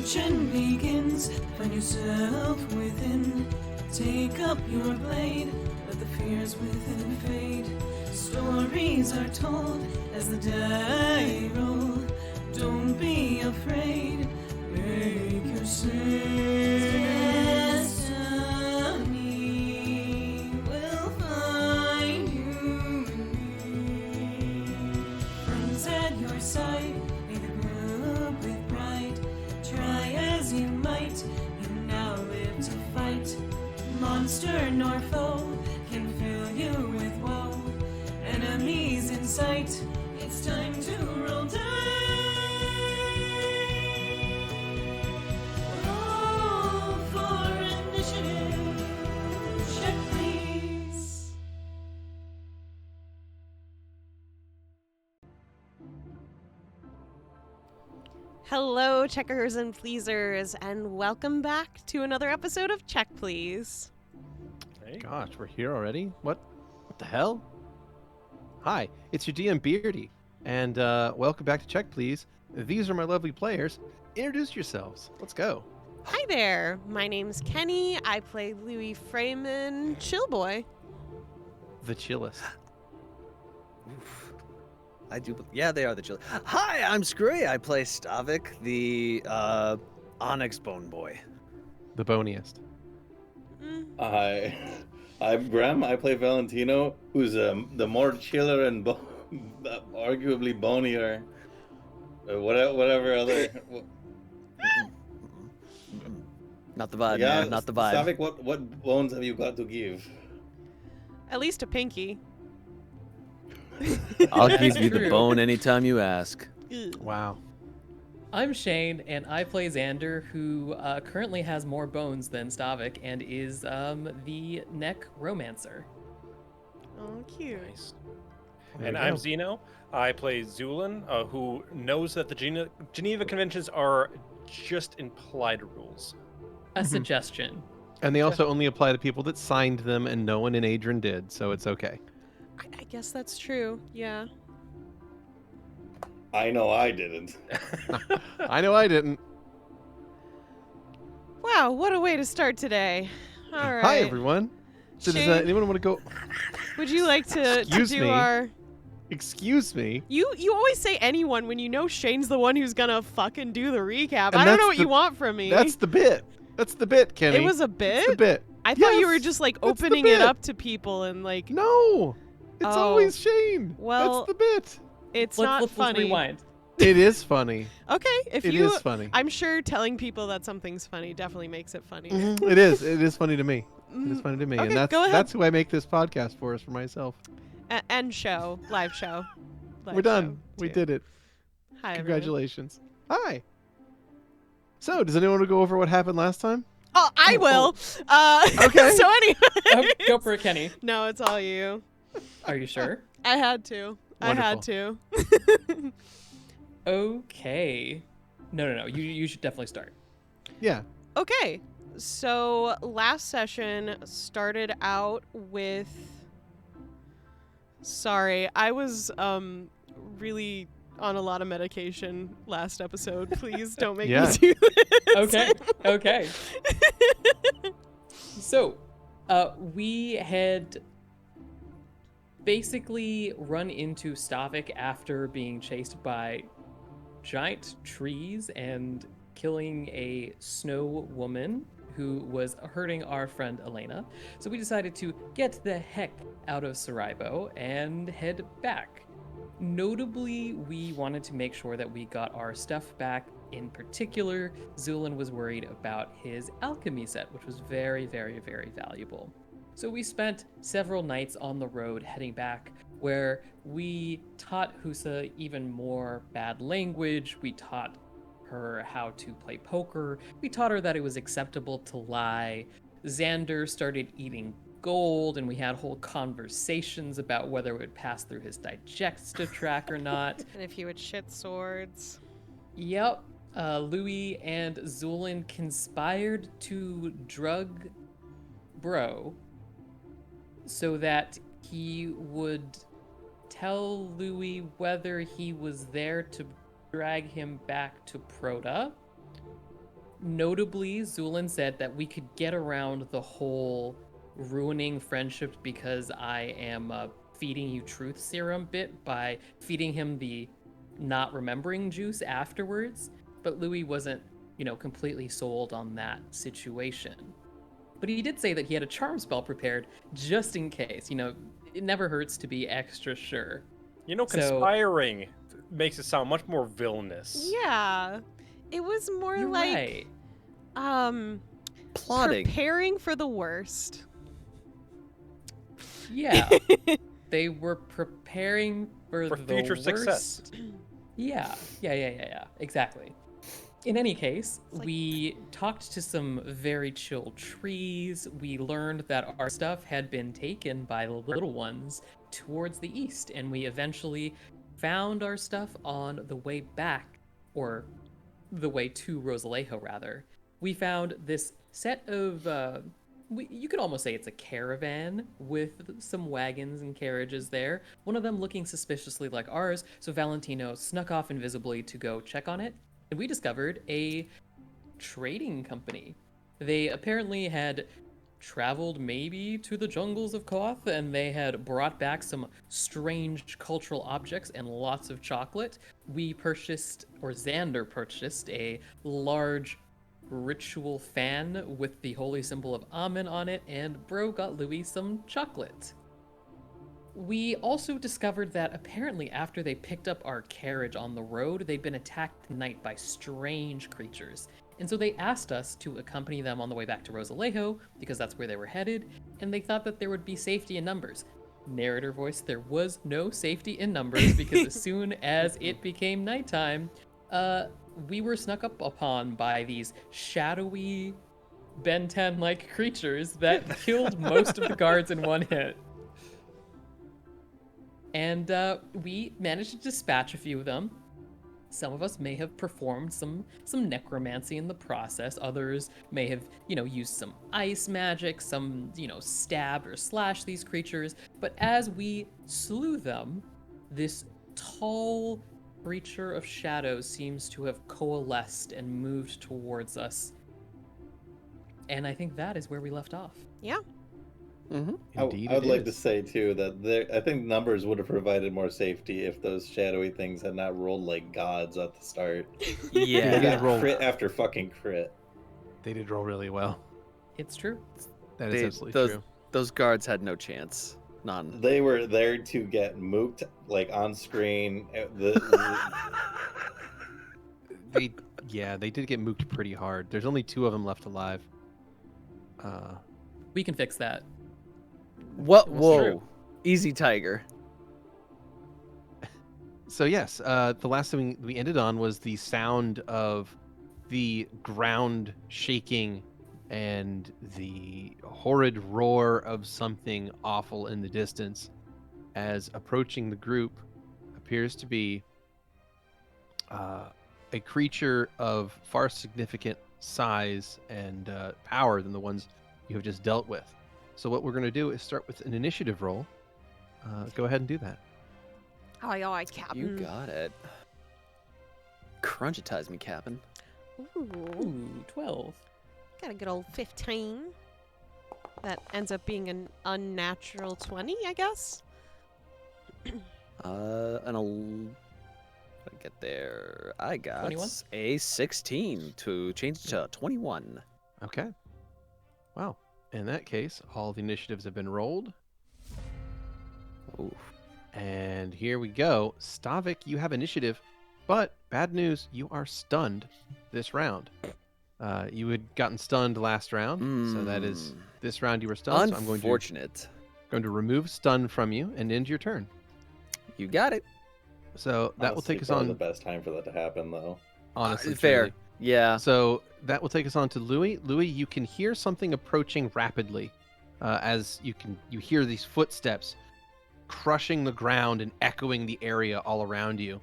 Searching begins, find yourself within. Take up your blade, let the fears within fade. Stories are told as the die roll. Don't be afraid, make your destiny will find you in me. Friends at your side, may the group with pride. Try as you might, you now live to fight. Monster nor foe can fill you with woe. Enemies in sight, it's time to roll dice. Roll for initiative. Check, please. Hello, checkers and pleasers, and welcome back to another episode of Check Please. Hey. Gosh, we're here already? What the hell? Hi, it's your DM Beardy, and welcome back to Check Please. These are my lovely players. Introduce yourselves. Let's go. Hi there, my name's Keni. I play Louie Freeman, chill boy. The chillest. Oof. I do. Yeah, they are the chill. Hi, I'm Skrewy. I play Stavik, the Onyx Bone Boy. The boniest. I'm Grem. I play Valentino, who's the more chiller and arguably bonier. Whatever other. Not the vibe, man. Not the vibe. Stavik, what bones have you got to give? At least a pinky. I'll give you the bone anytime you ask. Wow. I'm Shane, and I play Xander, who currently has more bones than Stavik and is the neck romancer. Oh, cute. Nice. And I'm Xeno. I play Zu'lin, who knows that the Geneva Conventions are just implied rules. A suggestion. And they also only apply to people that signed them, and no one in Adrian did, so it's okay. I guess that's true, yeah. I know I didn't. I know I didn't. Wow, what a way to start today. All right. Hi, everyone. So does Shane, anyone want to go? would you like to Excuse do me. our... Excuse me. You always say anyone when you know Shane's the one who's gonna fucking do the recap. And I don't know that's what you want from me. That's the bit. That's the bit, Kenny. It was a It's bit? the bit. I thought you were Yes, just like that's the opening it bit. up to people and like No. It's Oh, always Shane. well, That's the bit. it's Let's not funny. rewind. It is funny. Okay, if It you is funny. I'm sure telling people that something's funny definitely makes it funny. Mhm. It is. It is funny to me. It is funny to me, Okay, and go ahead. that's who I make this podcast for, is for myself. And show, live show. We're done. We did it. Hi, everyone. Congratulations. Hi. So, does anyone want to go over what happened last time? Oh, I will. Okay. So anyway. Oh, go for it, Kenny. No, it's all you. Are you sure? I had to. I had to. Okay. No. You should definitely start. Yeah. Okay, so last session started out with... Sorry, I was really on a lot of medication last episode. Please don't make Yeah. me do this. Okay. So, we had basically run into Stavik after being chased by giant trees and killing a snow woman who was hurting our friend Elena. So we decided to get the heck out of Saraibo and head back. Notably, we wanted to make sure that we got our stuff back. In particular, Zu'lin was worried about his alchemy set, which was very, very, very valuable. So we spent several nights on the road heading back, where we taught Husa even more bad language. We taught her how to play poker. We taught her that it was acceptable to lie. Xander started eating gold, and we had whole conversations about whether it would pass through his digestive tract or not. And if you would shit swords. Yep. Louie and Zu'lin conspired to drug Bro so that he would tell Louie whether he was there to drag him back to Proto, Notably, Zu'lin said that we could get around the whole ruining friendship because I am feeding you truth serum bit by feeding him the not remembering juice afterwards. But Louie wasn't, completely sold on that situation. But he did say that he had a charm spell prepared just in case. It never hurts to be extra sure. So- Conspiring makes it sound much more villainous. Yeah. It was more You're like right. Plotting. preparing for the worst. Yeah. They were preparing for the future worst. success. Yeah. Exactly. In any case, It's like- we talked to some very chill trees. We learned that our stuff had been taken by the little ones towards the east, and we eventually found our stuff on the way back, or the way to Rosalejo, rather. We found this set of, you could almost say it's a caravan with some wagons and carriages there, one of them looking suspiciously like ours, so Valentino snuck off invisibly to go check on it. And we discovered a trading company. They apparently had traveled maybe to the jungles of Koth, and they had brought back some strange cultural objects and lots of chocolate. We purchased, or Xander purchased, a large ritual fan with the holy symbol of Amen on it, and Bro got Louie some chocolate. We also discovered that apparently after they picked up our carriage on the road, they'd been attacked tonight by strange creatures. And so they asked us to accompany them on the way back to Rosalejo, because that's where they were headed, and they thought that there would be safety in numbers. Narrator voice, there was no safety in numbers, because as soon as it became nighttime, we were snuck up upon by these shadowy Ben 10-like creatures that killed most of the guards in one hit. And we managed to dispatch a few of them. Some of us may have performed some necromancy in the process. Others may have, used some ice magic, some, stabbed or slashed these creatures. But as we slew them, this tall creature of shadows seems to have coalesced and moved towards us. And I think that is where we left off. Yeah. Mm-hmm. Indeed, I would it like to is. say too that I think numbers would have provided more safety if those shadowy things had not rolled like gods at the start. They Yeah. did They got roll. crit after fucking crit. They did roll really well. It's true. That is They- absolutely true. Those guards had no chance. None. They were there to get mooked like on screen. They did get mooked pretty hard. There's only 2 of them left alive. We can fix that. What? was Whoa. true. Easy, Tiger. So yes, the last thing we ended on was the sound of the ground shaking and the horrid roar of something awful in the distance, as approaching the group appears to be a creature of far significant size and power than the ones you have just dealt with. So what we're going to do is start with an initiative roll. Go ahead and do that. Aye, aye, Captain. You got it. Crunchitize me, Captain. Ooh, Ooh, 12. got a good old 15. That ends up being an unnatural 20, I guess. I get there. I got 21? a 16 to change it to 21. Okay. Well, in that case, all the initiatives have been rolled. Ooh. And here we go. Stavik, you have initiative, but bad news, you are stunned this round. You had gotten stunned last round, so that is this round you were stunned. So I'm Unfortunate. going to remove stun from you and end your turn. You got it. So that will Honestly, take us probably on. the best time for that to happen, though. Honestly, fair. truly. Yeah. So that will take us on to Louie. Louie, you can hear something approaching rapidly, as you hear these footsteps crushing the ground and echoing the area all around you.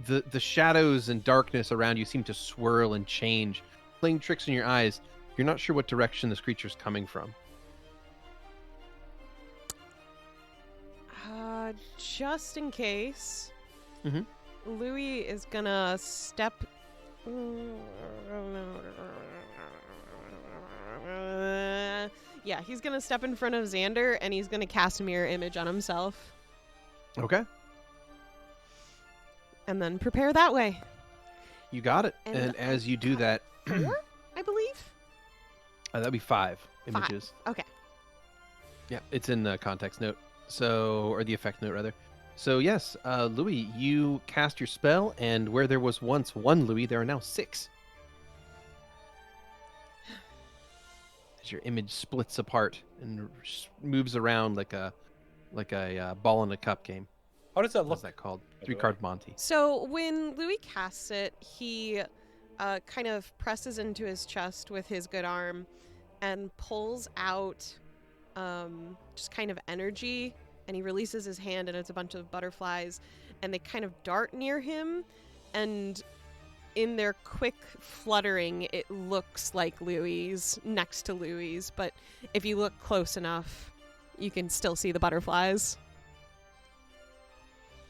The shadows and darkness around you seem to swirl and change, playing tricks in your eyes. You're not sure what direction this creature's coming from. Just in case, Mhm. Louie is gonna step Yeah, he's gonna step in front of Xander and he's gonna cast a mirror image on himself. Okay. And then prepare that way. You got it. And And as you do that, 4, I believe? that'd be 5 5. images. Okay. Yeah, it's in the context note. So, or the effect note, rather. So, yes, Louie, you cast your spell, and where there was once 1 Louie, there are now 6. As your image splits apart and moves around like a ball in a cup game. How does that look? What's that called? by the way? 3-card Monty. So when Louis casts it, he kind of presses into his chest with his good arm and pulls out just kind of energy, and he releases his hand and it's a bunch of butterflies, and they kind of dart near him, and in their quick fluttering it looks like Louie's next to Louie's, but if you look close enough you can still see the butterflies.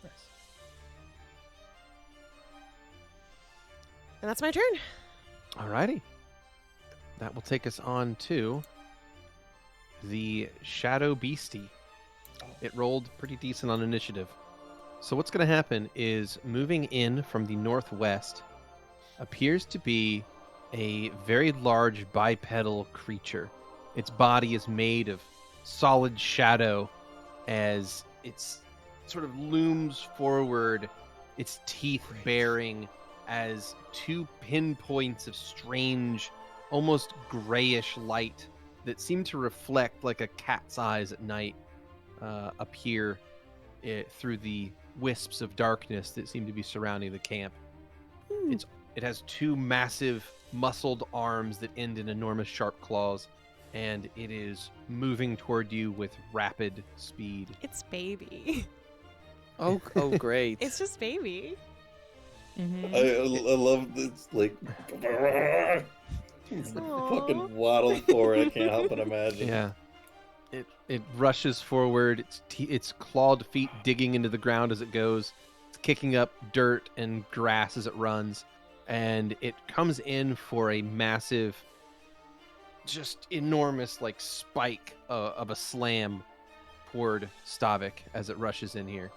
Nice. And that's my turn. Alrighty. That will take us on to the Shadow Beastie. It rolled pretty decent on initiative. So what's going to happen is, moving in from the northwest appears to be a very large bipedal creature. Its body is made of solid shadow as it sort of looms forward, its teeth baring as 2 pinpoints of strange, almost grayish light that seem to reflect like a cat's eyes at night appear through the wisps of darkness that seem to be surrounding the camp. It has 2 massive muscled arms that end in enormous sharp claws, and it is moving toward you with rapid speed. It's baby. Oh, great. It's just baby. I love this, like, it's like Aw. fucking waddle forward. I can't help but imagine. Yeah. It rushes forward, its clawed feet digging into the ground as it goes. It's kicking up dirt and grass as it runs, and it comes in for a massive, just enormous, like, spike of a slam toward Stavik as it rushes in here.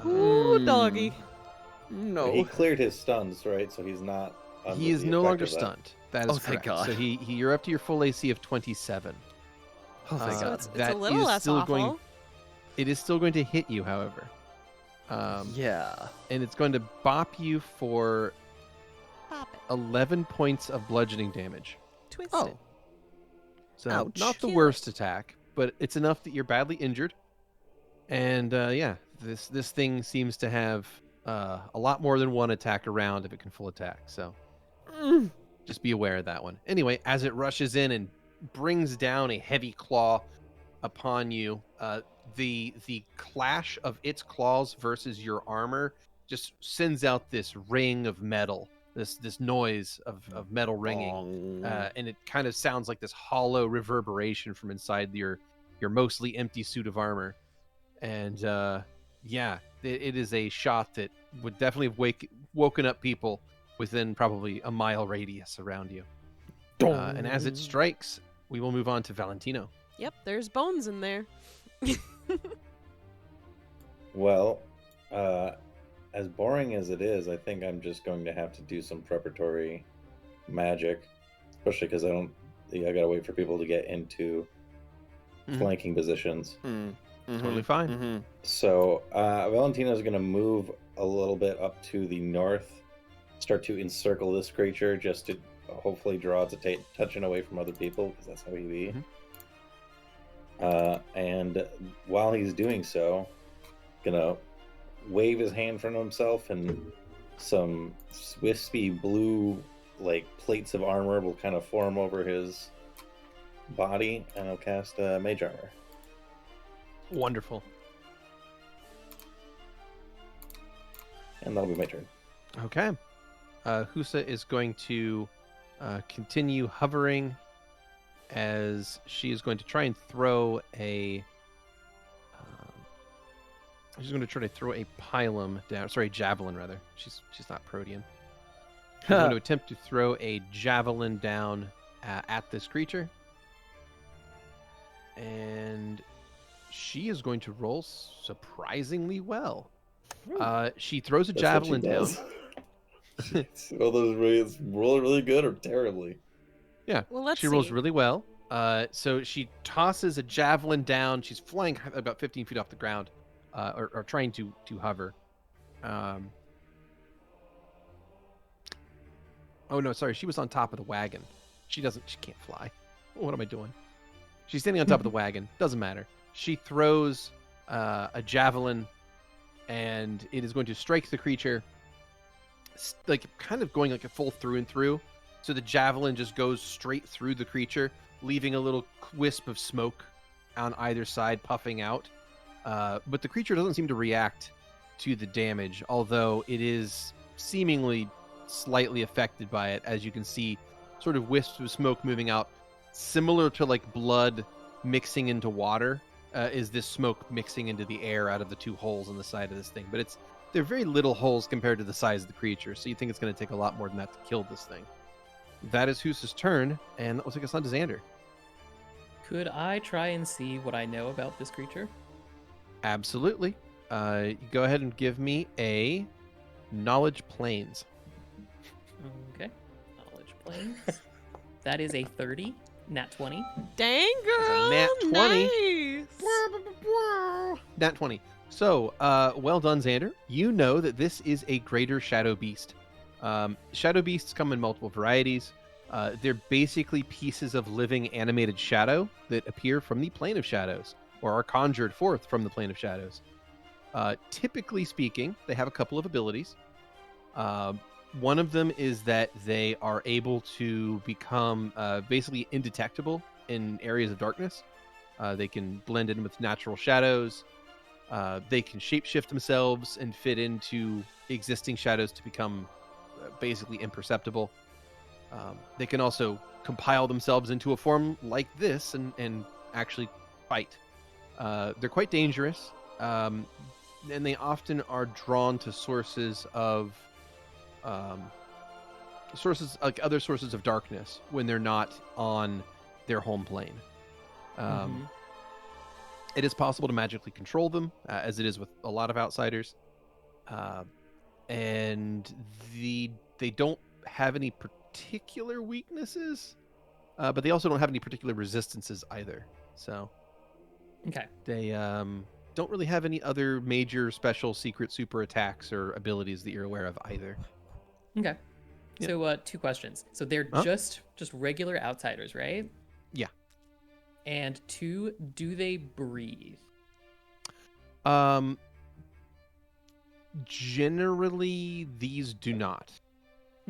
Ooh, doggy. No. He cleared his stuns, right? So he's not. under He is the no effect longer of that. stunned. That is Oh, thank correct. God. So you're up to your full AC of 27. Oh, thank Uh, God. It's a that little is less still awful. going- It is still going to hit you, however. Yeah. And it's going to bop you for Pop it. 11 points of bludgeoning damage. Twist Oh. it. So Ouch. not the Kill worst attack, but it's enough that you're badly injured. And yeah, this thing seems to have a lot more than one attack around if it can full attack. So just be aware of that one. Anyway, as it rushes in and brings down a heavy claw upon you, the clash of its claws versus your armor just sends out this ring of metal, this noise of metal ringing. Bong. And it kind of sounds like this hollow reverberation from inside your mostly empty suit of armor. And yeah, it is a shot that would definitely have woken up people within probably a mile radius around you. And as it strikes, we will move on to Valentino. Yep, there's bones in there. Well, as boring as it is, I think I'm just going to have to do some preparatory magic, especially because I gotta wait for people to get into Mhm. flanking positions. Totally fine. Mm-hmm. So Valentino's going to move a little bit up to the north, start to encircle this creature just to hopefully draw its attention away from other people, because that's how he be. And while he's doing so, gonna wave his hand from himself, and some wispy blue, like, plates of armor will kind of form over his body, and I'll cast Mage Armor. Wonderful. And that'll be my turn. Okay. Husa is going to continue hovering as she is going to try and throw a. She's going to try to throw a pilum down. Sorry, javelin rather. She's not Protean. She's going to attempt to throw a javelin down at this creature. And she is going to roll surprisingly well. She throws a That's what she javelin down. does. Well, those rays roll really good or terribly. Yeah, Well, let's she rolls see. really well. So she tosses a javelin down. She's flying about 15 feet off the ground, or trying to hover. Oh no, sorry. She was on top of the wagon. She can't fly. What am I doing? She's standing on top of the wagon. Doesn't matter. She throws a javelin, and it is going to strike the creature, like kind of going like a full through and through. So the javelin just goes straight through the creature, leaving a little wisp of smoke on either side puffing out. But the creature doesn't seem to react to the damage, although it is seemingly slightly affected by it, as you can see sort of wisps of smoke moving out, similar to like blood mixing into water. Is this smoke mixing into the air out of the two holes in the side of this thing? But they're very little holes compared to the size of the creature, so you think it's going to take a lot more than that to kill this thing. That is Hoose's turn, and that will take us on to Xander. Could I try and see what I know about this creature? Absolutely. Go ahead and give me a knowledge planes. Okay. Knowledge planes. That is a 30, nat 20. Dang, girl. nat 20. Nice. Nat 20. So, well done, Xander. You know that this is a greater shadow beast. Shadow beasts come in multiple varieties. They're basically pieces of living animated shadow that appear from the plane of shadows, or are conjured forth from the plane of shadows. Typically speaking, they have a couple of abilities. One of them is that they are able to become basically indetectable in areas of darkness. They can blend in with natural shadows. They can shapeshift themselves and fit into existing shadows to become basically imperceptible. They can also compile themselves into a form like this and actually fight. They're quite dangerous, and they often are drawn to sources like other sources of darkness when they're not on their home plane. It is possible to magically control them, as it is with a lot of outsiders, and they don't have any particular weaknesses, but they also don't have any particular resistances either. So Okay. they don't really have any other major special secret super attacks or abilities that you're aware of either. Okay. Yeah. So, 2 questions. So they're Huh? just regular outsiders, right? Yeah. And 2, do they breathe? Generally, these do not.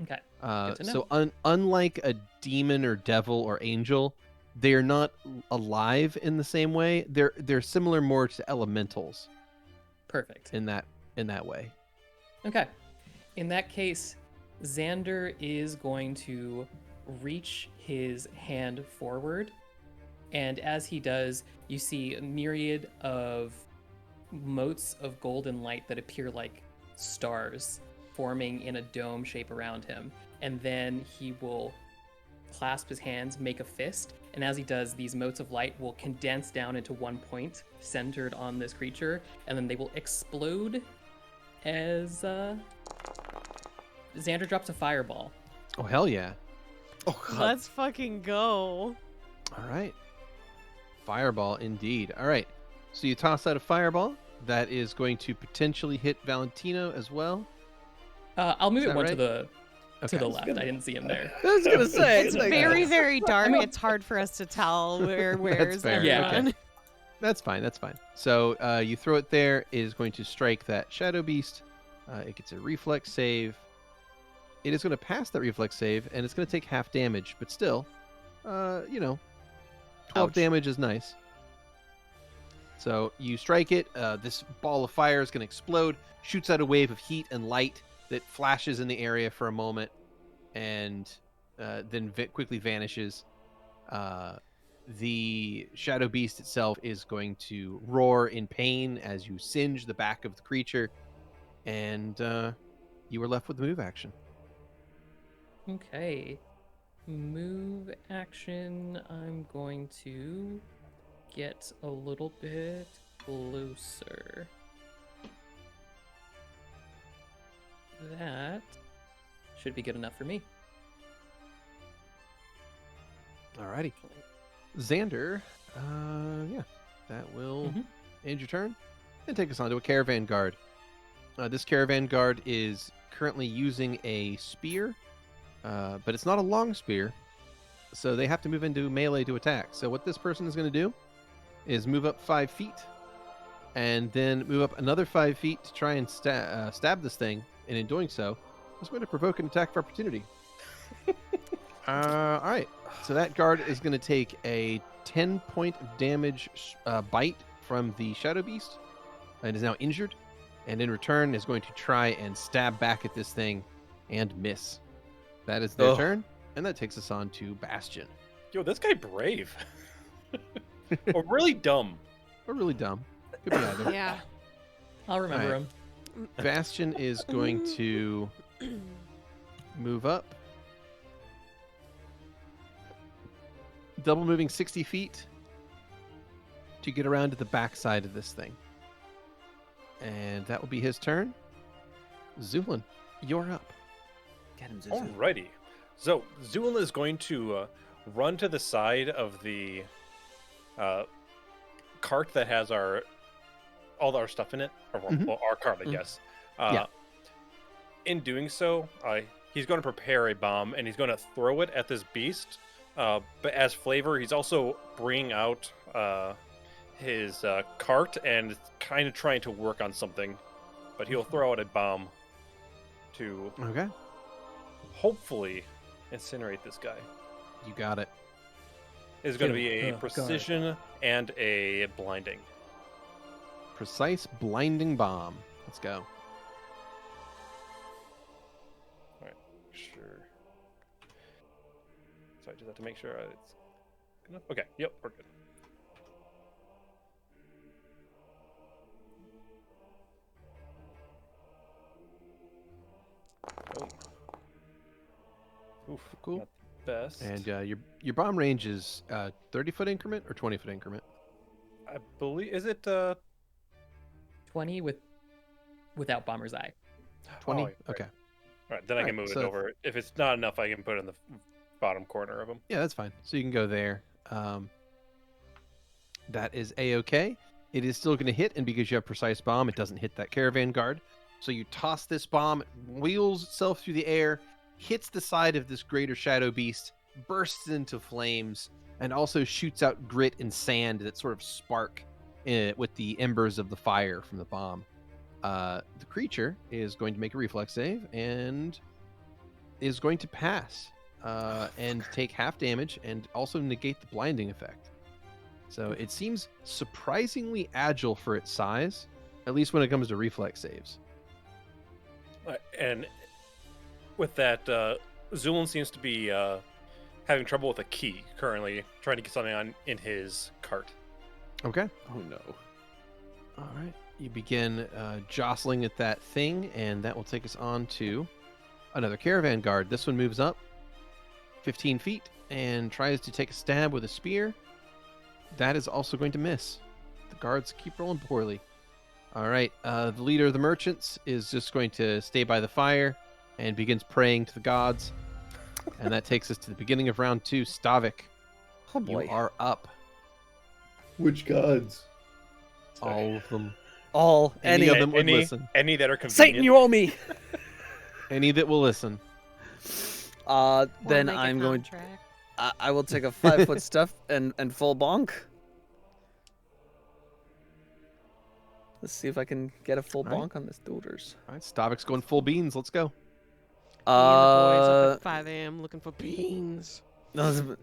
Okay. Good to know. So unlike a demon or devil or angel, they are not alive in the same way. They're similar more to elementals Perfect. in that way. Okay. In that case, Xander is going to reach his hand forward, and as he does, you see a myriad of motes of golden light that appear like stars forming in a dome shape around him. And then he will clasp his hands, make a fist, and as he does, these motes of light will condense down into one point centered on this creature, and then they will explode as Xander drops a fireball. Oh hell yeah! Oh god. Let's fucking go. All right, fireball indeed. All right, so you toss out a fireball that is going to potentially hit Valentino as well. I'll move Is it that one right? to the Okay. left. I didn't see him there. I was gonna say It's like, very, very dark. It's hard for us to tell where's fair. Yeah. everyone. That's fine. That's fine. So you throw it there. It is going to strike that shadow beast. It gets a reflex save. It is going to pass that reflex save, and it's going to take half damage. But still, 12 Ouch. damage is nice. So you strike it. This ball of fire is going to explode, shoots out a wave of heat and light that flashes in the area for a moment, and then quickly vanishes. The shadow beast itself is going to roar in pain as you singe the back of the creature, and you are left with the move action. Okay. move action, I'm going to get a little bit closer. That should be good enough for me. Alrighty. Xander, yeah, that will end your turn and take us on to a caravan guard. This caravan guard is currently using a spear, but it's not a long spear, so they have to move into melee to attack. So what this person is going to do is move up 5 feet and then move up another 5 feet to try and stab this thing, and in doing so, it's going to provoke an attack of opportunity. All right. So that guard is going to take a 10-point damage bite from the Shadow Beast and is now injured. And in return is going to try and stab back at this thing and miss. That is their turn. And that takes us on to Bastion. Yo, this guy brave. Or really dumb. Or really dumb. Could be either. Yeah. I'll remember Alright. him. Bastion is going to move up. Double moving 60 feet to get around to the back side of this thing. And that will be his turn. Zu'lin, you're up. Get him, Zuzu. Alrighty. So Zu'lin is going to run to the side of the cart that has all our stuff in it. Or, well, our cart, I guess. Yeah. In doing so, he's going to prepare a bomb, and he's going to throw it at this beast. But as flavor, he's also bringing out his cart and kind of trying to work on something. But he'll throw out a bomb to hopefully incinerate this guy. You got it. It's going to be a precision and a blinding. Precise blinding bomb. Let's go. All right, sure. So I just have to make sure it's good enough. Okay, yep, we're good. Oh. Oof, Cool. not the best. And your bomb range is 30-foot increment or 20-foot increment? I believe, is it 20 without Bomber's Eye. 20? Oh, right. Okay. All right, then I can move it over. If it's not enough, I can put it in the bottom corner of them. Yeah, that's fine. So you can go there. That is A-okay. It is still going to hit, and because you have precise bomb, it doesn't hit that caravan guard. So you toss this bomb, it wheels itself through the air, hits the side of this greater shadow beast, bursts into flames, and also shoots out grit and sand that sort of spark with the embers of the fire from the bomb. The creature is going to make a reflex save and is going to pass and take half damage and also negate the blinding effect. So it seems surprisingly agile for its size, at least when it comes to reflex saves. And with that, Zu'lin seems to be having trouble with a key currently, trying to get something on in his cart. Okay. Oh no. All right. You begin jostling at that thing, and that will take us on to another caravan guard. This one moves up 15 feet and tries to take a stab with a spear. That is also going to miss. The guards keep rolling poorly. All right. The leader of the merchants is just going to stay by the fire and begins praying to the gods. And that takes us to the beginning of round 2. Stavik, Oh boy. you are up. Which gods? All of them. All Any any of them would listen. Any that are convenient. Satan, you owe me. Any that will listen. Then We'll make a I'm going. contract. I will take a 5-foot step and full bonk. Let's see if I can get a full All right. bonk on this dudes. All right. Stavik's going full beans. Let's go. Me and the boys up at 5 a.m. looking for beans. Should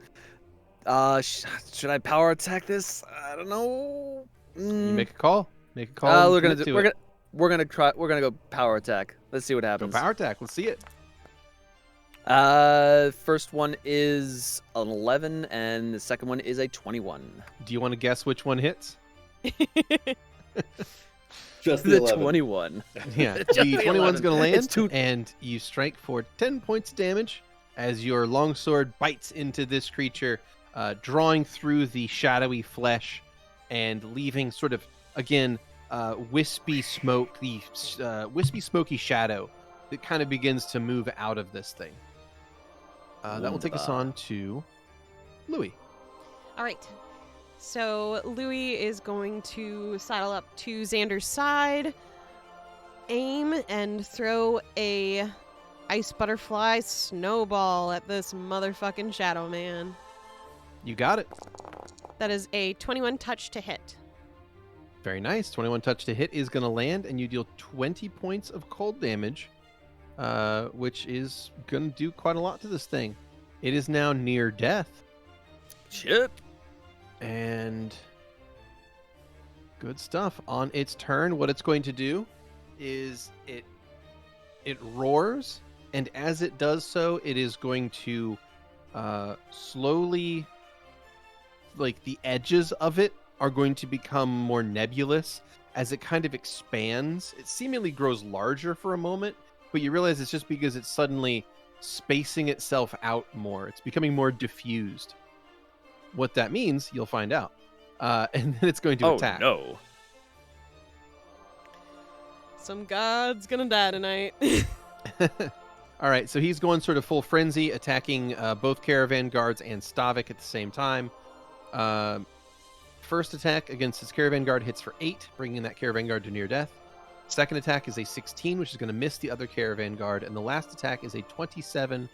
I power attack this? I don't know. You make a call. Make a call. and We're gonna commit do. to it. We're gonna try. We're gonna go power attack. Let's see what Go happens. power attack. Let's see it. First one is an 11, and the second one is a 21. Do you want to guess which one hits? Just the The 11. 21. Yeah, Just the the 21's 11. going to land, It's too- and you strike for 10 points of damage as your longsword bites into this creature, drawing through the shadowy flesh and leaving sort of, again, wispy smoke, the wispy smoky shadow that kind of begins to move out of this thing. That will take us on to Louie. All right. So Louie is going to saddle up to Xander's side, aim, and throw a ice butterfly snowball at this motherfucking shadow man. You got it. That is a 21 touch to hit. Very nice. 21 touch to hit is going to land, and you deal 20 points of cold damage, which is going to do quite a lot to this thing. It is now near death. Shit. And good stuff. On its turn, what it's going to do is it roars, and as it does so, it is going to slowly, like the edges of it are going to become more nebulous as it kind of expands. It seemingly grows larger for a moment, but you realize it's just because it's suddenly spacing itself out more. It's becoming more diffused. What that means, you'll find out. And then it's going to attack. Oh, no. Some god's gonna die tonight. All right, so he's going sort of full frenzy, attacking both caravan guards and Stavik at the same time. First attack against his caravan guard hits for 8, bringing that caravan guard to near death. Second attack is a 16, which is going to miss the other caravan guard. And the last attack is a 27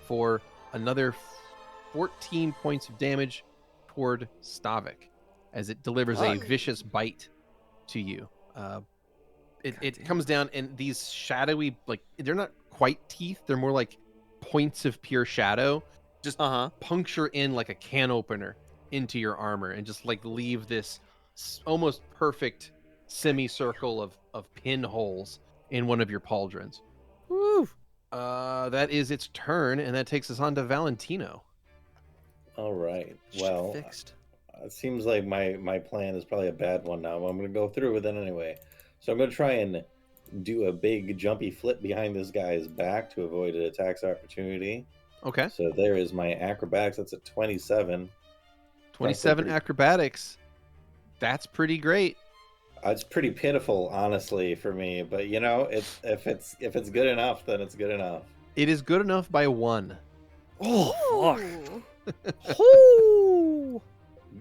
for another 14 points of damage toward Stavik as it delivers a vicious bite to you. It comes down, and these shadowy, like, they're not quite teeth. They're more like points of pure shadow. Just puncture in like a can opener into your armor and just like leave this almost perfect semicircle of pinholes in one of your pauldrons. Woo! That is its turn, and that takes us on to Valentino. All right. Well, Fixed. it seems like my plan is probably a bad one now. But I'm going to go through with it anyway. So I'm going to try and do a big jumpy flip behind this guy's back to avoid an attack's opportunity. Okay. So there is my acrobatics. That's a 27. 27 acrobatics. That's pretty great. It's pretty pitiful, honestly, for me. But you know, if it's good enough, then it's good enough. It is good enough by 1. Oh, fuck. Ooh.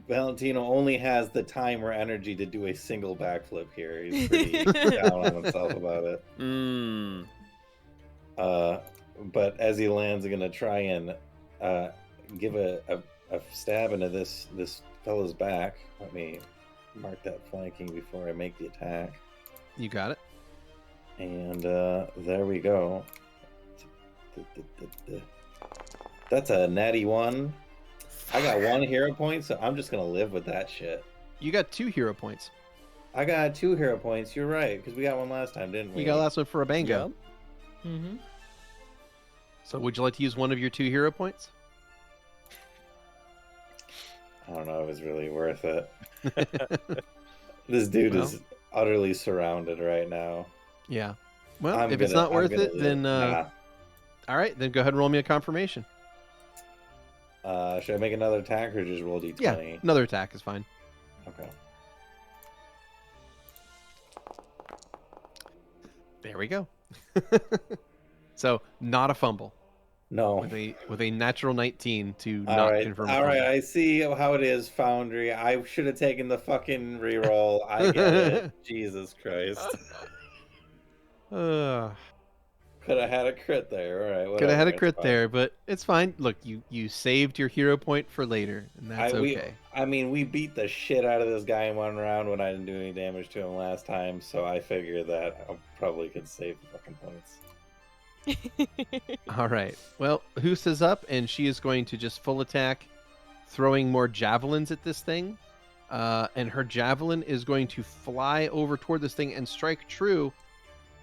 Valentino only has the time or energy to do a single backflip here. He's pretty down on himself about it. But as he lands, I'm gonna try and give a stab into this fella's back. Let me mark that flanking before I make the attack. You got it. And there we go. That's a natty 1. I got 1 hero point, so I'm just gonna live with that shit. You got 2 hero points. I got 2 hero points. You're right, because we got 1 last time, didn't we? You got last one for a bango. Yep. Mm-hmm. So would you like to use one of your 2 hero points? I don't know if it's really worth it. This dude is utterly surrounded right now. Yeah. Well, if it's not worth it, then nah. All right, then go ahead and roll me a confirmation. Should I make another attack or just roll d20? Yeah, another attack is fine. Okay. There we go. So, not a fumble. No. With a natural 19 to All not right. confirm. All right, I see how it is, Foundry. I should have taken the fucking reroll. I get it. Jesus Christ. Could have had a crit there. All right. Could have had a whatever, crit it's fine. there, but it's fine. Look, you saved your hero point for later, and that's okay. I mean, we beat the shit out of this guy in 1 round when I didn't do any damage to him last time, so I figured that I probably could save the fucking points. All right. Well, Hoos is up, and she is going to just full attack, throwing more javelins at this thing. And her javelin is going to fly over toward this thing and strike true.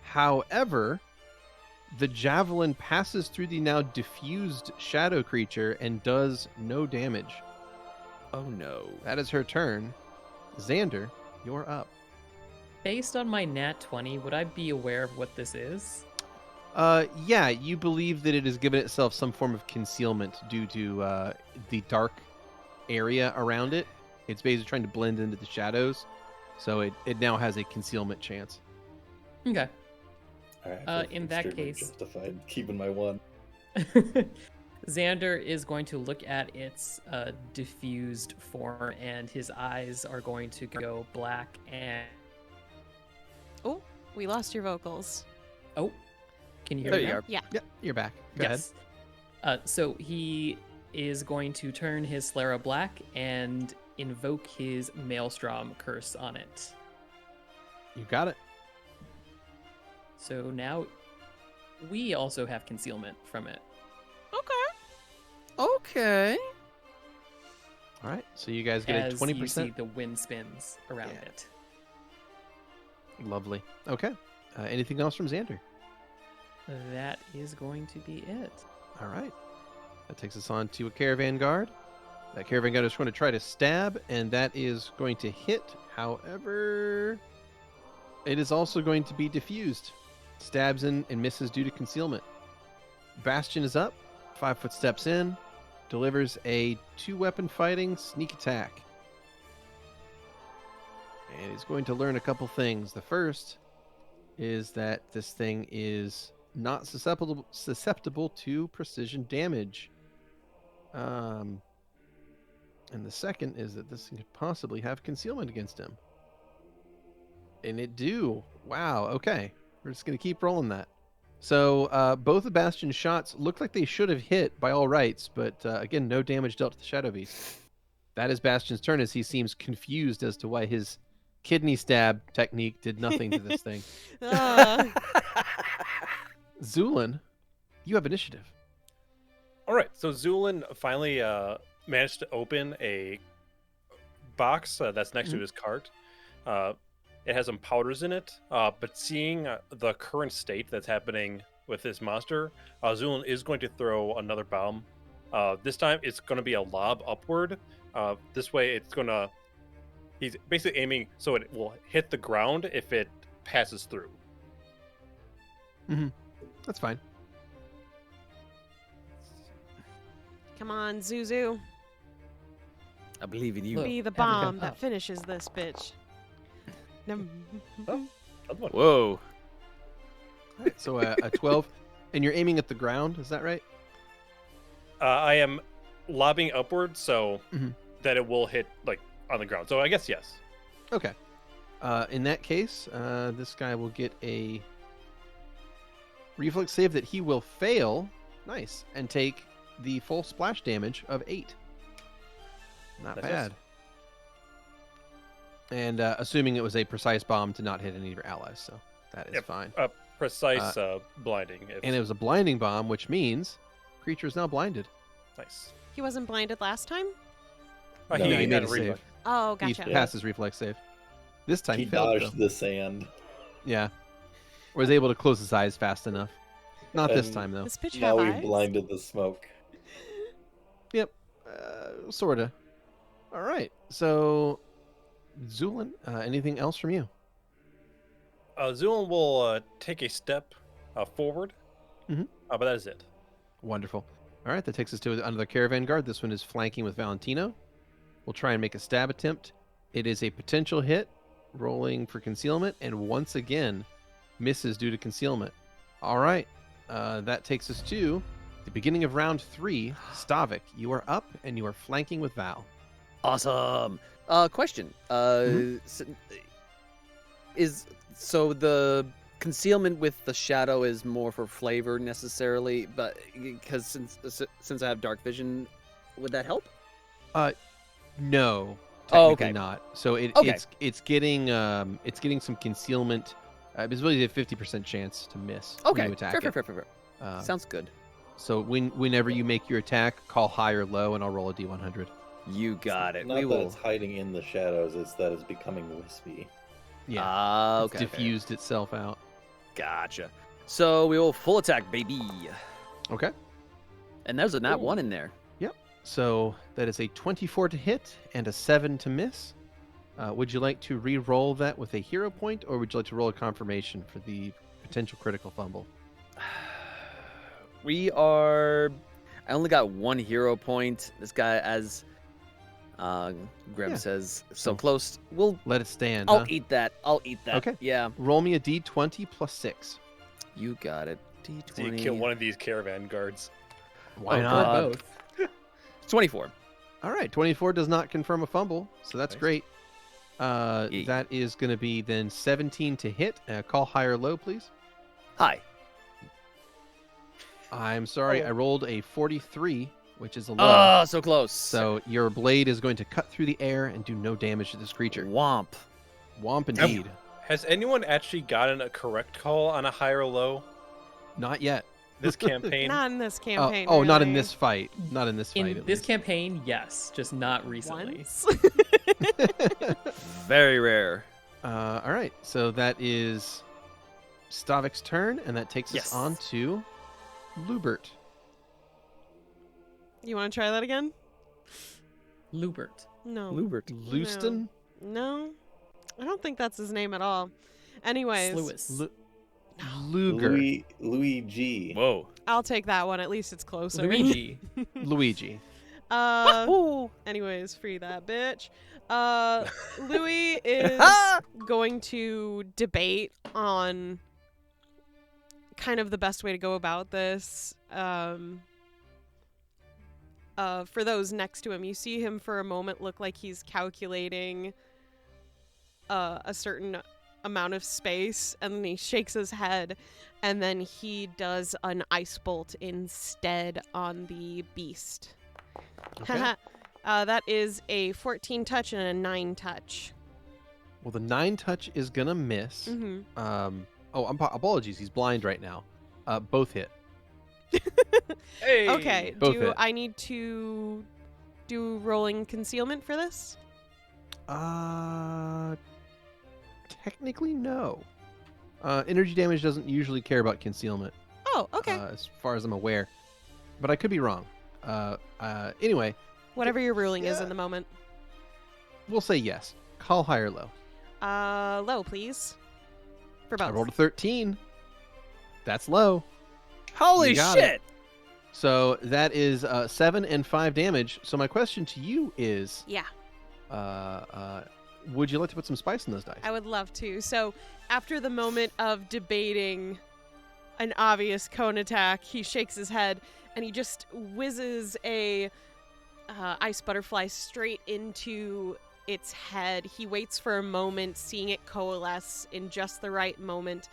However, the javelin passes through the now diffused shadow creature and does no damage. Oh, no. That is her turn. Xander, you're up. Based on my nat 20, would I be aware of what this is? Yeah, you believe that it has given itself some form of concealment due to the dark area around it. It's basically trying to blend into the shadows, so it now has a concealment chance. Okay. All right, I feel In that extremely case- justified keeping my one. Xander is going to look at its diffused form, and his eyes are going to go black and. Oh, we lost your vocals. Oh, can you hear There me you now? are. Yeah. Yep, you're back. Go ahead. Yes. So he is going to turn his Slara black and invoke his Maelstrom curse on it. You got it. So now we also have concealment from it. Okay. Okay. All right, so you guys get As a 20%. you see the wind spins around Yeah. it. Lovely. Okay. Anything else from Xander? That is going to be it. All right. That takes us on to a caravan guard. That caravan guard is going to try to stab, and that is going to hit. However, it is also going to be diffused. Stabs in and misses due to concealment. Bastion is up. 5 foot steps in. Delivers a 2-weapon fighting sneak attack. And he's going to learn a couple things. The first is that this thing is not susceptible to precision damage. And the second is that this thing could possibly have concealment against him. And it do. Wow, okay. We're just going to keep rolling that. So both the Bastion shots look like they should have hit by all rights, but again, no damage dealt to the Shadow Beast. That is Bastion's turn as he seems confused as to why his kidney stab technique did nothing to this thing. Zu'lin, you have initiative. All right, so Zu'lin finally managed to open a box that's next to his cart. It has some powders in it, but seeing the current state that's happening with this monster, Zu'lin is going to throw another bomb. This time it's going to be a lob upward. This way it's going to... He's basically aiming so it will hit the ground if it passes through. That's fine. Come on, Zuzu. I believe in you. Look. Be the Have it bomb up. that finishes this bitch. No. Another one. Whoa. All right, so a 12. And you're aiming at the ground, is that right? I am lobbing upward so Mhm. that it will hit like on the ground. So I guess yes. Okay. In that case, this guy will get a reflex save that he will fail. Nice. And take the full splash damage of 8. Not That's bad. And assuming it was a precise bomb to not hit any of your allies, so that is Yep. fine. Precise blinding. And it was a blinding bomb, which means creature is now blinded. Nice. He wasn't blinded last time? No, he he made had a reflex. save. Oh, He gotcha. passed his reflex save. This time He he failed, dodged though. the sand. Yeah. Was able to close his eyes fast enough. Not this And time, though. This bitch Now have we eyes? blinded the smoke. Yep. Sorta. All right. So, Zu'lin, anything else from you? Zu'lin will take a step forward, Mhm. but that is it. Wonderful. All right. That takes us to another caravan guard. This one is flanking with Valentino. We'll try and make a stab attempt. It is a potential hit, rolling for concealment, and once again, misses due to concealment. All right. That takes us to the beginning of round 3. Stavik, you are up, and you are flanking with Val. Awesome. Question. Mhm. So the concealment with the shadow is more for flavor necessarily, but because since I have dark vision, would that help? No, Oh, technically okay. not. So Okay. it's getting some concealment. It's really a 50% chance to miss when Okay. you attack it. Fair. Sounds good. So whenever you make your attack, call high or low, and I'll roll a d100. You got it. Not We that will. it's hiding in the shadows, it's that it's becoming wispy. Yeah, Okay. it's diffused itself out. Gotcha. So we will full attack, baby. Okay. And there's a nat 1 in there. So that is a 24 to hit and a 7 to miss. Would you like to re-roll that with a hero point, or would you like to roll a confirmation for the potential critical fumble? We are. I only got 1 hero point. This guy, as Grem Yeah. says, so So- close. We'll. Let it stand. I'll huh? eat that. I'll eat that. Okay. Yeah. Roll me a d20 plus 6. You got it. So you D20. kill one of these caravan guards. Why Oh, not? God. Both. 24. All right, 24 does not confirm a fumble, so that's Nice. great. Yeet. That is going to be then 17 to hit. Call high or low, please. Hi. I'm sorry, Oh. I rolled a 43, which is a low. Oh, so close. So your blade is going to cut through the air and do no damage to this creature. Womp. Womp indeed. Has anyone actually gotten a correct call on a high or low Not yet. this campaign? Not in this campaign. Oh, not in really. this fight. Not in this fight. In at this least. campaign, yes, just not recently. Once. Very rare. All right, so that is Stavik's turn, and that takes Yes. us on to Lubert. You want to try that again? Lubert. No. Lubert. Leuston? No. I don't think that's his name at all. Anyways, Sluis. Luger. Louis G. Whoa. I'll take that one. At least it's closer. Luigi. Luigi. Anyways, free that bitch. Louie is going to debate on kind of the best way to go about this. For those next to him, you see him for a moment look like he's calculating a certain amount of space, and then he shakes his head, and then he does an ice bolt instead on the beast. Okay. That is a 14 touch and a 9 touch. Well, the 9 touch is going to miss. Mm-hmm. Apologies. He's blind right now. Both hit. Hey. Okay, Both do hit. I need to do rolling concealment for this? Technically, no. Energy damage doesn't usually care about concealment, Oh, okay. as far as I'm aware. But I could be wrong. Anyway, Whatever your ruling is yeah. in the moment. we'll say yes. Call high or low. Low, please. For I both. rolled a 13. That's low. Holy You got shit! it. So that is 7 and 5 damage. So my question to you is, Yeah, would you like to put some spice in those dice? I would love to. So, after the moment of debating an obvious cone attack, he shakes his head and he just whizzes a ice butterfly straight into its head. He waits for a moment, seeing it coalesce in just the right moment,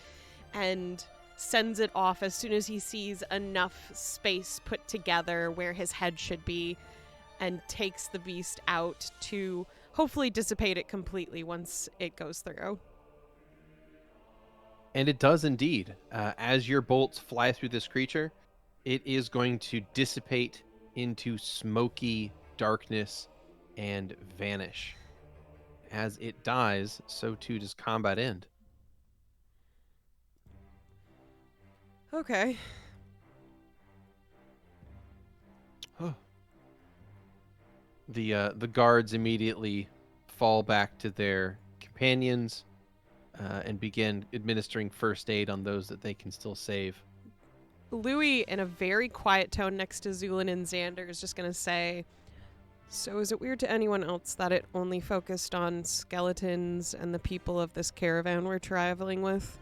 and sends it off as soon as he sees enough space put together where his head should be, and takes the beast out to hopefully dissipate it completely once it goes through. And it does indeed. As your bolts fly through this creature, it is going to dissipate into smoky darkness and vanish. As it dies, so too does combat end. Okay. The guards immediately fall back to their companions and begin administering first aid on those that they can still save. Louie, in a very quiet tone next to Zu'lin and Xander, is just going to say, so is it weird to anyone else that it only focused on skeletons and the people of this caravan we're traveling with?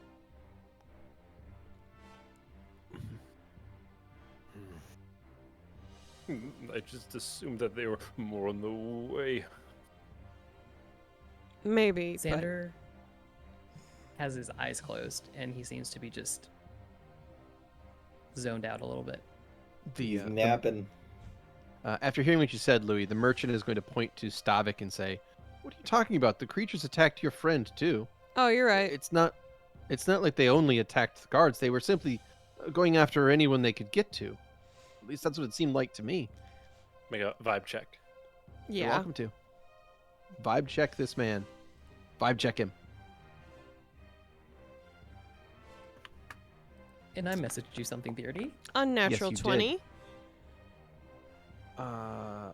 I just assumed that they were more on the way. Maybe, but Xander has his eyes closed, and he seems to be just zoned out a little bit. He's napping. After hearing what you said, Louis, the merchant is going to point to Stavik and say, "What are you talking about? The creatures attacked your friend too. oh, you're right. It's not like they only attacked the guards. They were simply going after anyone they could get to. At least that's what it seemed like to me." Make a vibe check. You're Yeah. welcome to. Vibe check this man. Vibe check him. And I messaged you something, Beardy. Unnatural Yes, you 20.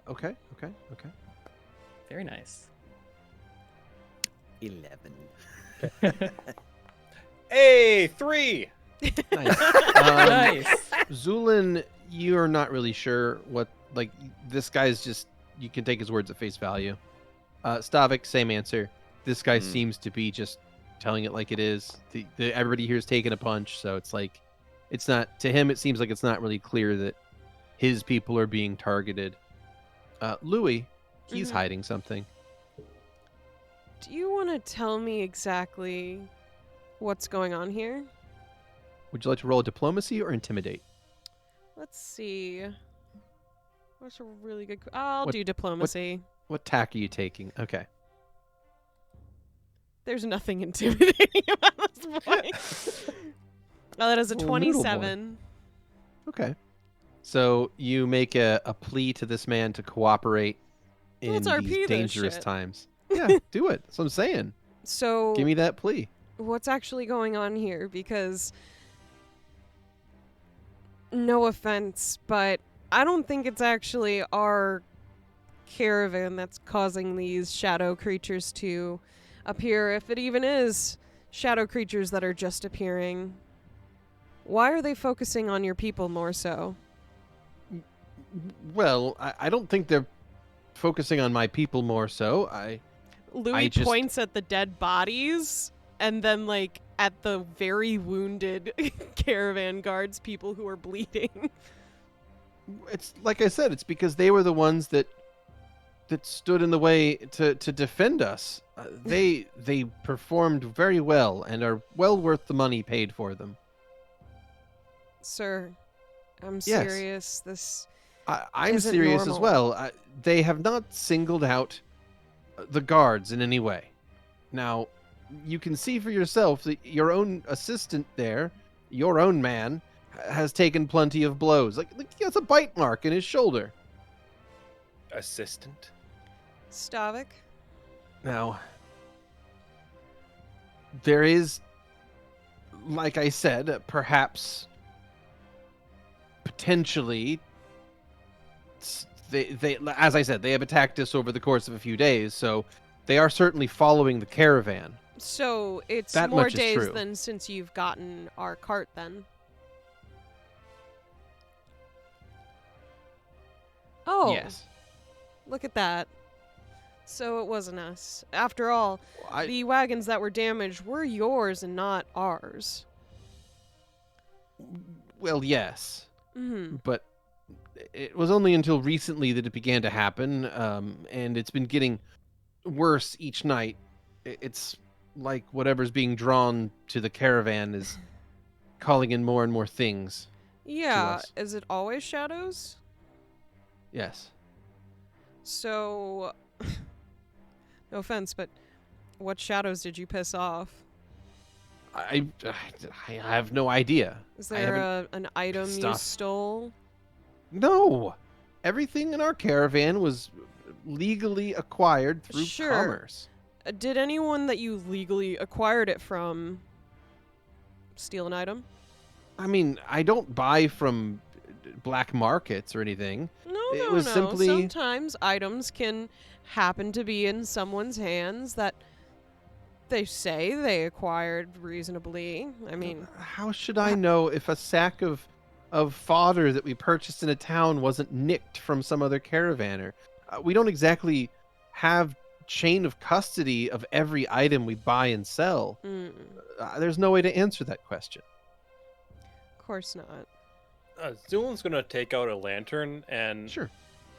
Okay. Very nice. 11. Hey, 3! Nice. Nice. Zu'lin, you're not really sure what, like, this guy's just, you can take his words at face value. Stavik, same answer. This guy seems to be just telling it like it is. Everybody here is taking a punch, so it's like, it's not, to him, it seems like it's not really clear that his people are being targeted. Louie, he's hiding something. Do you want to tell me exactly what's going on here? Would you like to roll a diplomacy or intimidate? Let's see. What's a really good... I'll What- do diplomacy. What tack are you taking? Okay. There's nothing intimidating about this boy. Oh, that is a Oh, little boy. 27. Okay. So you make a plea to this man to cooperate in Let's RP these this dangerous shit. times. Yeah, do it. That's what I'm saying. So, Give me that plea. what's actually going on here? Because, no offense, but I don't think it's actually our caravan that's causing these shadow creatures to appear, if it even is shadow creatures that are just appearing. Why are they focusing on your people more so? Well, I don't think they're focusing on my people more so. Louis just- points at the dead bodies and then, like, at the very wounded caravan guards, people who are bleeding. It's like I said, it's because they were the ones that stood in the way to defend us. They performed very well and are well worth the money paid for them. Sir, I'm Yes. serious. This I'm Isn't serious as normal. well. They have not singled out the guards in any way. Now, you can see for yourself that your own assistant there, your own man, has taken plenty of blows. Like he has a bite mark in his shoulder. Assistant. Stavik? Now, there is, like I said, perhaps, potentially, they, as I said, they have attacked us over the course of a few days, so they are certainly following the caravan. So it's That more much is days true. than since you've gotten our cart then. Oh, Yes. look at that. So it wasn't us. After all, I, the wagons that were damaged were yours and not ours. well, yes, Mm-hmm. but it was only until recently that it began to happen, and it's been getting worse each night. It's like whatever's being drawn to the caravan is calling in more and more things. Yeah, us. is it always shadows? Yes. So, no offense, but what shadows did you piss off? I have no idea. Is I there an item you stuff. stole? No. Everything in our caravan was legally acquired through Sure. commerce. Did anyone that you legally acquired it from steal an item? I mean, I don't buy from black markets or anything. No, It no, was no. simply- Sometimes items can happen to be in someone's hands that they say they acquired reasonably. I mean, How should I know if a sack of fodder that we purchased in a town wasn't nicked from some other caravaner? We don't exactly have chain of custody of every item we buy and sell. There's no way to answer that question. of course not. Zu'lin's gonna take out a lantern, and Sure.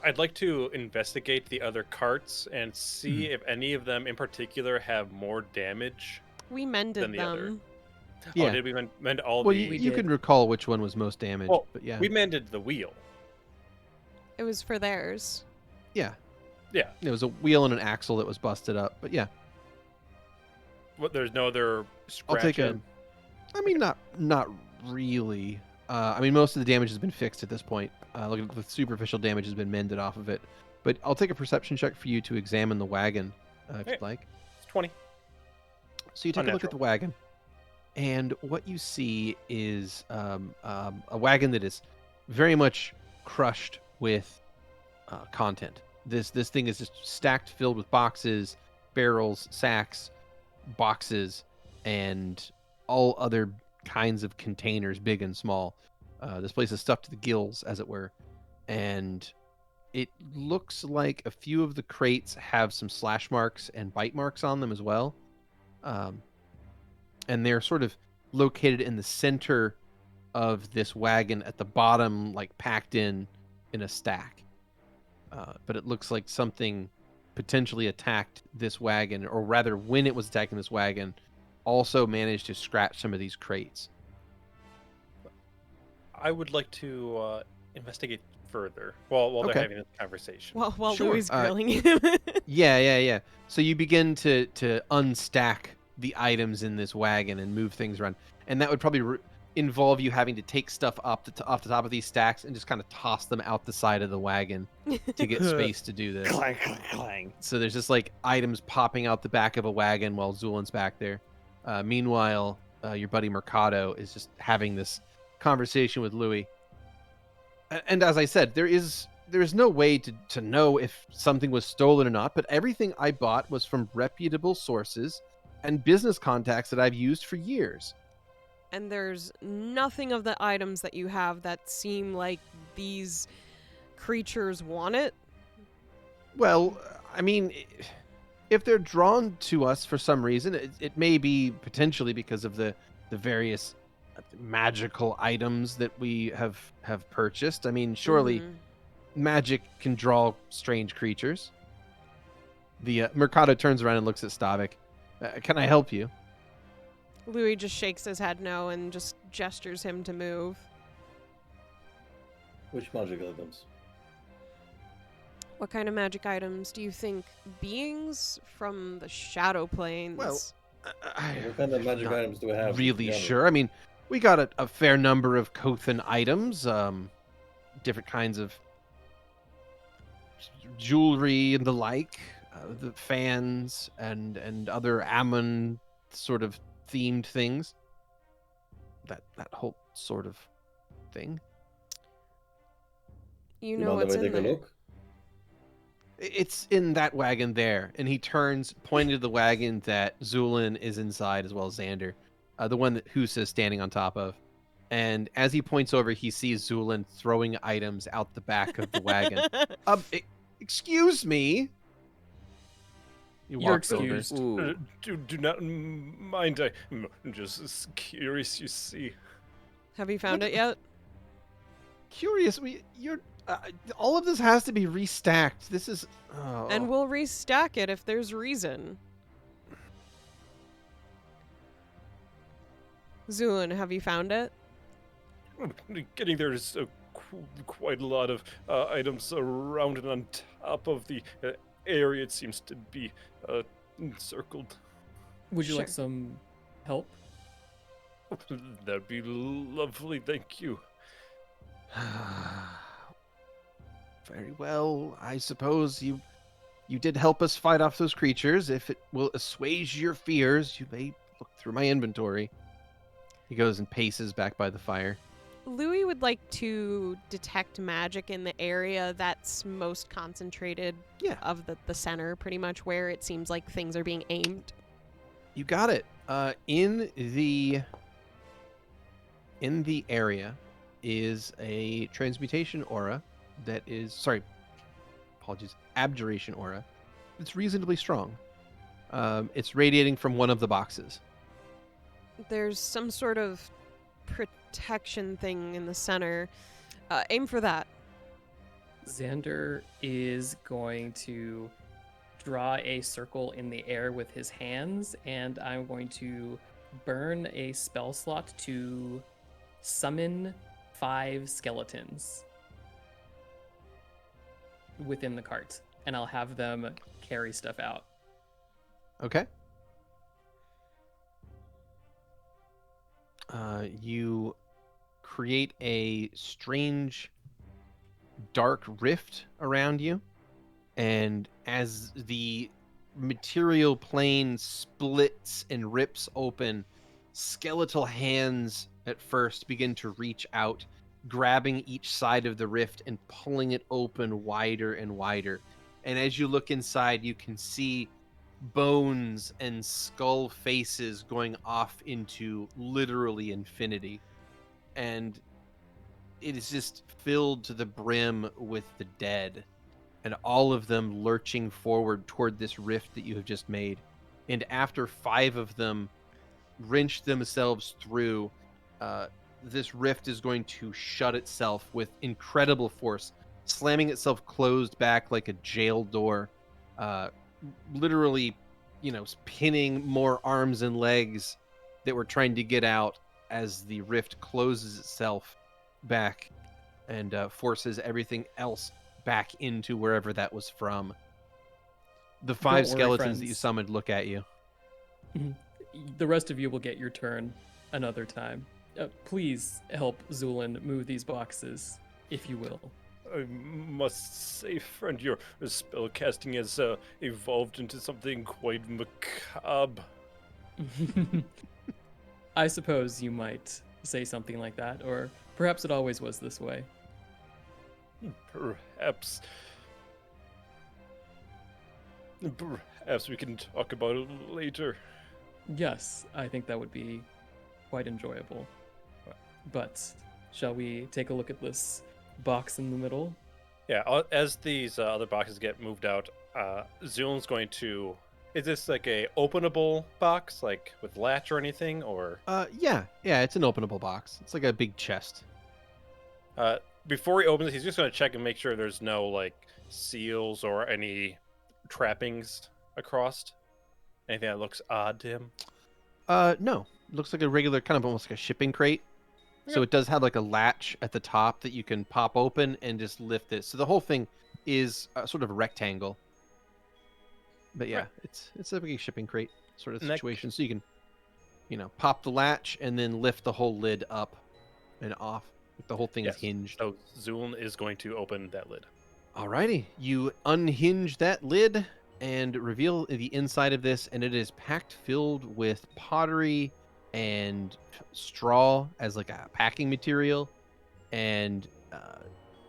I'd like to investigate the other carts and see Mm-hmm. if any of them in particular have more damage. We mended Than the other. them. Yeah. Oh, did we mend all Well, the... you can recall which one was most damaged, Well, but yeah. We mended the wheel. It was for theirs. Yeah. Yeah. It was a wheel and an axle that was busted up, but yeah. What? There's no other I'll take scratches. I mean, not really. I mean, most of the damage has been fixed at this point. Look at the superficial damage has been mended off of it. But I'll take a perception check for you to examine the wagon, if Okay. you'd like. It's 20. So you take a look at the wagon, and what you see is a wagon that is very much crushed with content. This thing is just stacked, filled with boxes, barrels, sacks, boxes, and all other kinds of containers, big and small. This place is stuffed to the gills, as it were, and it looks like a few of the crates have some slash marks and bite marks on them as well. And they're sort of located in the center of this wagon at the bottom, like packed in a stack. But it looks like something potentially attacked this wagon, or rather, when it was attacking this wagon, also managed to scratch some of these crates. I would like to investigate further while Okay. they're having this conversation. While Sure, Louie's grilling him. Yeah. So you begin to unstack the items in this wagon and move things around, and that would probably involve you having to take stuff off the top of these stacks and just kind of toss them out the side of the wagon to get space to do this. Clang, clang, clang. So there's just like items popping out the back of a wagon while Zu'lin's back there. Meanwhile, your buddy Mercado is just having this conversation with Louie. And as I said, there is no way to know if something was stolen or not, but everything I bought was from reputable sources and business contacts that I've used for years. And there's nothing of the items that you have that seem like these creatures want it. Well, I mean, if they're drawn to us for some reason, it may be potentially because of the various magical items that we have purchased. I mean, surely magic can draw strange creatures. The Mercado turns around and looks at Stavik. Can I help you? Louie just shakes his head no and just gestures him to move. Which magic items? What kind of magic items do you think? Beings from the shadow planes? Well, What kind of magic not items do we have? really together? sure. I mean, we got a fair number of Kothan items, different kinds of jewelry and the like, the fans and other Ammon sort of themed things. That whole sort of thing. You You know mind if what's I in take a there. look? It's in that wagon there, and he turns, pointing to the wagon that Zu'lin is inside, as well as Xander, the one that Husa is standing on top of. And as he points over, he sees Zu'lin throwing items out the back of the wagon. Excuse me. He You're walks over. excused. Do not mind. I'm just curious, you see. Have you found it yet? Curious. You're. All of this has to be restacked. This is. Oh. And we'll restack it if there's reason. Zu'lin, have you found it? Getting there is quite a lot of items around and on top of the area. It seems to be encircled. Would you like Sure. some help? That'd be lovely, thank you. Very well. I suppose you did help us fight off those creatures. If it will assuage your fears, you may look through my inventory. He goes and paces back by the fire. Louie would like to detect magic in the area that's most concentrated of the center, pretty much where it seems like things are being aimed. You got it. In the area is a transmutation aura that is, abjuration aura. It's reasonably strong. It's radiating from one of the boxes. There's some sort of protection thing in the center. Aim for that. Xander is going to draw a circle in the air with his hands, and I'm going to burn a spell slot to summon 5 skeletons within the cart, and I'll have them carry stuff out. Okay. You create a strange dark rift around you, and as the material plane splits and rips open, skeletal hands at first begin to reach out, grabbing each side of the rift and pulling it open wider and wider. And as you look inside, you can see bones and skull faces going off into literally infinity. And it is just filled to the brim with the dead, and all of them lurching forward toward this rift that you have just made. And after 5 of them wrench themselves through, this rift is going to shut itself with incredible force, slamming itself closed back like a jail door, literally, pinning more arms and legs that were trying to get out as the rift closes itself back and forces everything else back into wherever that was from. The 5 Don't worry, skeletons that you friends. summoned look at you. The rest of you will get your turn another time. Please help Zu'lin move these boxes, if you will. I must say, friend, your spell casting has evolved into something quite macabre. I suppose you might say something like that, or perhaps it always was this way. Perhaps we can talk about it later. Yes, I think that would be quite enjoyable. But shall we take a look at this box in the middle? Yeah, as these other boxes get moved out, Zu'lin's going to... Is this like a openable box, like with latch or anything, or... Yeah, it's an openable box. It's like a big chest. Before he opens it, he's just going to check and make sure there's no, like, seals or any trappings across. Anything that looks odd to him? No. It looks like a regular, kind of almost like a shipping crate. So it does have like a latch at the top that you can pop open and just lift it. So the whole thing is sort of a rectangle. But yeah, Right. it's a big shipping crate sort of And that- situation. So you can, pop the latch and then lift the whole lid up and off. The whole thing is Yes. hinged. So Zu'lin is going to open that lid. Alrighty, you unhinge that lid and reveal the inside of this, and it is packed filled with pottery and straw as like a packing material, and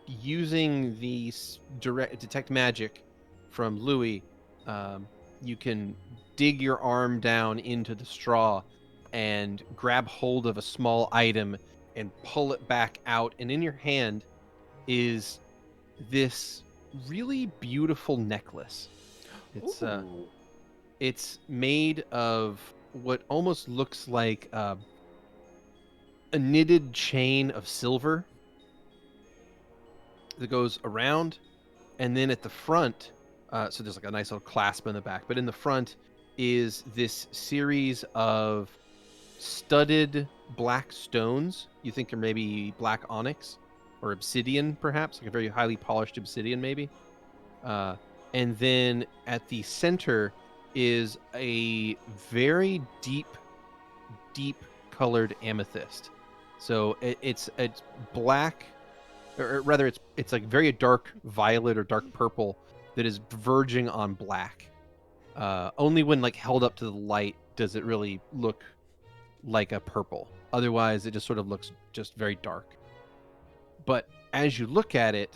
using the direct detect magic from Louie, you can dig your arm down into the straw and grab hold of a small item and pull it back out, and in your hand is this really beautiful necklace. It's made of what almost looks like a knitted chain of silver that goes around, and then at the front, so there's like a nice little clasp in the back, but in the front is this series of studded black stones. You think are maybe black onyx or obsidian, perhaps, like a very highly polished obsidian, maybe. And then at the center is a very deep colored amethyst. So it's black, or rather it's like very dark violet or dark purple that is verging on black. Only when like held up to the light does it really look like a purple. Otherwise, it just sort of looks just very dark. But as you look at it,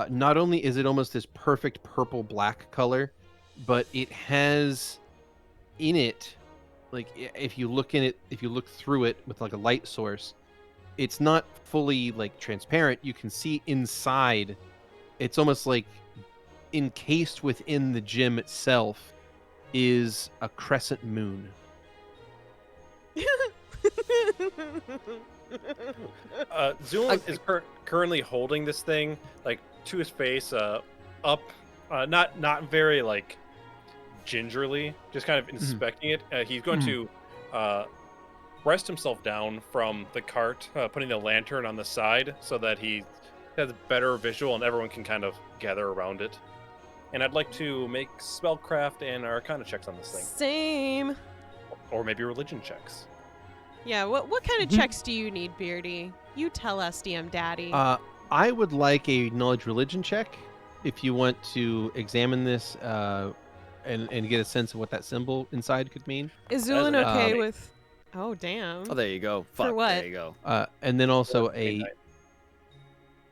not only is it almost this perfect purple black color, but it has in it, like if you look through it with like a light source, it's not fully like transparent. You can see inside. It's almost like encased within the gem itself is a crescent moon. Zu'lin is currently holding this thing like to his face, up, not very like gingerly, just kind of inspecting it. He's going to rest himself down from the cart, putting the lantern on the side so that he has better visual and everyone can kind of gather around it. And I'd like to make spellcraft and arcana checks on this thing, Same. or maybe religion checks. Yeah, what kind of checks do you need, Beardy? You tell us, DM Daddy. I would like a knowledge religion check if you want to examine this and get a sense of what that symbol inside could mean. Is That is Zu'lin an okay eight. with... Oh, damn. Oh, there you go. Fuck, what? there you go. And then also a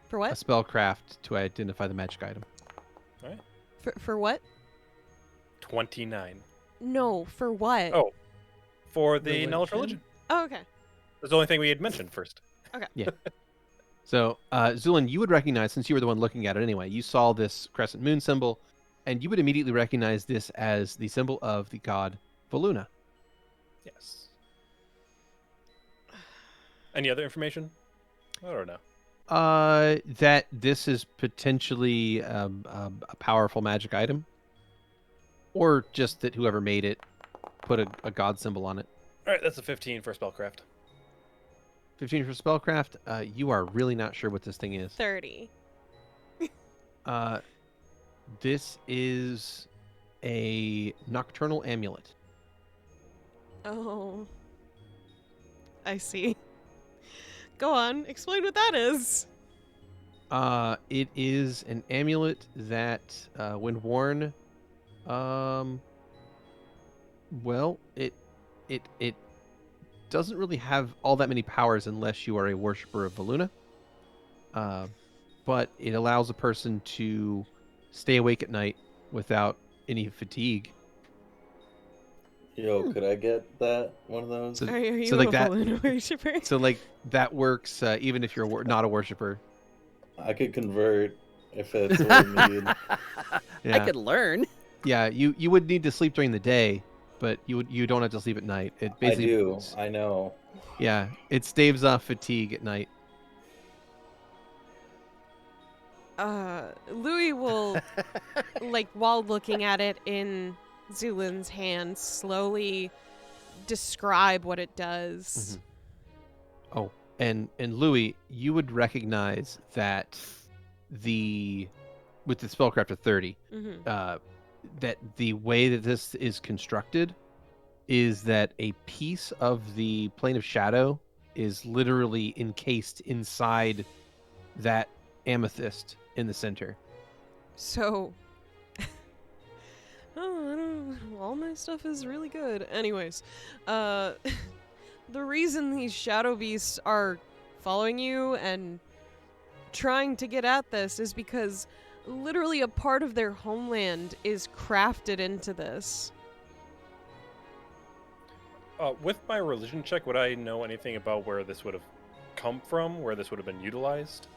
For what? spellcraft to identify the magic item. For what? 29. No, for what? Oh. For the knowledge Religion? religion. Oh, okay. That's the only thing we had mentioned first. Okay. Yeah. So, Zu'lin, you would recognize, since you were the one looking at it anyway, you saw this crescent moon symbol, and you would immediately recognize this as the symbol of the god Valuna. Yes. Any other information? I don't know. That this is potentially a powerful magic item, or just that whoever made it put a god symbol on it. All right, that's a 15 for spellcraft. 15 for spellcraft. You are really not sure what this thing is. 30. This is a nocturnal amulet. Oh. I see. Go on, explain what that is. It is an amulet that, when worn, well, it doesn't really have all that many powers unless you are a worshiper of Valuna. But it allows a person to stay awake at night without any fatigue. Yo, could I get that one of those? So, Are you so like a that. Valuna worshiper? So like that works even if you're not a worshiper. I could convert if it's what we need. Yeah. I could learn. Yeah, you would need to sleep during the day, but you don't have to sleep at night. It I basically do. I know. Yeah, it staves off fatigue at night. Louie will, like, while looking at it in Zu'lin's hand, slowly describe what it does. Oh, and Louie, you would recognize that with the spellcraft of 30, that the way that this is constructed is that a piece of the plane of shadow is literally encased inside that amethyst in the center. So, all my stuff is really good. Anyways, the reason these shadow beasts are following you and trying to get at this is because literally a part of their homeland is crafted into this. With my religion check, would I know anything about where this would have come from, where this would have been utilized?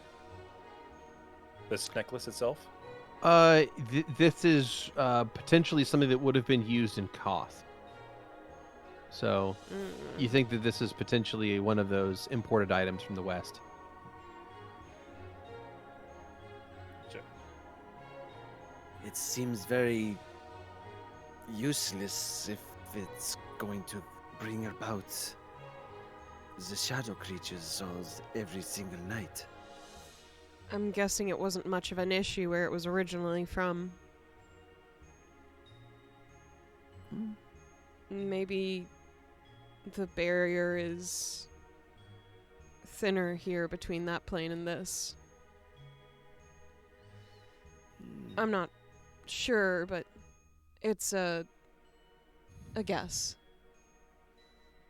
This necklace itself? This is potentially something that would have been used in Koth. So, you think that this is potentially one of those imported items from the West? Sure. It seems very useless if it's going to bring about the shadow creatures every single night. I'm guessing it wasn't much of an issue where it was originally from. Maybe the barrier is thinner here between that plane and this. I'm not sure, but it's a guess.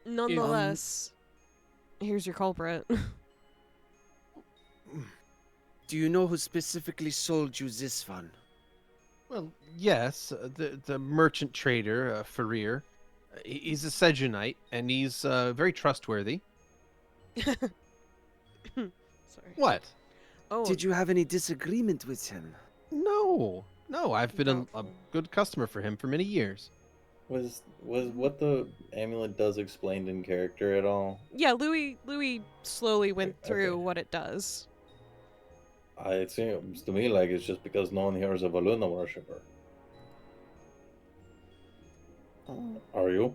Nonetheless, here's your culprit. Do you know who specifically sold you this one? Well, yes, the merchant trader, Farir. He's a Sejunite, and he's very trustworthy. Sorry. What? Oh, Did you have any disagreement with him? No, I've been a Doubtful. good customer for him for many years. Was what the amulet does explained in character at all? yeah, Louie slowly went Okay. through what it does. It seems to me like it's just because no one here is a Valuna worshipper. Are you?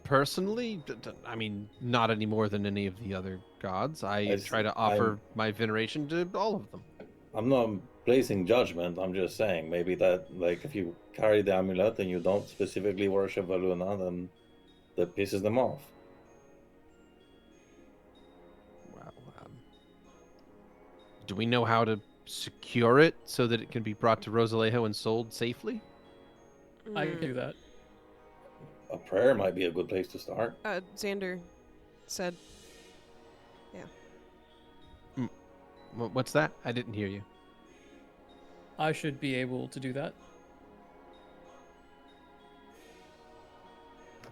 Personally, I mean, not any more than any of the other gods. I try to offer my veneration to all of them. I'm not placing judgment. I'm just saying maybe that, like, if you carry the amulet and you don't specifically worship Valuna, then that pisses them off. Well, do we know how to secure it so that it can be brought to Rosalejo and sold safely? I can do that. A prayer might be a good place to start. Xander said, What's that? I didn't hear you. I should be able to do that.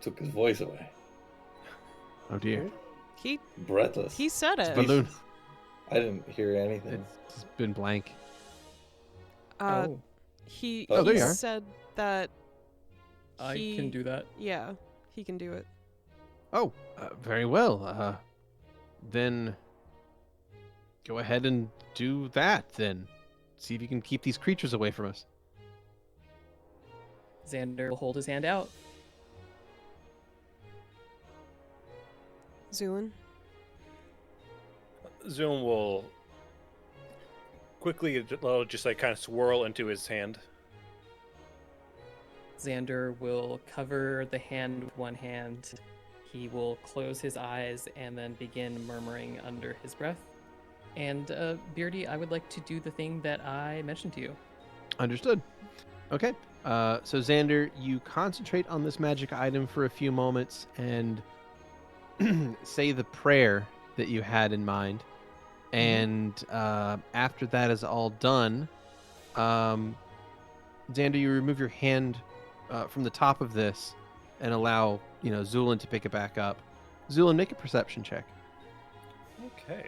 Took his voice away. Oh dear. he Breathless. he said it. Balloon. I didn't hear anything. It's been blank. Oh, He Oh, there he you are. said that I he, can do that. Yeah, he can do it. Oh, very well. Then go ahead and do that. Then see if you can keep these creatures away from us. Xander will hold his hand out. Zu'lin? Zoom will quickly just like kind of swirl into his hand. Xander will cover the hand with one hand. He will close his eyes and then begin murmuring under his breath. And Beardy, I would like to do the thing that I mentioned to you. Understood. Okay. So Xander, you concentrate on this magic item for a few moments and say the prayer that you had in mind. And after that is all done, Xander, you remove your hand from the top of this and allow Zu'lin to pick it back up. Zu'lin, make a perception check. Okay.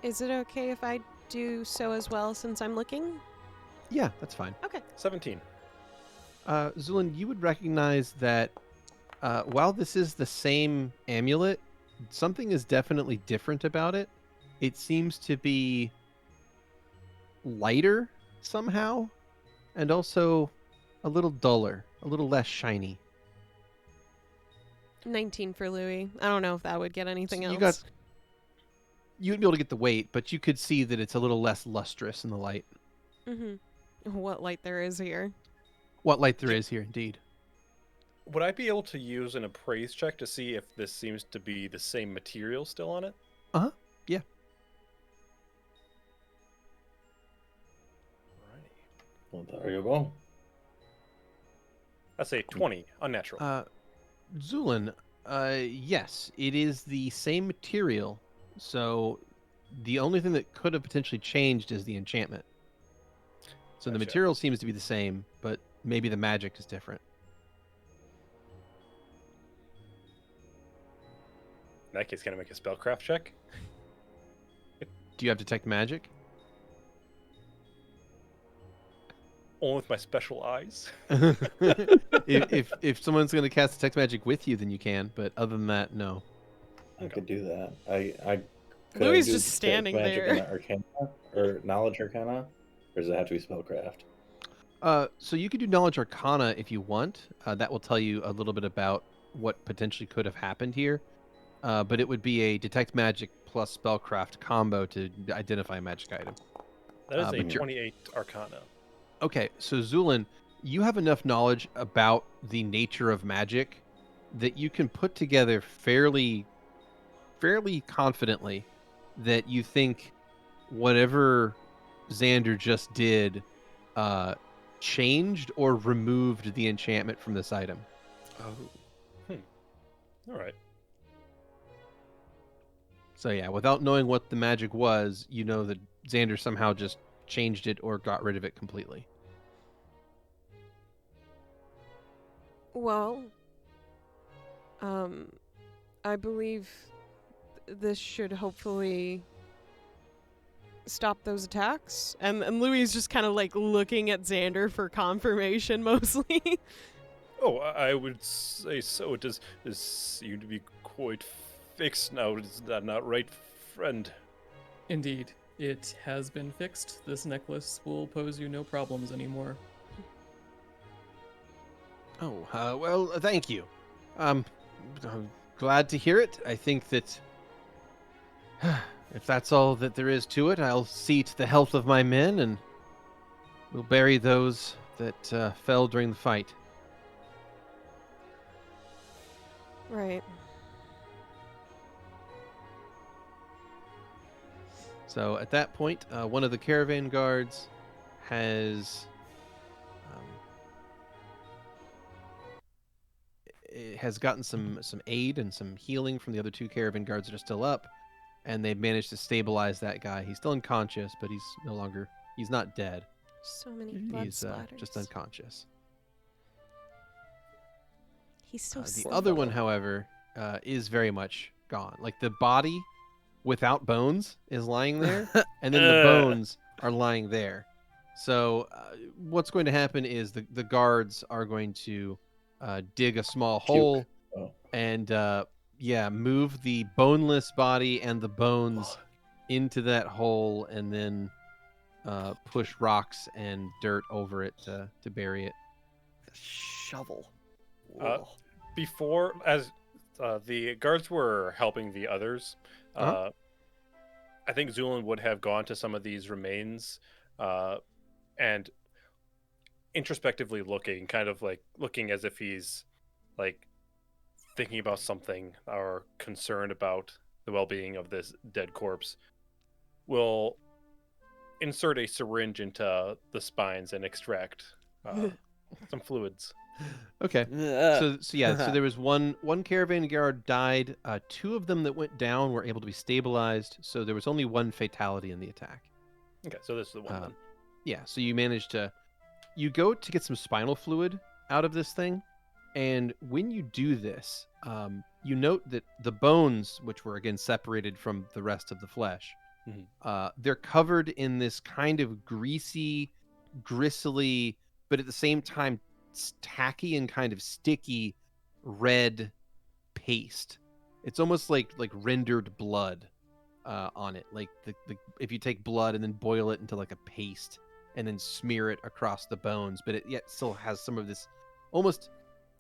Is it okay if I do so as well since I'm looking? Yeah, that's fine. Okay. 17. Zu'lin, you would recognize that while this is the same amulet, something is definitely different about it. It seems to be lighter somehow, and also a little duller, a little less shiny. 19 for Louie. I don't know if that would get anything So else. You'd be able to get the weight, but you could see that it's a little less lustrous in the light. Mm-hmm. What light there is here. What light there is here, indeed. Would I be able to use an appraise check to see if this seems to be the same material still on it? Uh-huh. Yeah. Alrighty. Well, there you go. That's a 20, unnatural. Zu'lin, yes, it is the same material, so the only thing that could have potentially changed is the enchantment. So the Gotcha. material seems to be the same, but maybe the magic is different. In that case, can I make a spellcraft check? Do you have detect magic? Only with my special eyes. if someone's going to cast detect magic with you, then you can, but other than that, no. I could do that. Could Louis I is do just detect standing magic there. on Arcana or knowledge Arcana, or does it have to be spellcraft? So you could do knowledge arcana if you want. That will tell you a little bit about what potentially could have happened here. But it would be a detect magic plus spellcraft combo to identify a magic item. That is a but you're- 28 arcana. Okay, so Zu'lin, you have enough knowledge about the nature of magic that you can put together fairly confidently that you think whatever Xander just did changed or removed the enchantment from this item. Oh. All right. So yeah, without knowing what the magic was, you know that Xander somehow just changed it or got rid of it completely. Well, I believe this should hopefully stop those attacks. And Louis is just kind of like looking at Xander for confirmation mostly. Oh, I would say so. It does seem to be quite fixed now. Is that not right, friend? Indeed, it has been fixed. This necklace will pose you no problems anymore. Oh, well, thank you. I'm glad to hear it. I think that if that's all that there is to it, I'll see to the health of my men, and we'll bury those that fell during the fight. Right. So at that point, one of the caravan guards has gotten some aid and some healing from the other two caravan guards that are still up, and they've managed to stabilize that guy. He's still unconscious, but he's not dead. So many blood He's splatters. just unconscious. He's so The slow. other one, however, is very much gone. Like the body without bones is lying there, and then the bones are lying there. So what's going to happen is the guards are going to dig a small hole Oh. and move the boneless body and the bones into that hole, and then push rocks and dirt over it to bury it. Shovel. Uh, Whoa. Before, as the guards were helping the others, Uh-huh. I think Zu'lin would have gone to some of these remains and introspectively looking, kind of like looking as if he's like thinking about something or concerned about the well-being of this dead corpse. Will insert a syringe into the spines and extract some fluids. Okay. So there was one caravan guard died. Two of them that went down were able to be stabilized. So there was only one fatality in the attack. Okay, so this is the one then. Yeah. So you managed to, you go to get some spinal fluid out of this thing, and when you do this, you note that the bones, which were again separated from the rest of the flesh, they're covered in this kind of greasy, gristly, but at the same time tacky and kind of sticky red paste. It's almost like rendered blood on it. Like the if you take blood and then boil it into like a paste and then smear it across the bones, but it yet still has some of this almost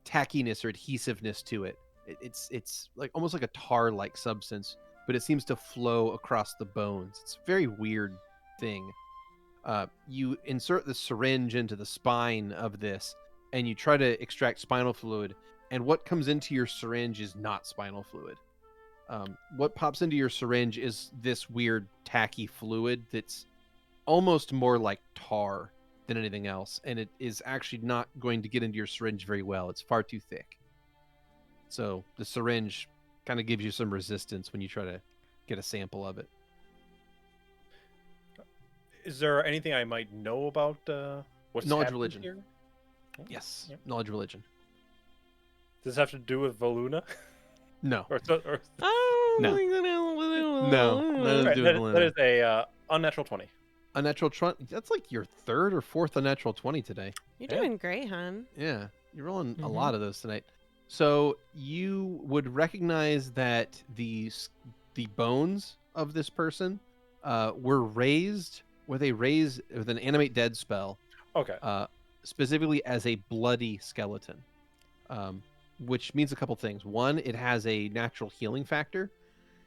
tackiness or adhesiveness to it. It's like almost like a tar-like substance, but it seems to flow across the bones. It's a very weird thing. You insert the syringe into the spine of this, and you try to extract spinal fluid, and what comes into your syringe is not spinal fluid. What pops into your syringe is this weird tacky fluid that's almost more like tar than anything else, and it is actually not going to get into your syringe very well. It's far too thick. So the syringe kind of gives you some resistance when you try to get a sample of it. Is there anything I might know about what's Knowledge happened religion. here? Yes. Yep. Knowledge religion. Does this have to do with Voluna? No. or Oh, No. No. Nothing to Right, do with that Valentino. is a unnatural 20. Unnatural 20. That's like your third or fourth unnatural 20 today. You're Yeah. doing great, hon. Yeah. You're rolling a Mhm. lot of those tonight. So you would recognize that the bones of this person were raised with an animate dead spell, Okay. specifically as a bloody skeleton, which means a couple things. One, it has a natural healing factor,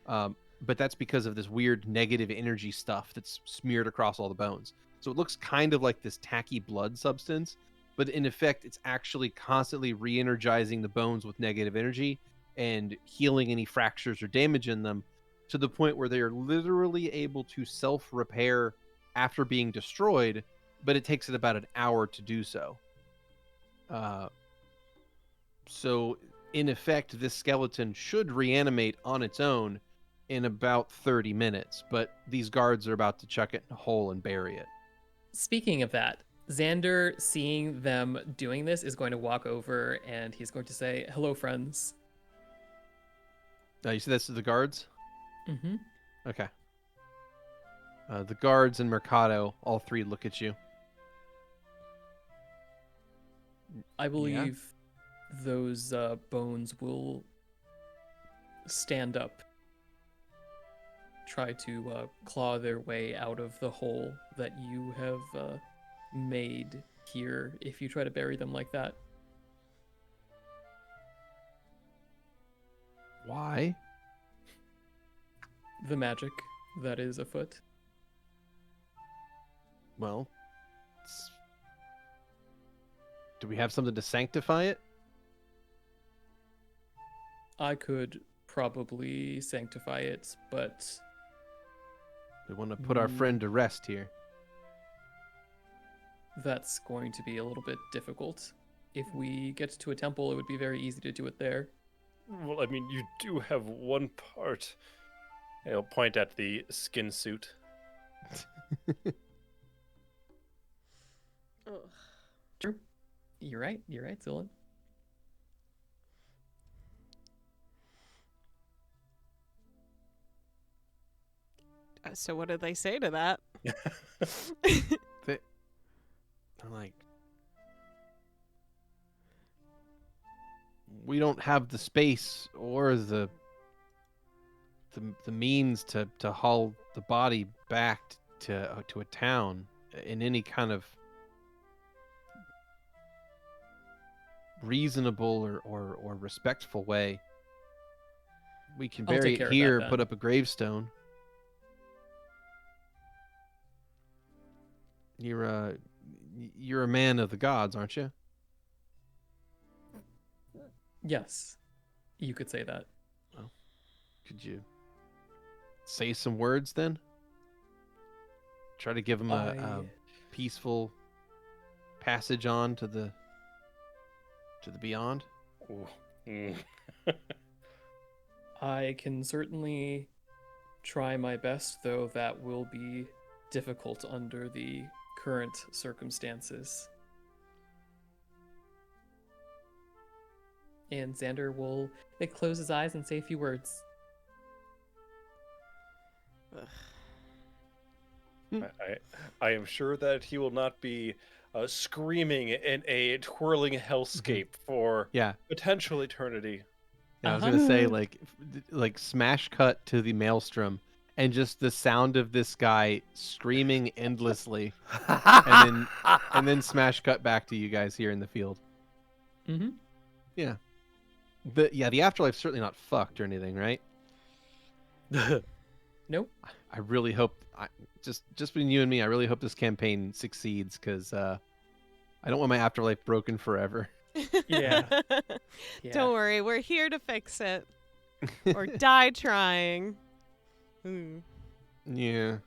but that's because of this weird negative energy stuff that's smeared across all the bones. So it looks kind of like this tacky blood substance, but in effect, it's actually constantly re-energizing the bones with negative energy and healing any fractures or damage in them, to the point where they are literally able to self-repair after being destroyed, but it takes it about an hour to do so. So, in effect, this skeleton should reanimate on its own in about 30 minutes, but these guards are about to chuck it in a hole and bury it. Speaking of that, Xander, seeing them doing this, is going to walk over and he's going to say, "Hello, friends." You see that's the guards? Mm-hmm. Okay. The guards and Mercado, all three look at you. I believe those bones will stand up, try to claw their way out of the hole that you have made here if you try to bury them like that. Why? The magic that is afoot. Well, do we have something to sanctify it? I could probably sanctify it, but We want to put our friend to rest here. that's going to be a little bit difficult. If we get to a temple, it would be very easy to do it there. Well, I mean, you do have one part. I'll point at the skin suit. Ugh. True. You're right, Zu'lin. So what did they say to that? They, I'm like, we don't have the space or the means to haul the body back to a town in any kind of reasonable or respectful way. We can I'll bury take care it of that here, then. put up a gravestone. You're a man of the gods, aren't you? Yes, you could say that. Could you say some words then? Try to give him a I- peaceful passage on to the beyond. Ooh. Mm. I can certainly try my best, though that will be difficult under the current circumstances. And Xander will close his eyes and say a few words. I am sure that he will not be screaming in a twirling hellscape for Yeah. potential eternity. Yeah, I was Uh-huh. gonna say like smash cut to the maelstrom and just the sound of this guy screaming endlessly, and then smash cut back to you guys here in the field. Mm-hmm. Yeah. The afterlife's certainly not fucked or anything, right? Nope. I really hope just between you and me, I really hope this campaign succeeds because I don't want my afterlife broken forever. Yeah. Yeah. Don't worry, we're here to fix it. Or die trying. Ooh. Yeah.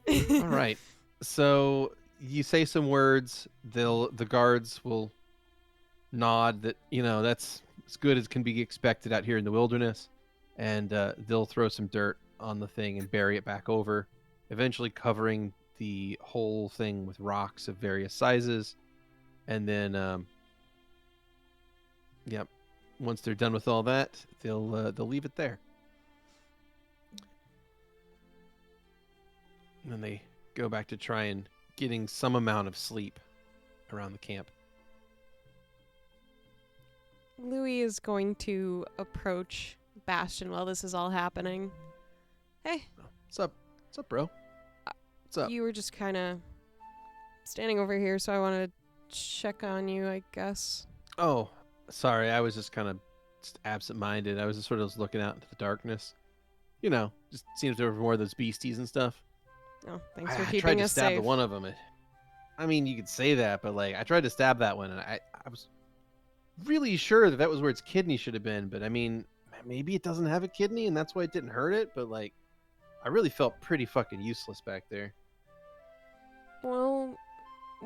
All right. So you say some words. The guards will nod that that's as good as can be expected out here in the wilderness, and they'll throw some dirt on the thing and bury it back over, eventually covering the whole thing with rocks of various sizes, and then yep. Once they're done with all that, they'll leave it there. And then they go back to try and getting some amount of sleep around the camp. Louie is going to approach Bastion while this is all happening. Hey, What's up? What's up, bro? What's up? you were just kind of standing over here, so I want to check on you, I guess. Oh, sorry. I was just kind of absent-minded. I was just sort of looking out into the darkness. Just seeing if there were more of those beasties and stuff. Oh, thanks I for tried keeping to us stab safe. the one of them. I mean, you could say that, but like, I tried to stab that one, and I was really sure that was where its kidney should have been. But I mean, maybe it doesn't have a kidney, and that's why it didn't hurt it. But like, I really felt pretty fucking useless back there. Well,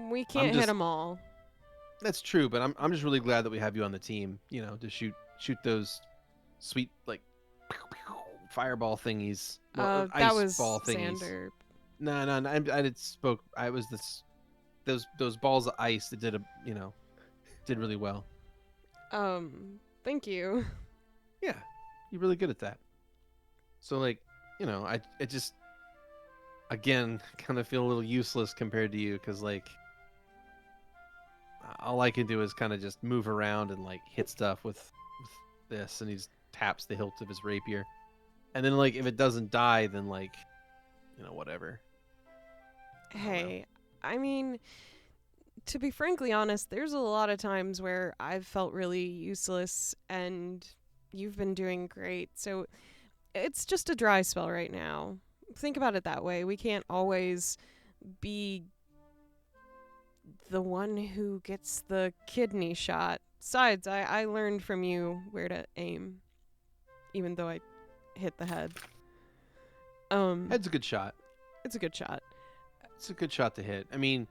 we can't hit just- them all. That's true, but I'm just really glad that we have you on the team. To shoot those sweet like fireball thingies. That ice was ball thingies. Xander. No. I did spoke. I was those balls of ice that did did really well. Thank you. Yeah, you're really good at that. So like, I just again kind of feel a little useless compared to you because like all I can do is kind of just move around and like hit stuff with this, and he just taps the hilt of his rapier, and then like if it doesn't die, then like whatever. Hey, I mean, to be frankly honest, there's a lot of times where I've felt really useless and you've been doing great. So it's just a dry spell right now. Think about it that way. We can't always be the one who gets the kidney shot. Besides, I learned from you where to aim, even though I hit the head. Head's a good shot. It's a good shot. It's a good shot to hit. I mean,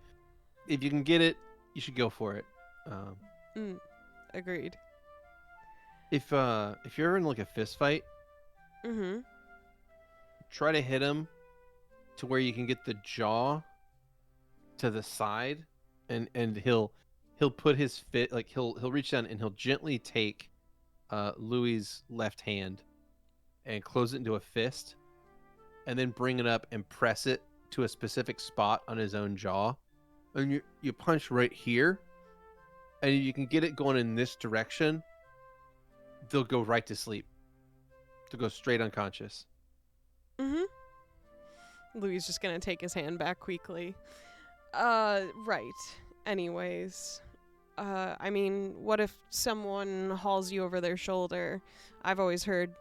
if you can get it, you should go for it. Agreed. If you're ever in like a fist fight, Mm-hmm. try to hit him to where you can get the jaw to the side, and he'll put his fit like he'll reach down and he'll gently take Louie's left hand and close it into a fist, and then bring it up and press it to a specific spot on his own jaw. And you punch right here, and you can get it going in this direction. They'll go right to sleep. They'll go straight unconscious. Mm-hmm. Louie's just gonna take his hand back quickly. Right. Anyways, I mean, what if someone hauls you over their shoulder? I've always heard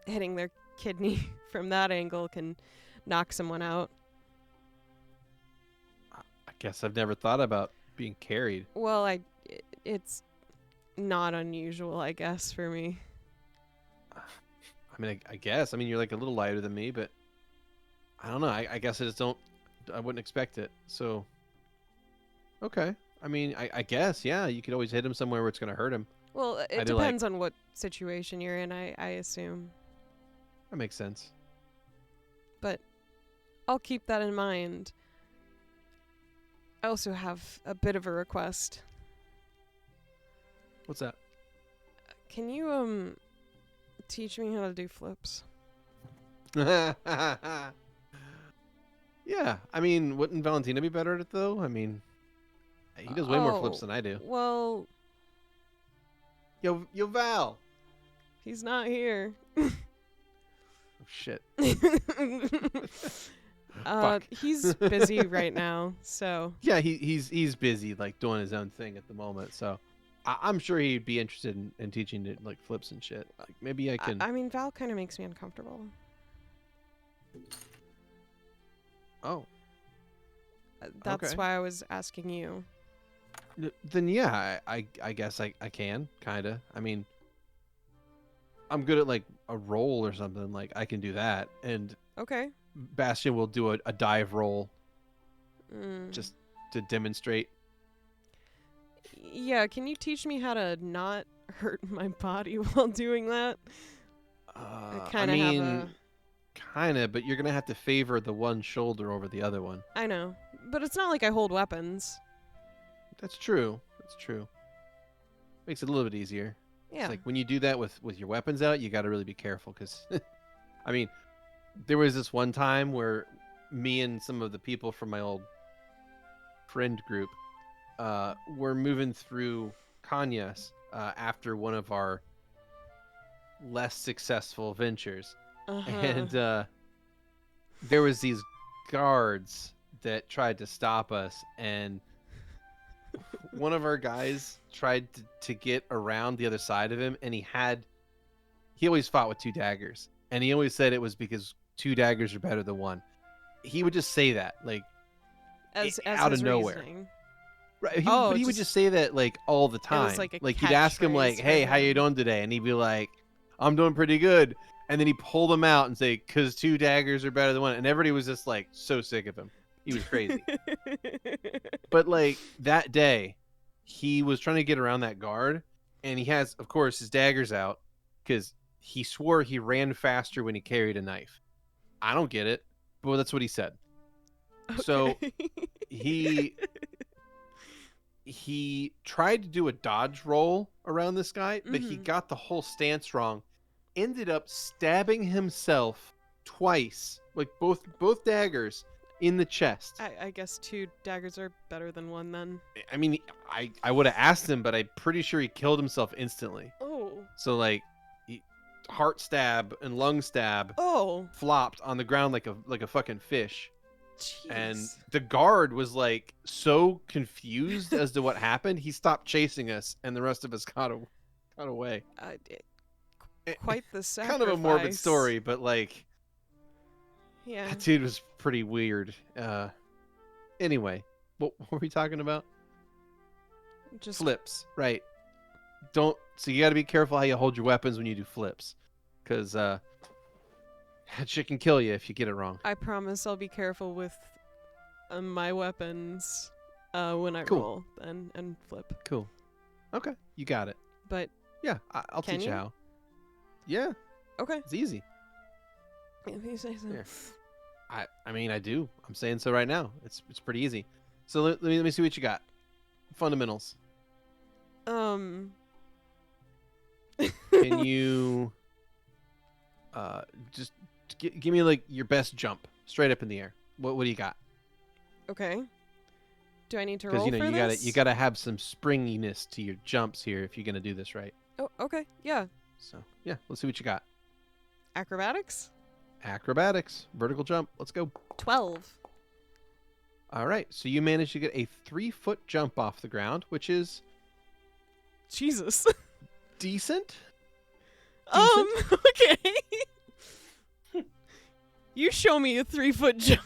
hitting their kidney from that angle can knock someone out. I guess I've never thought about being carried. Well, it's not unusual, I guess, for me. I mean, I guess. I mean, you're like a little lighter than me, but I don't know. I guess I wouldn't expect it. So, okay. I mean, I guess, yeah, you could always hit him somewhere where it's going to hurt him. Well, it Either, depends on what situation you're in, I assume. That makes sense. But I'll keep that in mind. I also have a bit of a request. What's that? Can you, teach me how to do flips? Yeah, I mean, wouldn't Valentino be better at it, though? I mean, he does way more flips than I do. Well, Yo, Val! he's not here. Oh, shit. Fuck. He's busy right now, so. Yeah, he's busy, like, doing his own thing at the moment, so I'm sure he'd be interested in teaching it, like, flips and shit. Like, maybe I can... I mean, Val kind of makes me uncomfortable. Oh. That's Okay. why I was asking you. Then yeah, I guess I can, kind of. I mean, I'm good at like a roll or something. Like I can do that, and Okay. Bastion will do a dive roll Mm. just to demonstrate. Yeah, can you teach me how to not hurt my body while doing that? I kinda have mean, a- kind of, but you're gonna have to favor the one shoulder over the other one. I know, but it's not like I hold weapons. That's true. That's true. Makes it a little bit easier. Yeah. It's like when you do that with your weapons out, you got to really be careful because, I mean, there was this one time where me and some of the people from my old friend group were moving through Kanyas after one of our less successful ventures. Uh-huh. And there was these guards that tried to stop us, and one of our guys tried to get around the other side of him, and he always fought with two daggers, and he always said it was because two daggers are better than one. He would just say that, like, as out his of nowhere. reasoning. Right, Oh, but he would just- just say that like all the time. like a you'd ask him like, catchphrase for "Hey, how you him. doing today?" And he'd be like, "I'm doing pretty good." And then he pulled them out and say, "'Cause two daggers are better than one." And everybody was just like so sick of him. He was crazy. But like that day, he was trying to get around that guard, and he has, of course, his daggers out because he swore he ran faster when he carried a knife. I don't get it, but that's what he said. So Okay. he tried to do a dodge roll around this guy, but he Mhm. got the whole stance wrong. Ended up stabbing himself twice, like both daggers in the chest. I guess two daggers are better than one then. I mean, I would have asked him, but I'm pretty sure he killed himself instantly. Oh. So like, heart stab and lung stab Oh. flopped on the ground like a fucking fish. Jeez. And the guard was like so confused as to what happened, he stopped chasing us, and the rest of us got away. Quite the sacrifice. Kind of a morbid story, but like Yeah. that dude was pretty weird. Anyway, what were we talking about? Just Flips, right? So you got to be careful how you hold your weapons when you do flips, because that shit can kill you if you get it wrong. I promise I'll be careful with my weapons when I Cool. roll and flip. Cool. Okay, you got it. But Yeah, I'll Can teach you you? how. Yeah, okay. it's easy. If you say so. Here. I mean, I do. I'm saying so right now. It's pretty easy. So let me see what you got. Fundamentals. Can you give me like your best jump, straight up in the air. What do you got? Okay. Do I need to Because roll for this? you gotta have some springiness to your jumps here if you're gonna do this right. Oh, okay. Yeah. So yeah, let's see what you got. Acrobatics? Acrobatics, vertical jump. Let's go. 12. All right, so you managed to get a 3-foot jump off the ground, which is Jesus. decent. Okay. You show me a 3-foot jump.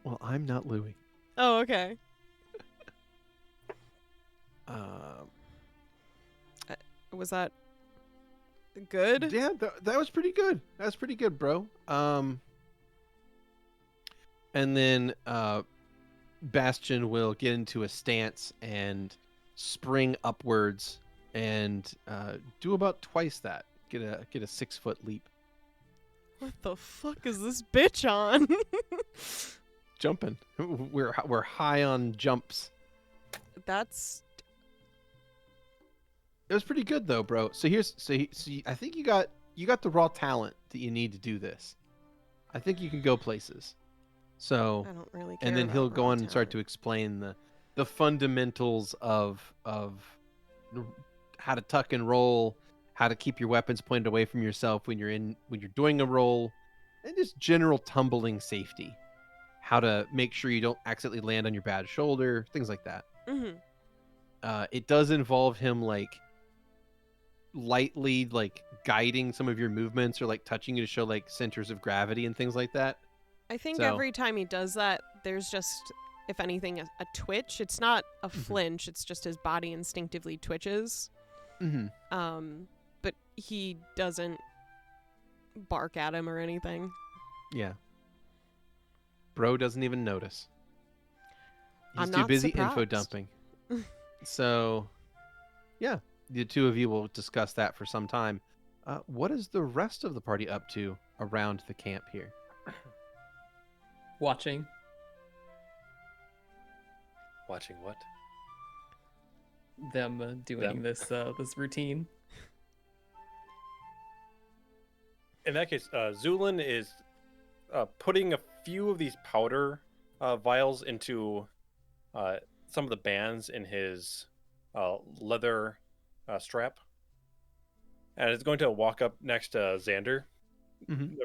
Well, I'm not Louie. Oh, okay. Was that good? Yeah, that was pretty good. That was pretty good, bro. And then Bastion will get into a stance and spring upwards and do about twice that. Get a 6-foot leap. What the fuck is this bitch on? Jumping. We're high on jumps. That's It was pretty good though, bro. So I think you got the raw talent that you need to do this. I think you can go places. So I don't really care. and then about he'll go raw on and start talent. to explain the fundamentals of how to tuck and roll, how to keep your weapons pointed away from yourself when you're doing a roll, and just general tumbling safety. How to make sure you don't accidentally land on your bad shoulder, things like that. Mhm. It does involve him like lightly like guiding some of your movements or like touching you to show like centers of gravity and things like that. I think So- every time he does that, there's just, if anything, a twitch. It's not a flinch. It's just his body instinctively twitches. Mm-hmm. But he doesn't bark at him or anything. Yeah. Bro doesn't even notice. He's I'm too not busy info surprised. dumping. So, yeah, the two of you will discuss that for some time. What is the rest of the party up to around the camp here? Watching. Watching what? Them doing this routine. In that case, Zu'lin is putting a few of these powder vials into some of the bands in his leather strap, and is going to walk up next to Xander. Mhm.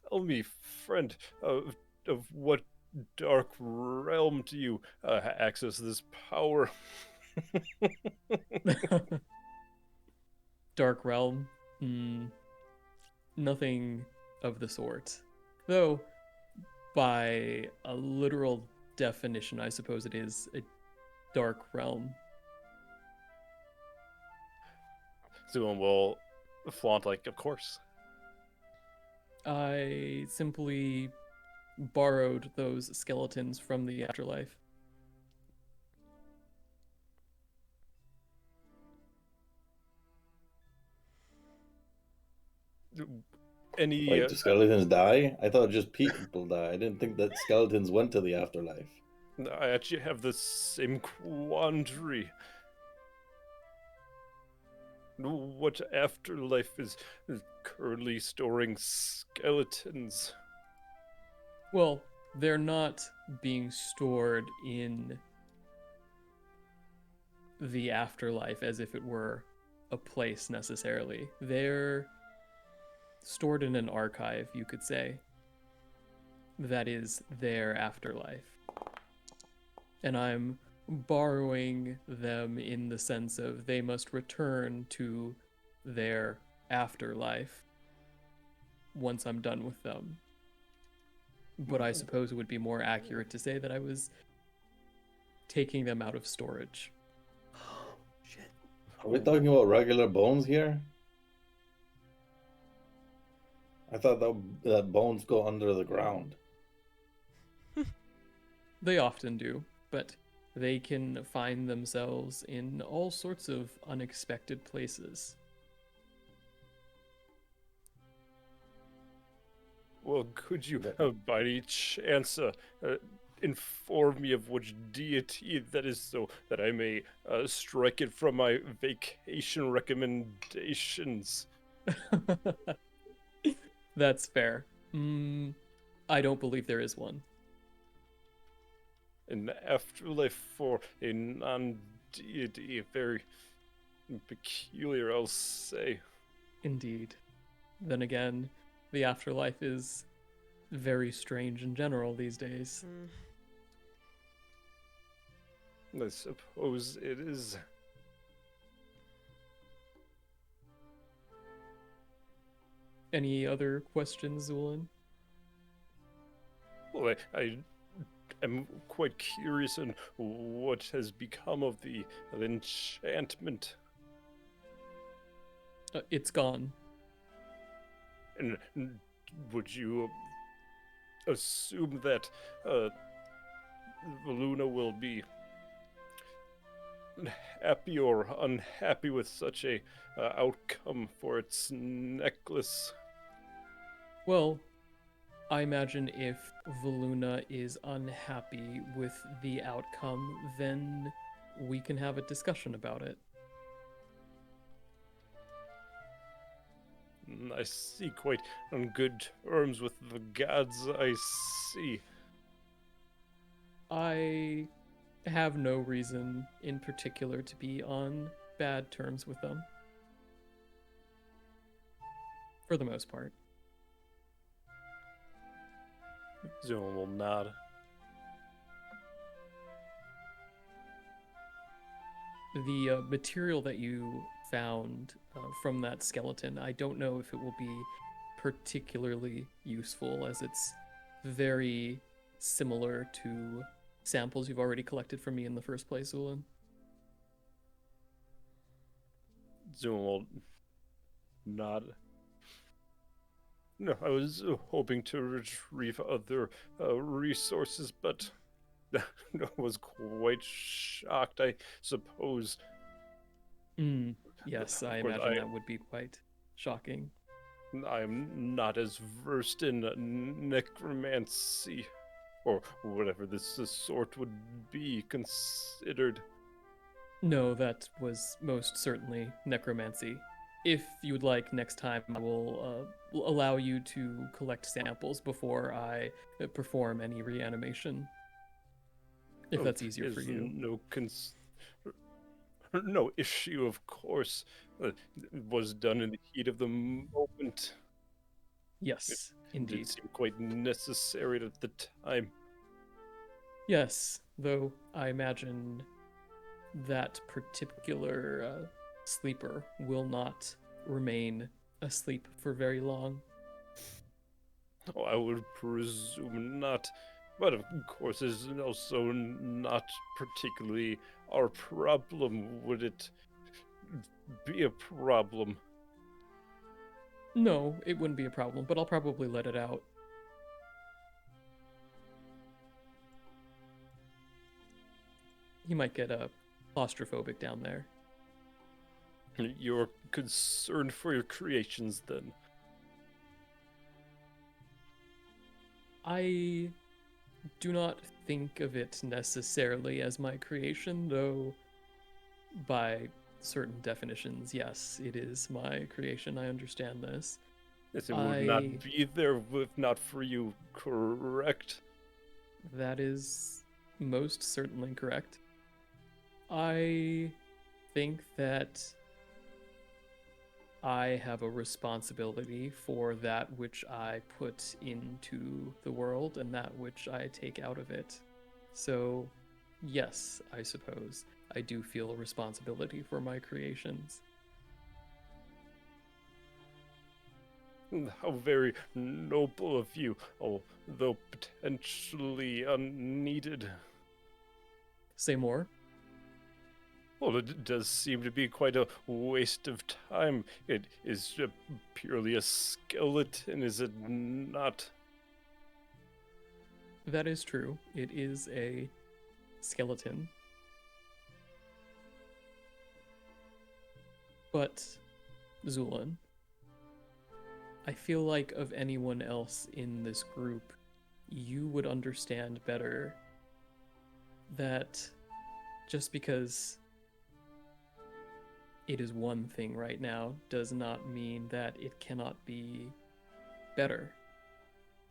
Tell me, friend, of what dark realm do you access this power? Dark realm. Nothing of the sort. Though, by a literal definition, I suppose it is a dark realm. Zu'lin will flaunt, like, of course. I simply borrowed those skeletons from the afterlife. Any Wait, do skeletons die? I thought just people die. I didn't think that skeletons went to the afterlife. I actually have the same quandary. What afterlife is currently storing skeletons? Well, they're not being stored in the afterlife as if it were a place necessarily. They're stored in an archive, you could say. That is their afterlife. And I'm borrowing them in the sense of they must return to their afterlife once I'm done with them. But I suppose it would be more accurate to say that I was taking them out of storage. Shit. Are we talking about regular bones here? I thought that bones go under the ground. They often do, but they can find themselves in all sorts of unexpected places. Well, could you, by any chance, inform me of which deity that is, so that I may strike it from my vacation recommendations? That's fair. I don't believe there is one. An afterlife for a non-deity, very peculiar, I'll say. Indeed. Then again, the afterlife is very strange in general these days. Mm. I suppose it is. Any other questions, Zu'lin? Well, I am quite curious on what has become of the enchantment. It's gone. And would you assume that Luna will be happy or unhappy with such a outcome for its necklace? Well, I imagine if Voluna is unhappy with the outcome, then we can have a discussion about it. I see, quite on good terms with the gods, I see. I have no reason in particular to be on bad terms with them. For the most part. Zoom will nod. The material that you found from that skeleton, I don't know if it will be particularly useful, as it's very similar to samples you've already collected from me in the first place, Zu'lin. Zoom will nod. No, I was hoping to retrieve other resources, but I was quite shocked, I suppose. Yes, I Of course, imagine that would be quite shocking. I'm not as versed in necromancy, or whatever this sort would be considered. No, that was most certainly necromancy. If you would like, next time I will allow you to collect samples before I perform any reanimation. If that's easier for Is you. no issue, of course. It was done in the heat of the moment. Yes, It indeed. seemed quite necessary at the time. Yes, though I imagine that particular sleeper will not remain asleep for very long. Oh, I would presume not. But of course, it's also not particularly our problem. Would it be a problem? No, it wouldn't be a problem, but I'll probably let it out. He might get claustrophobic down there. You're concerned for your creations, then? I do not think of it necessarily as my creation, though by certain definitions, yes, it is my creation. I understand this. Yes, it would not be there if not for you, correct? That is most certainly correct. I think that I have a responsibility for that which I put into the world and that which I take out of it. So, yes, I suppose I do feel a responsibility for my creations. How very noble of you, although potentially unneeded. Say more? Well, it does seem to be quite a waste of time. It is purely a skeleton, is it not? That is true. It is a skeleton. But, Zu'lin, I feel like of anyone else in this group, you would understand better that just because it is one thing right now does not mean that it cannot be better,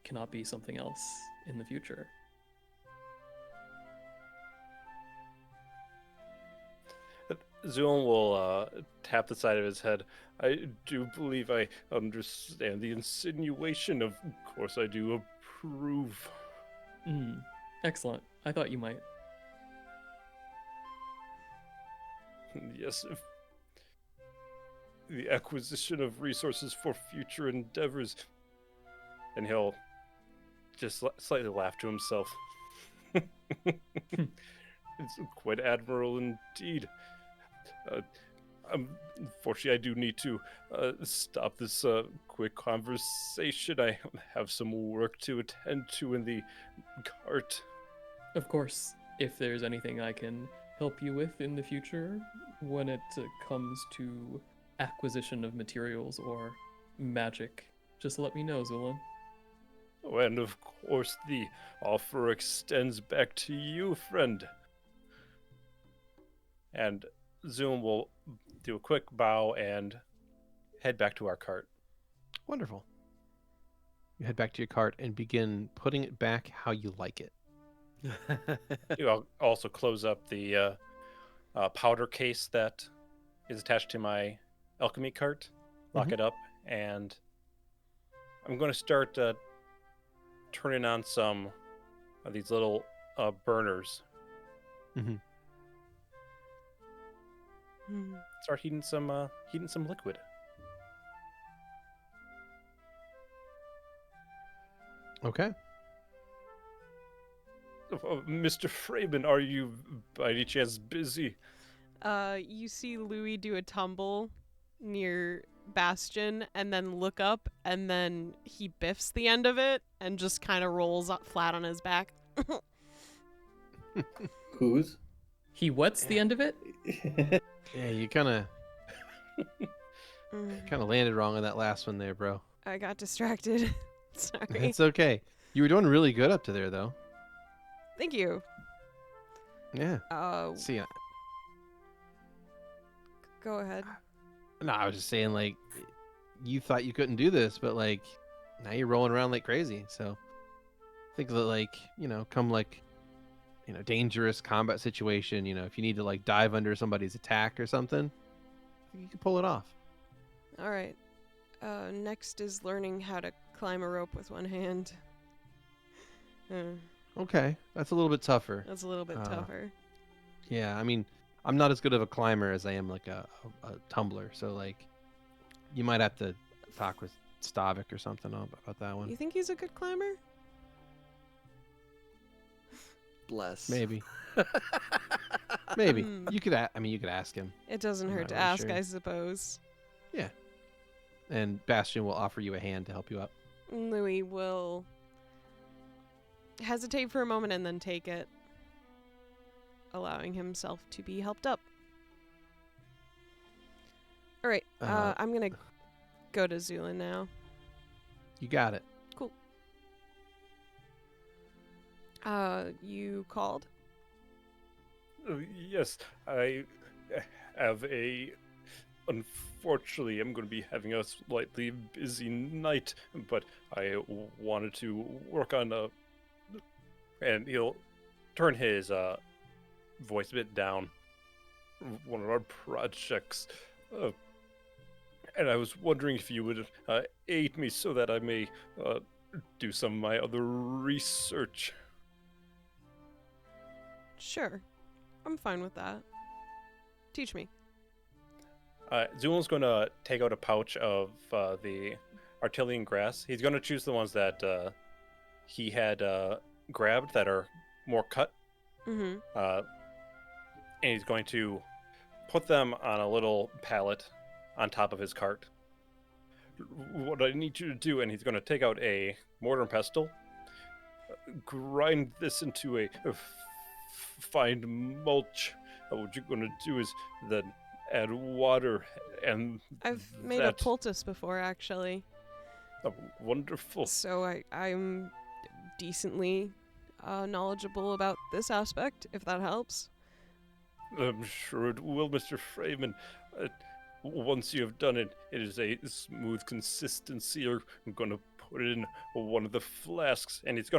cannot be something else in the future. Zu'lin will tap the side of his head. I do believe I understand the insinuation. Of course, I do approve. Excellent. I thought you might. Yes, the acquisition of resources for future endeavors. And he'll just slightly laugh to himself. It's quite admirable indeed. Unfortunately, I do need to stop this quick conversation. I have some work to attend to in the cart. Of course, if there's anything I can help you with in the future when it comes to acquisition of materials or magic, just let me know, Zu'lin. Oh, and of course, the offer extends back to you, friend. And Zoom will do a quick bow and head back to our cart. Wonderful. You head back to your cart and begin putting it back how you like it. I'll also close up the powder case that is attached to my alchemy cart, lock it up, and I'm going to start turning on some of these little burners. Start heating some liquid. Okay. Mr. Freeman, are you by any chance busy? You see Louie do a tumble near Bastion and then look up, and then he biffs the end of it and just kind of rolls up flat on his back. Whose? He what's the end of it? Yeah, you kind of landed wrong on that last one there, bro. I got distracted. Sorry. It's okay. You were doing really good up to there, though. Thank you. Yeah. Uh, See, Go ahead. no, I was just saying, like, you thought you couldn't do this, but like, now you're rolling around like crazy. So, think of it like, come like, dangerous combat situation. If you need to like dive under somebody's attack or something, you can pull it off. All right. Next is learning how to climb a rope with one hand. Okay, that's a little bit tougher. That's a little bit tougher. Yeah, I mean, I'm not as good of a climber as I am like a tumbler. So like, you might have to talk with Stavik or something about that one. You think he's a good climber? Bless. Maybe. Maybe. You could ask him. It doesn't I'm hurt not to really ask, sure. I suppose. Yeah. And Bastion will offer you a hand to help you up. Louie will hesitate for a moment and then take it, allowing himself to be helped up. All right, I'm gonna go to Zu'lin now. You got it. You called? Yes, I have unfortunately, I'm going to be having a slightly busy night, but I wanted to work on and he'll turn his voice a bit down. One of our projects, and I was wondering if you would aid me so that I may do some of my other research. Sure. I'm fine with that. Teach me. Zu'lin's going to take out a pouch of the Artillian grass. He's going to choose the ones that he had grabbed that are more cut. Mm-hmm. And he's going to put them on a little pallet on top of his cart. What I need you to do, and he's going to take out a mortar and pestle, grind this into a fine mulch. What you're going to do is then add water, and I've made a poultice before, actually. Oh, wonderful. So I'm decently knowledgeable about this aspect, if that helps. I'm sure it will, Mr. Freeman. Once you have done it, it is a smooth consistency. I'm going to put it in one of the flasks, and it's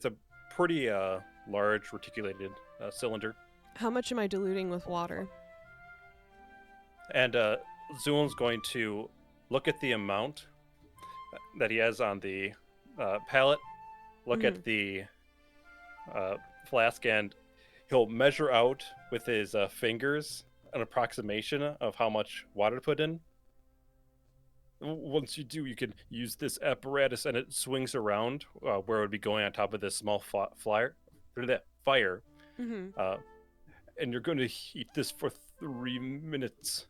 a pretty large reticulated cylinder. How much am I diluting with water? And Zu'lin's going to look at the amount that he has on the pallet, look at the flask, and he'll measure out with his fingers an approximation of how much water to put in. Once you do, you can use this apparatus, and it swings around where it would be going on top of this small fire. Mm-hmm. And you're going to heat this for 3 minutes.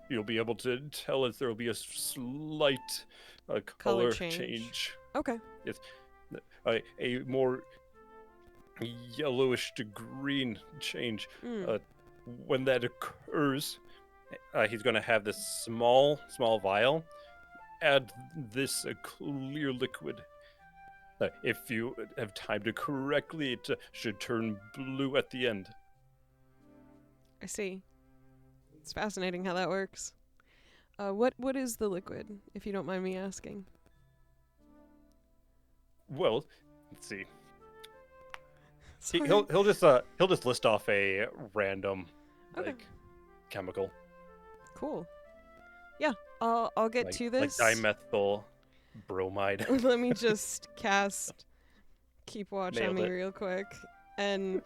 You'll be able to tell as there will be a slight color change. Okay. Yes, a more yellowish to green change. When that occurs, he's going to have this small vial. Add this clear liquid. If you have timed it correctly, it should turn blue at the end. I see. It's fascinating how that works. What is the liquid, if you don't mind me asking? Well, let's see. Sorry. He'll just list off a random Okay. chemical. Cool. Yeah, I'll get to this. Like dimethyl bromide. Let me just cast Keep Watch on Nailed me it. real quick. And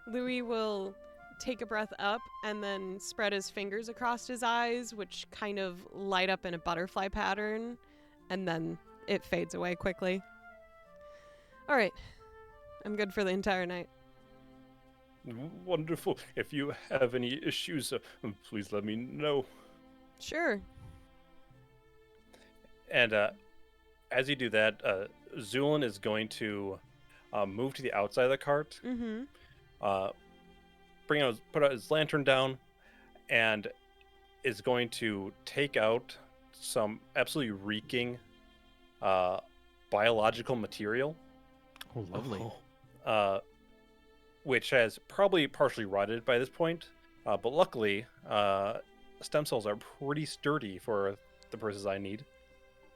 Louie will take a breath up and then spread his fingers across his eyes, which kind of light up in a butterfly pattern, and then it fades away quickly. All right. I'm good for the entire night. Wonderful. If you have any issues, please let me know. Sure. And as you do that, Zu'lin is going to move to the outside of the cart, Mm-hmm. put out his lantern down, and is going to take out some absolutely reeking biological material. Oh, lovely. Which has probably partially rotted by this point, but luckily, stem cells are pretty sturdy for the purposes I need.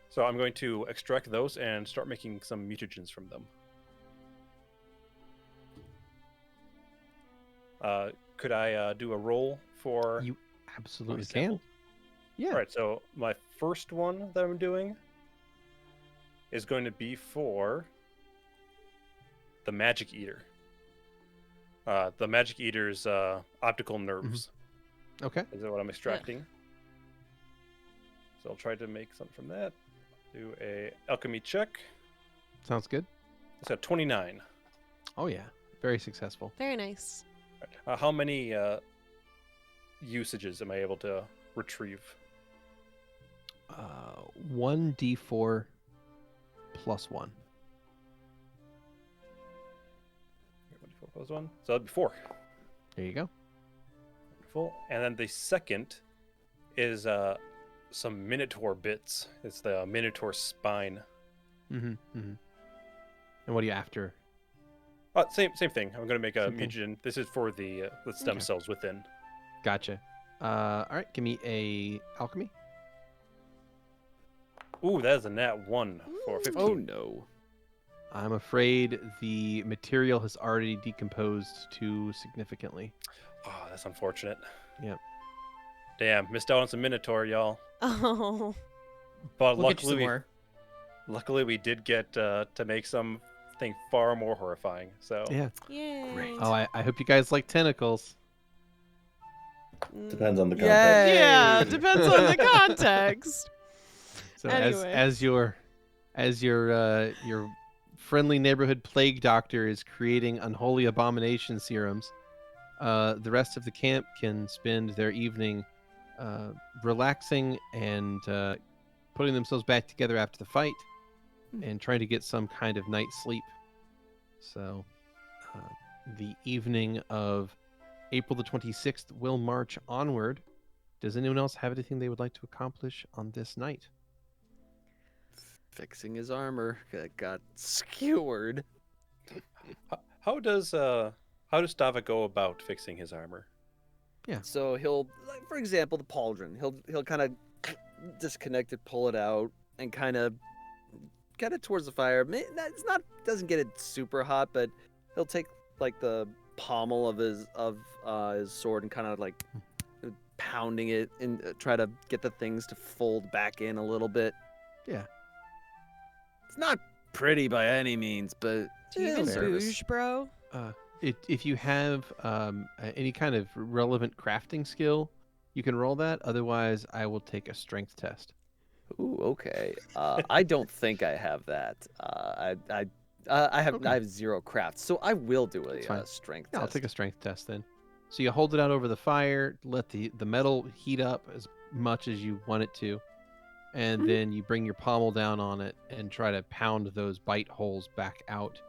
So I'm going to extract those and start making some mutagens from them. Could I do a roll for... You absolutely my can. sample? Yeah. All right, so my first one that I'm doing is going to be for the Magic Eater. The Magic Eater's optical nerves. Okay. Is that what I'm extracting? So I'll try to make something from that. Do a alchemy check. Sounds good. It's a 29. Oh yeah. Very successful. Very nice. How many usages am I able to retrieve? 1d4 plus 1. 1d4 plus 1. So that'd be 4. There you go. Wonderful. And then the second is some Minotaur bits. It's the Minotaur spine. Mm-hmm. Mm-hmm. And what are you after? Same thing. I'm going to make a Same thing. mutagen. This is for the stem Okay. cells within. Gotcha. All right. Give me a alchemy. Ooh, that is a nat 1 for 15. Oh no. I'm afraid the material has already decomposed too significantly. Oh, that's unfortunate. Yep. Damn, missed out on some Minotaur, y'all. Oh. But We'll get you some luckily, more. luckily we did get to make something far more horrifying. So Yeah. Yay. Great. Oh, I hope you guys like tentacles. Depends on the Yay. context. Yeah, depends on the context. So Anyway. as your friendly neighborhood plague doctor is creating unholy abomination serums, the rest of the camp can spend their evening relaxing and putting themselves back together after the fight and trying to get some kind of night's sleep. So the evening of April the 26th will march onward. Does anyone else have anything they would like to accomplish on this night? Fixing his armor got skewered. how does Stavik go about fixing his armor? Yeah. So he'll, like, for example, the pauldron. He'll kind of disconnect it, pull it out, and kind of get it towards the fire. It's not doesn't get it super hot, but he'll take like the pommel of his sword and kind of like pounding it and try to get the things to fold back in a little bit. Yeah. It's not pretty by any means, but Do you even service. bouge, bro? If you have any kind of relevant crafting skill, you can roll that. Otherwise, I will take a strength test. Ooh, okay. I don't think I have that. I have 0 crafts, so I will do That's fine. a strength Yeah, test. I'll take a strength test then. So you hold it out over the fire, let the metal heat up as much as you want it to, and then you bring your pommel down on it and try to pound those bite holes back out.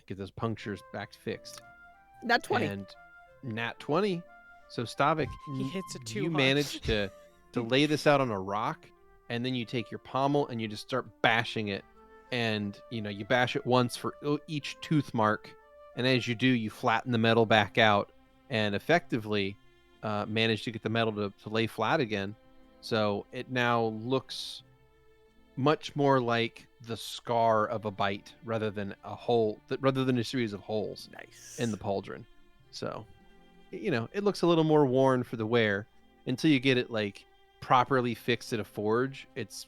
Get those punctures back fixed. Nat 20. And nat 20. So Stavik, He hits it too you hard. manage to lay this out on a rock, and then you take your pommel and you just start bashing it. And you bash it once for each tooth mark, and as you do, you flatten the metal back out, and effectively manage to get the metal to lay flat again. So it now looks much more like the scar of a bite rather than a series of holes Nice. in the pauldron. So it looks a little more worn for the wear until you get it like properly fixed at a forge. It's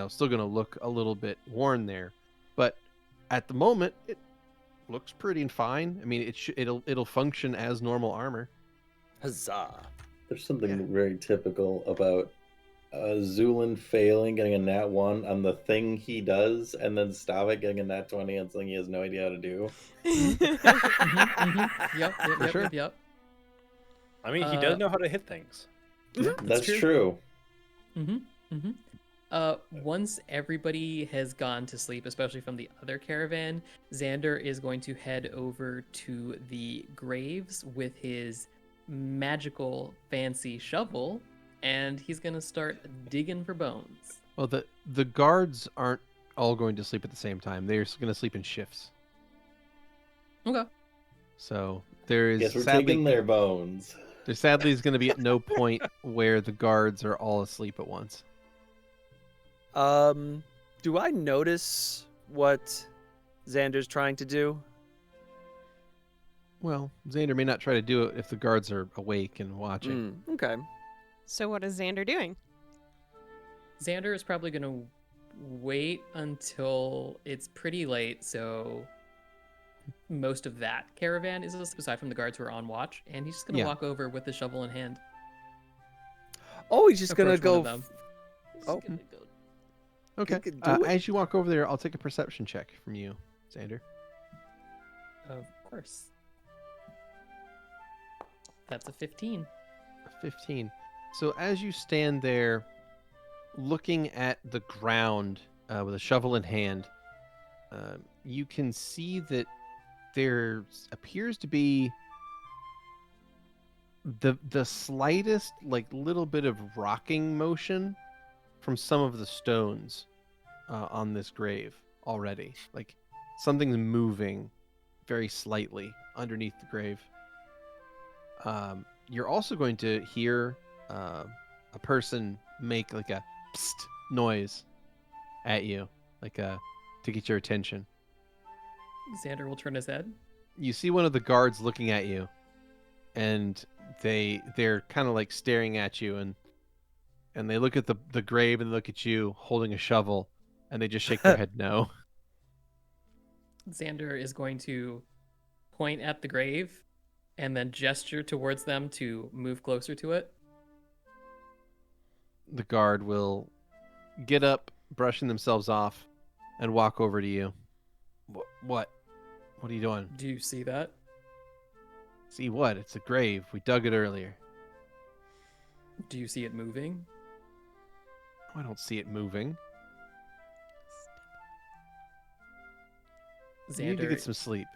still going to look a little bit worn there, but at the moment it looks pretty fine. I mean, it'll function as normal armor. Huzzah. There's something very typical about Zu'lin failing, getting a nat 1 on the thing he does, and then Stavik getting a nat 20 on something he has no idea how to do. Yep. I mean, he does know how to hit things. That's true. Once everybody has gone to sleep, especially from the other caravan, Xander is going to head over to the graves with his magical fancy shovel, and he's going to start digging for bones. Well, the guards aren't all going to sleep at the same time. They're going to sleep in shifts. Okay. So there is Guess we're taking their bones. There sadly is going to be at no point where the guards are all asleep at once. Do I notice what Xander's trying to do? Well, Xander may not try to do it if the guards are awake and watching. Okay. So what is Xander doing? Xander is probably going to wait until it's pretty late, so most of that caravan is aside from the guards who are on watch, and he's just going to walk over with the shovel in hand. Oh, he's just going to Approach one go... of them. Oh. Okay. He can do it. As you walk over there, I'll take a perception check from you, Xander. Of course. That's a 15. 15. So as you stand there looking at the ground with a shovel in hand, you can see that there appears to be the slightest little bit of rocking motion from some of the stones on this grave already. Like something's moving very slightly underneath the grave. You're also going to hear a person make like a psst noise at you, to get your attention. Xander will turn his head. You see one of the guards looking at you, and they're kind of like staring at you, and they look at the grave and look at you holding a shovel, and they just shake their head no. Xander is going to point at the grave and then gesture towards them to move closer to it. The guard will get up, brushing themselves off, and walk over to you. What? What are you doing? Do you see that? See what? It's a grave. We dug it earlier. Do you see it moving? I don't see it moving. You need to Xander get some sleep.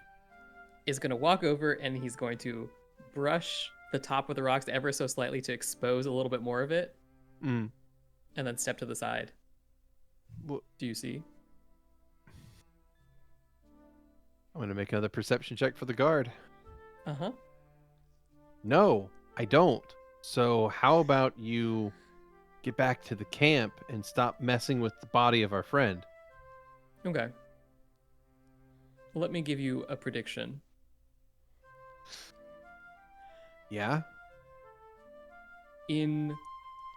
is going to walk over and he's going to brush the top of the rocks ever so slightly to expose a little bit more of it, Mm. and then step to the side. Well, Do you see? I'm going to make another perception check for the guard. Uh-huh. No. I don't. So how about you get back to the camp and stop messing with the body of our friend? Okay. Let me give you a prediction. Yeah? In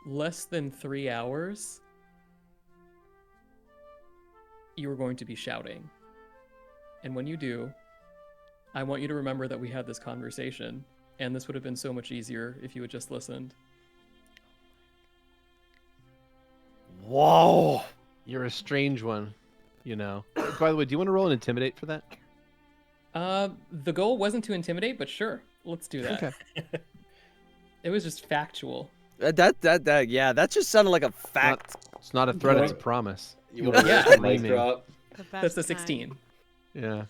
less than 3 hours, you are going to be shouting. And when you do, I want you to remember that we had this conversation, and this would have been so much easier if you had just listened. Whoa. You're a strange one, you know. By the way, do you want to roll an intimidate for that? The goal wasn't to intimidate, but sure, let's do that. Okay. It was just factual. That just sounded like a fact. It's not a threat, You it's a want- promise. You You'll want be to Yeah. mic screaming. drop? The best That's the kind. 16. Yeah.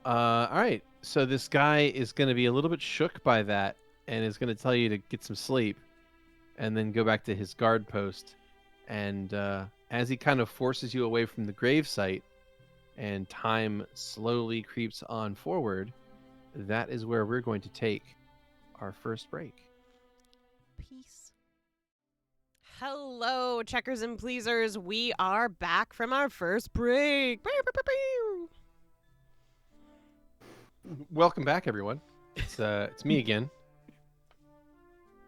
All right. So this guy is going to be a little bit shook by that and is going to tell you to get some sleep and then go back to his guard post. And as he kind of forces you away from the gravesite and time slowly creeps on forward, that is where we're going to take our first break. Peace. Hello, checkers and pleasers. We are back from our first break. Pew, pew, pew, pew. Welcome back, everyone. It's me again,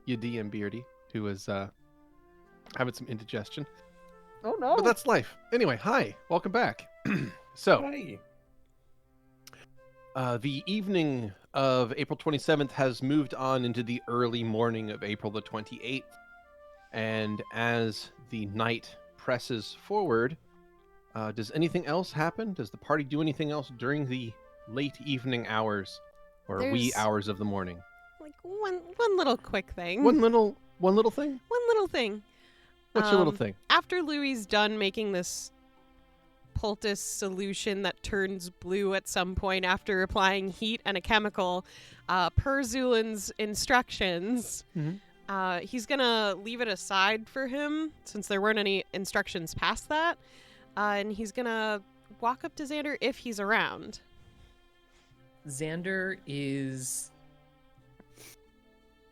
your DM Beardy, who is having some indigestion. Oh no. But that's life. Anyway, hi. Welcome back. So, Hi. the evening of April 27th has moved on into the early morning of April the 28th. And as the night presses forward, does anything else happen? Does the party do anything else during the late evening hours or wee There's- hours of the morning? Like one little quick thing. One little thing? One little thing. What's your little Um, thing? After Louie's done making this poultice solution that turns blue at some point after applying heat and a chemical, per Zu'lin's instructions, Mhm. he's gonna leave it aside for him since there weren't any instructions past that, and he's gonna walk up to Xander if he's around. Xander is...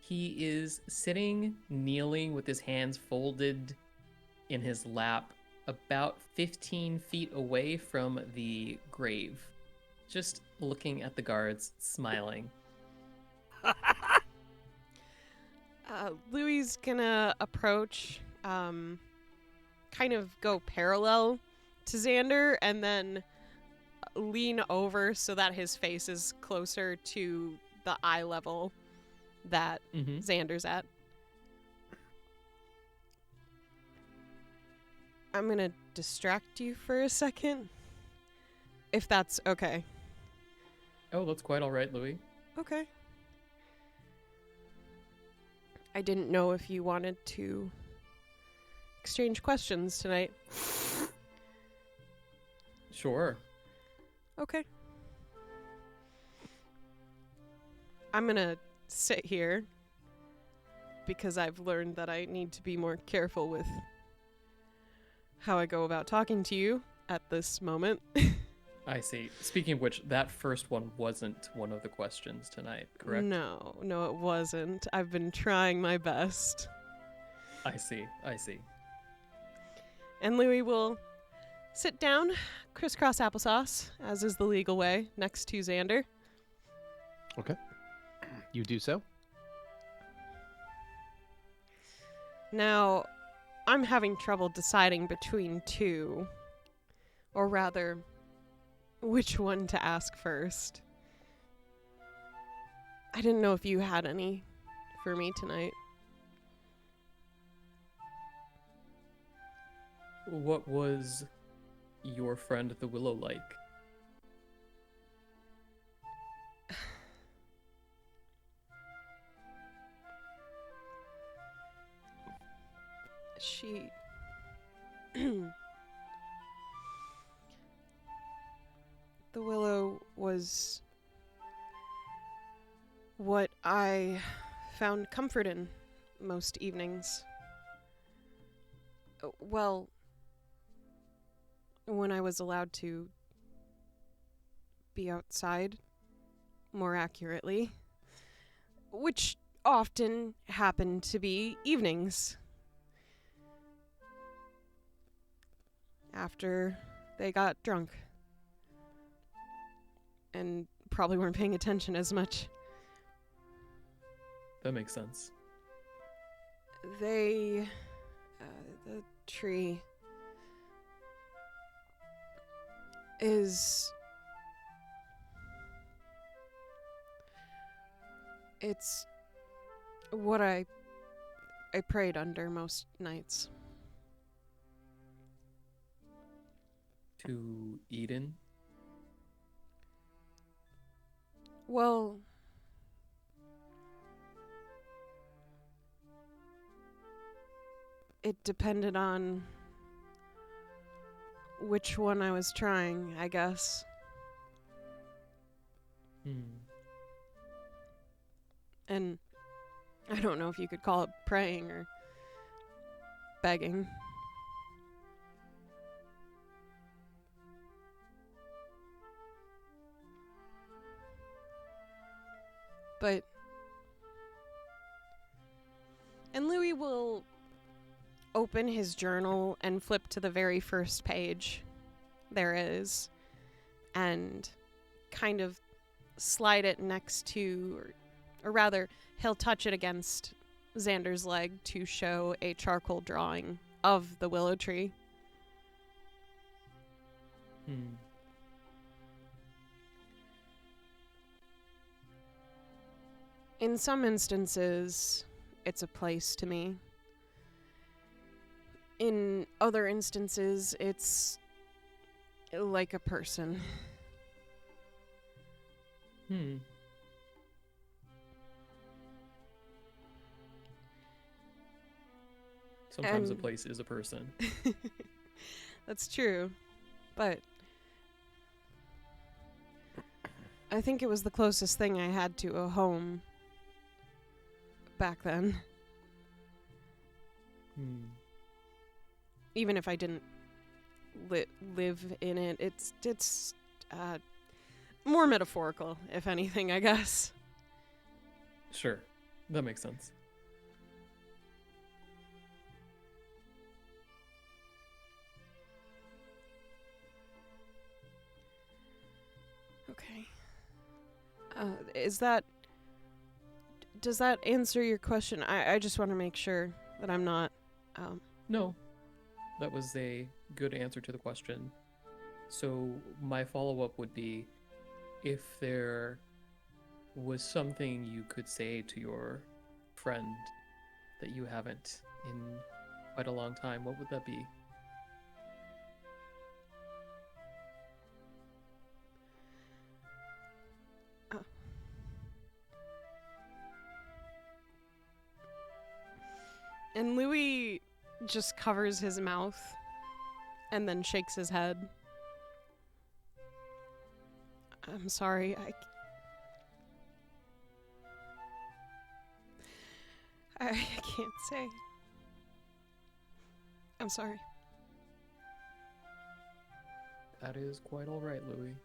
He is sitting, kneeling with his hands folded in his lap, about 15 feet away from the grave, just looking at the guards, smiling. Louie's gonna approach, kind of go parallel to Xander, and then lean over so that his face is closer to the eye level that Mm-hmm. Xander's at. I'm gonna distract you for a second, if that's okay. Oh, that's quite all right, Louie. Okay. I didn't know if you wanted to exchange questions tonight. Sure. Okay. I'm gonna sit here because I've learned that I need to be more careful with how I go about talking to you at this moment. I see. Speaking of which, that first one wasn't one of the questions tonight, correct? No, it wasn't. I've been trying my best. I see. And Louie will sit down, crisscross applesauce, as is the legal way, next to Xander. You do so? Now, I'm having trouble deciding between two. Or rather, which one to ask first. I didn't know if you had any for me tonight. What was your friend the Willow like? She... The Willow was what I found comfort in most evenings. Well, when I was allowed to be outside, more accurately. Which often happened to be evenings. After they got drunk. And probably weren't paying attention as much. That makes sense. The tree is... It's what I prayed under most nights. To Eden? Well, it depended on which one I was trying, I guess. And I don't know if you could call it praying or begging. But... And Louie will open his journal and flip to the very first page there is, and kind of slide it next to, or rather, he'll touch it against Xander's leg to show a charcoal drawing of the willow tree. In some instances, it's a place to me. In other instances, it's like a person. Sometimes a And- place is a person. That's true, but I think it was the closest thing I had to a home back then. Even if I didn't live in it, it's more metaphorical, if anything, I guess. Sure. That makes sense. Okay. Does that answer your question? I just want to make sure that I'm not, No. That was a good answer to the question. So my follow-up would be, if there was something you could say to your friend that you haven't in quite a long time, what would that be? And Louie just covers his mouth and then shakes his head. I'm sorry, I can't say. I'm sorry. That is quite all right, Louie.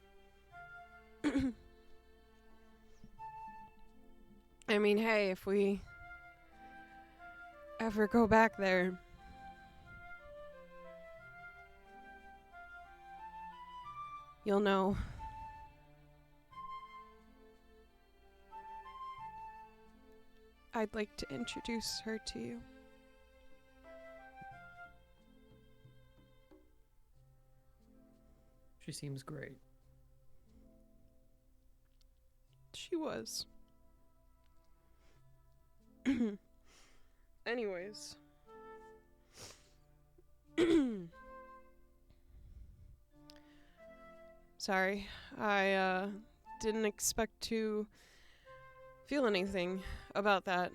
I mean, hey, if we ever go back there, you'll know. I'd like to introduce her to you. She seems great. She was. Anyways. Sorry. I didn't expect to feel anything about that.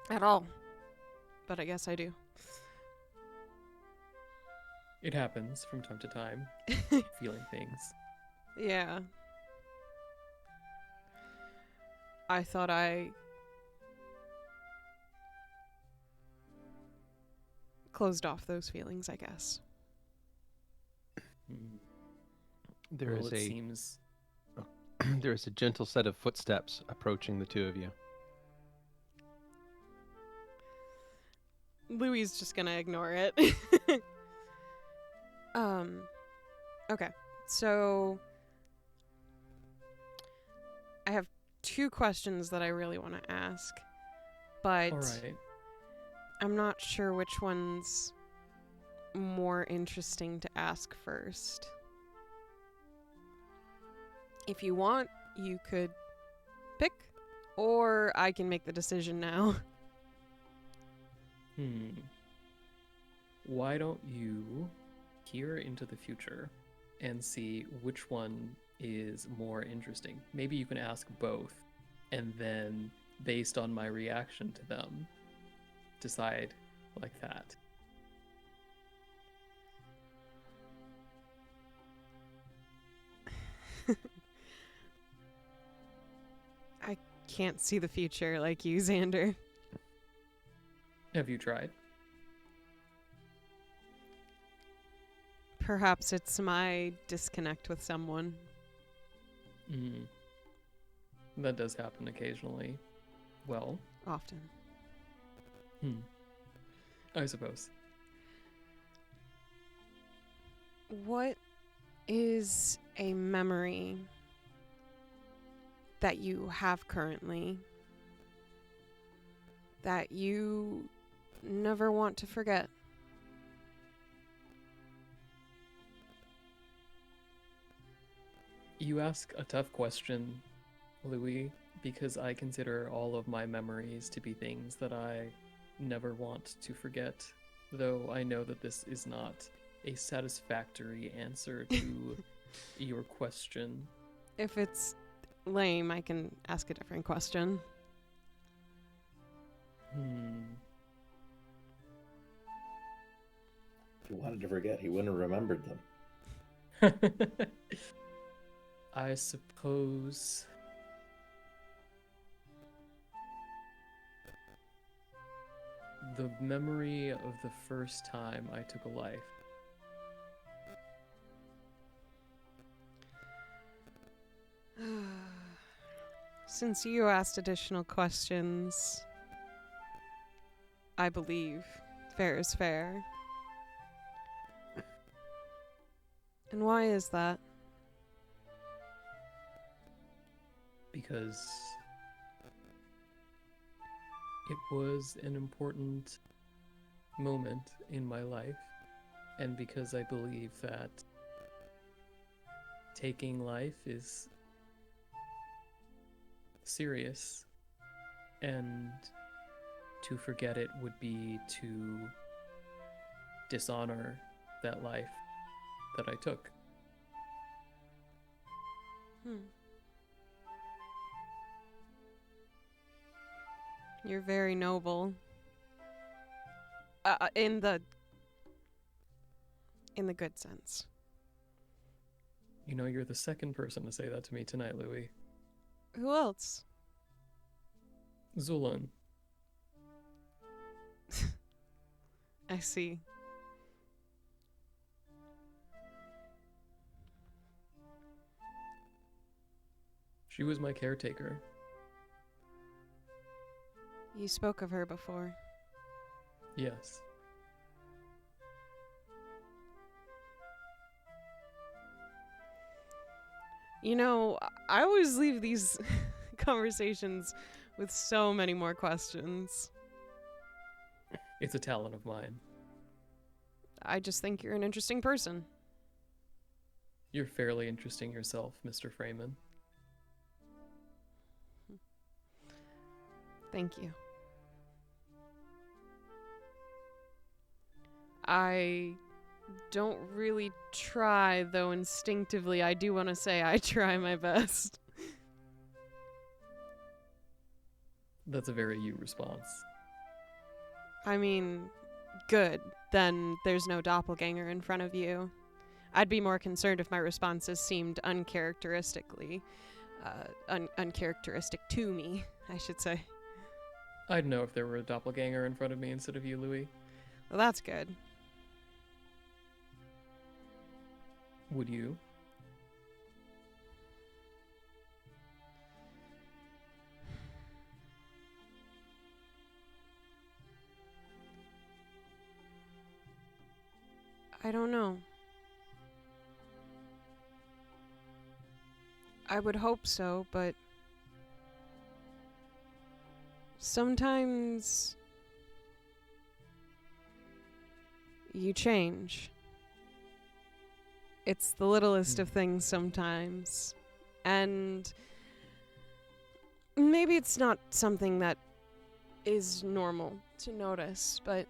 At all. But I guess I do. It happens from time to time, feeling things. Yeah. I thought I closed off those feelings, I guess. Hmm. There Well, is it a seems There's a gentle set of footsteps approaching the two of you. Louie's just gonna ignore it. Okay. So I have two questions that I really want to ask, but All right. I'm not sure which one's more interesting to ask first. If you want, you could pick, or I can make the decision now. Why don't you peer into the future and see which one is more interesting? Maybe you can ask both, and then, based on my reaction to them, decide like that. I can't see the future like you, Xander. Have you tried? Perhaps it's my disconnect with someone. That does happen occasionally. Well, Often. I suppose. What is a memory that you have currently that you never want to forget? You ask a tough question, Louie, because I consider all of my memories to be things that I never want to forget, though I know that this is not a satisfactory answer to your question. If it's lame, I can ask a different question. If he wanted to forget, he wouldn't have remembered them. I suppose the memory of the first time I took a life. Since you asked additional questions, I believe fair is fair. And why is that? Because it was an important moment in my life, and because I believe that taking life is serious, and to forget it would be to dishonor that life that I took. You're very noble. In the good sense. You know, you're the second person to say that to me tonight, Louie. Who else? Zu'lin. I see. She was my caretaker. You spoke of her before. Yes. You know, I always leave these conversations with so many more questions. It's a talent of mine. I just think you're an interesting person. You're fairly interesting yourself, Mr. Freeman. Thank you. I don't really try, though instinctively I do want to say I try my best. That's a very you response. I mean, good. Then there's no doppelganger in front of you. I'd be more concerned if my responses seemed uncharacteristic to me, I should say. I'd know if there were a doppelganger in front of me instead of you, Louie. Well, that's good. Would you? I don't know. I would hope so, but sometimes you change. It's the littlest of things sometimes. And maybe it's not something that is normal to notice, but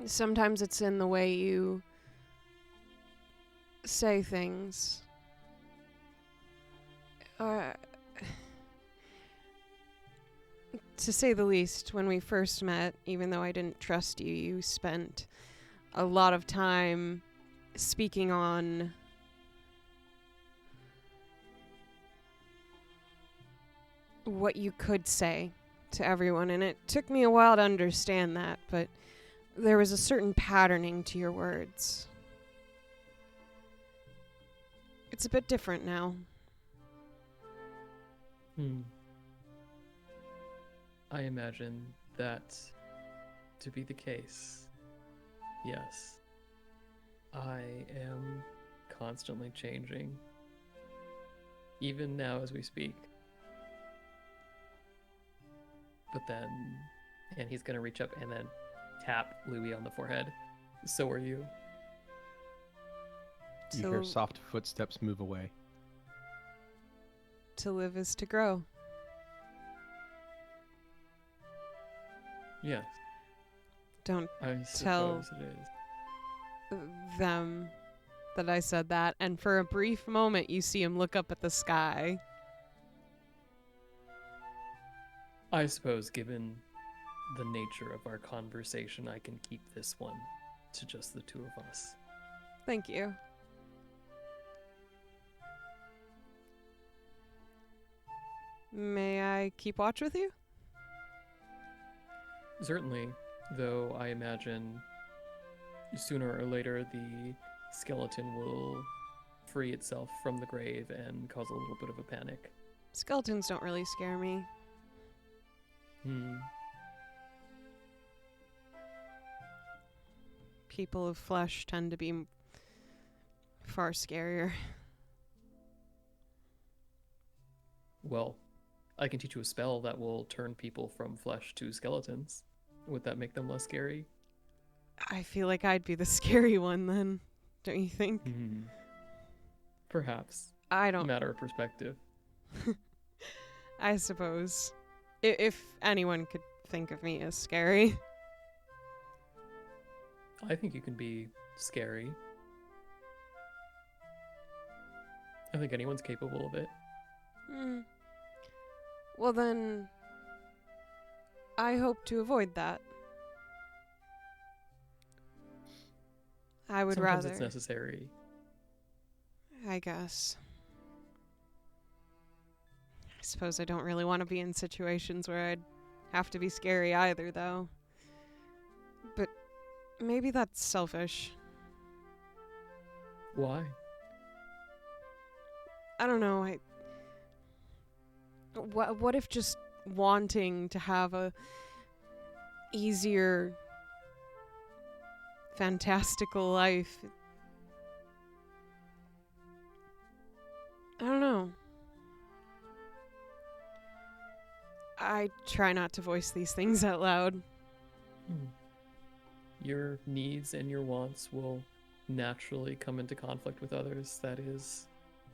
sometimes it's in the way you say things. To say the least, when we first met, even though I didn't trust you, you spent a lot of time speaking on what you could say to everyone, and it took me a while to understand that, but there was a certain patterning to your words. It's a bit different now. I imagine that to be the case. Yes. I am constantly changing. Even now as we speak. But then, and he's gonna reach up and then tap Louie on the forehead. So are you. You hear soft footsteps move away. To live is to grow. Yes. Don't I tell suppose it is. them that I said that, and for a brief moment you see him look up at the sky. I suppose given the nature of our conversation, I can keep this one to just the two of us. Thank you. May I keep watch with you? Certainly, though I imagine sooner or later the skeleton will free itself from the grave and cause a little bit of a panic. Skeletons don't really scare me. People of flesh tend to be far scarier. Well, I can teach you a spell that will turn people from flesh to skeletons. Would that make them less scary? I feel like I'd be the scary one then, don't you think? Perhaps. I don't. Matter of perspective. I suppose. If anyone could think of me as scary. I think you can be scary. I think anyone's capable of it. Well then, I hope to avoid that. I would Sometimes rather. it's necessary. I guess. I suppose I don't really want to be in situations where I'd have to be scary either, though. But maybe that's selfish. Why? I don't know. What if just wanting to have a easier, fantastical life? I don't know. I try not to voice these things out loud. Your needs and your wants will naturally come into conflict with others. That is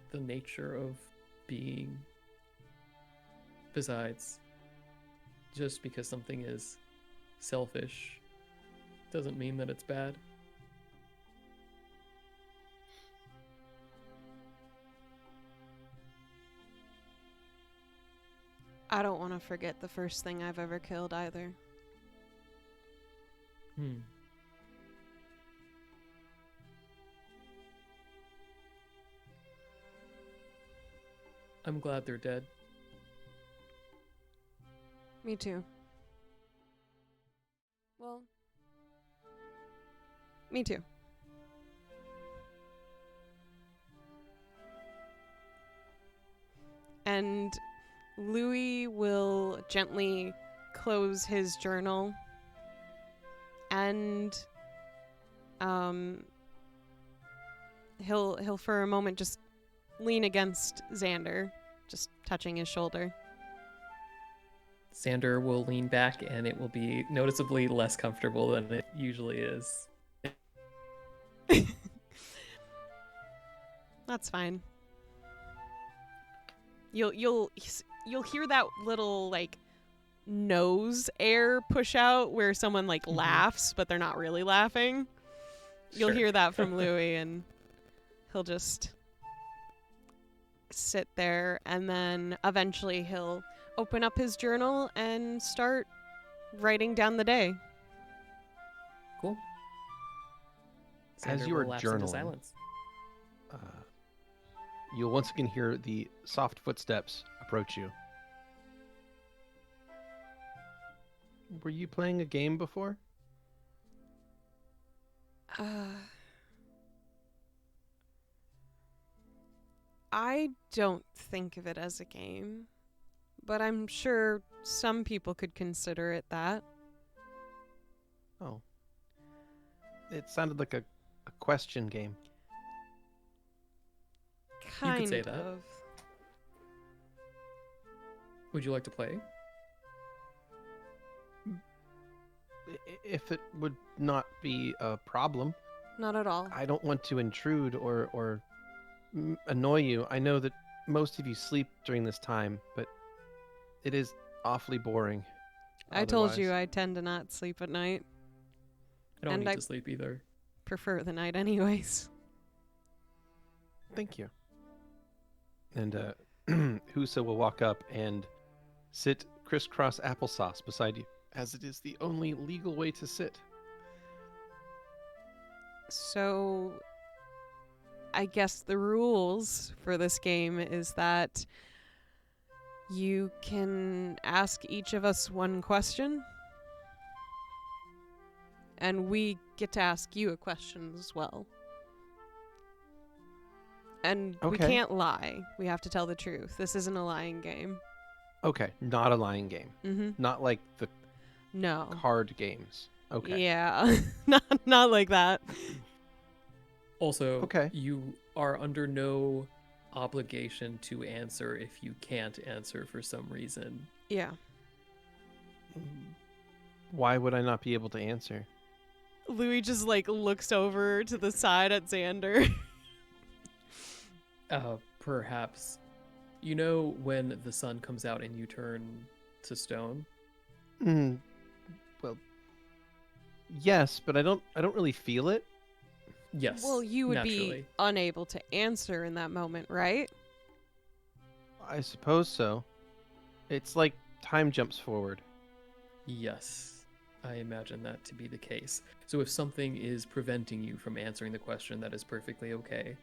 the nature of being. Besides, just because something is selfish doesn't mean that it's bad. I don't want to forget the first thing I've ever killed either. I'm glad they're dead. Me too. Well, me too. And Louie will gently close his journal and He'll for a moment just lean against Xander, just touching his shoulder. Xander will lean back, and it will be noticeably less comfortable than it usually is. That's fine. You'll hear that little like nose air push out where someone like laughs but they're not really laughing. You'll Sure. hear that from Louie, and he'll just sit there, and then eventually he'll open up his journal and start writing down the day. Cool. As Xander you will are lapse into journaling, silence. You'll once again hear the soft footsteps approach you. Were you playing a game before? I don't think of it as a game, but I'm sure some people could consider it that. Oh. It sounded like a question game. Kind say that. of. Would you like to play? If it would not be a problem. Not at all. I don't want to intrude or annoy you. I know that most of you sleep during this time, but it is awfully boring. I told you otherwise. I tend to not sleep at night. I don't And need I- to sleep either. Prefer the night anyways. Thank you. And Husa will walk up and sit crisscross applesauce beside you, as it is the only legal way to sit. So I guess the rules for this game is that you can ask each of us one question, and we get to ask you a question as well. And we Okay. can't lie. We have to tell the truth. This isn't a lying game. Okay, not a lying game. Mm-hmm. Not like the No. card games. Okay. Yeah. not like that. Also, Okay. you are under no obligation to answer if you can't answer for some reason. Yeah. Why would I not be able to answer? Louie just like looks over to the side at Xander. Perhaps. You know when the sun comes out and you turn to stone? Well, yes, but I don't really feel it. Yes. Well, you would naturally. be unable to answer in that moment, right? I suppose so. It's like time jumps forward. Yes, I imagine that to be the case. So if something is preventing you from answering the question, that is perfectly okay.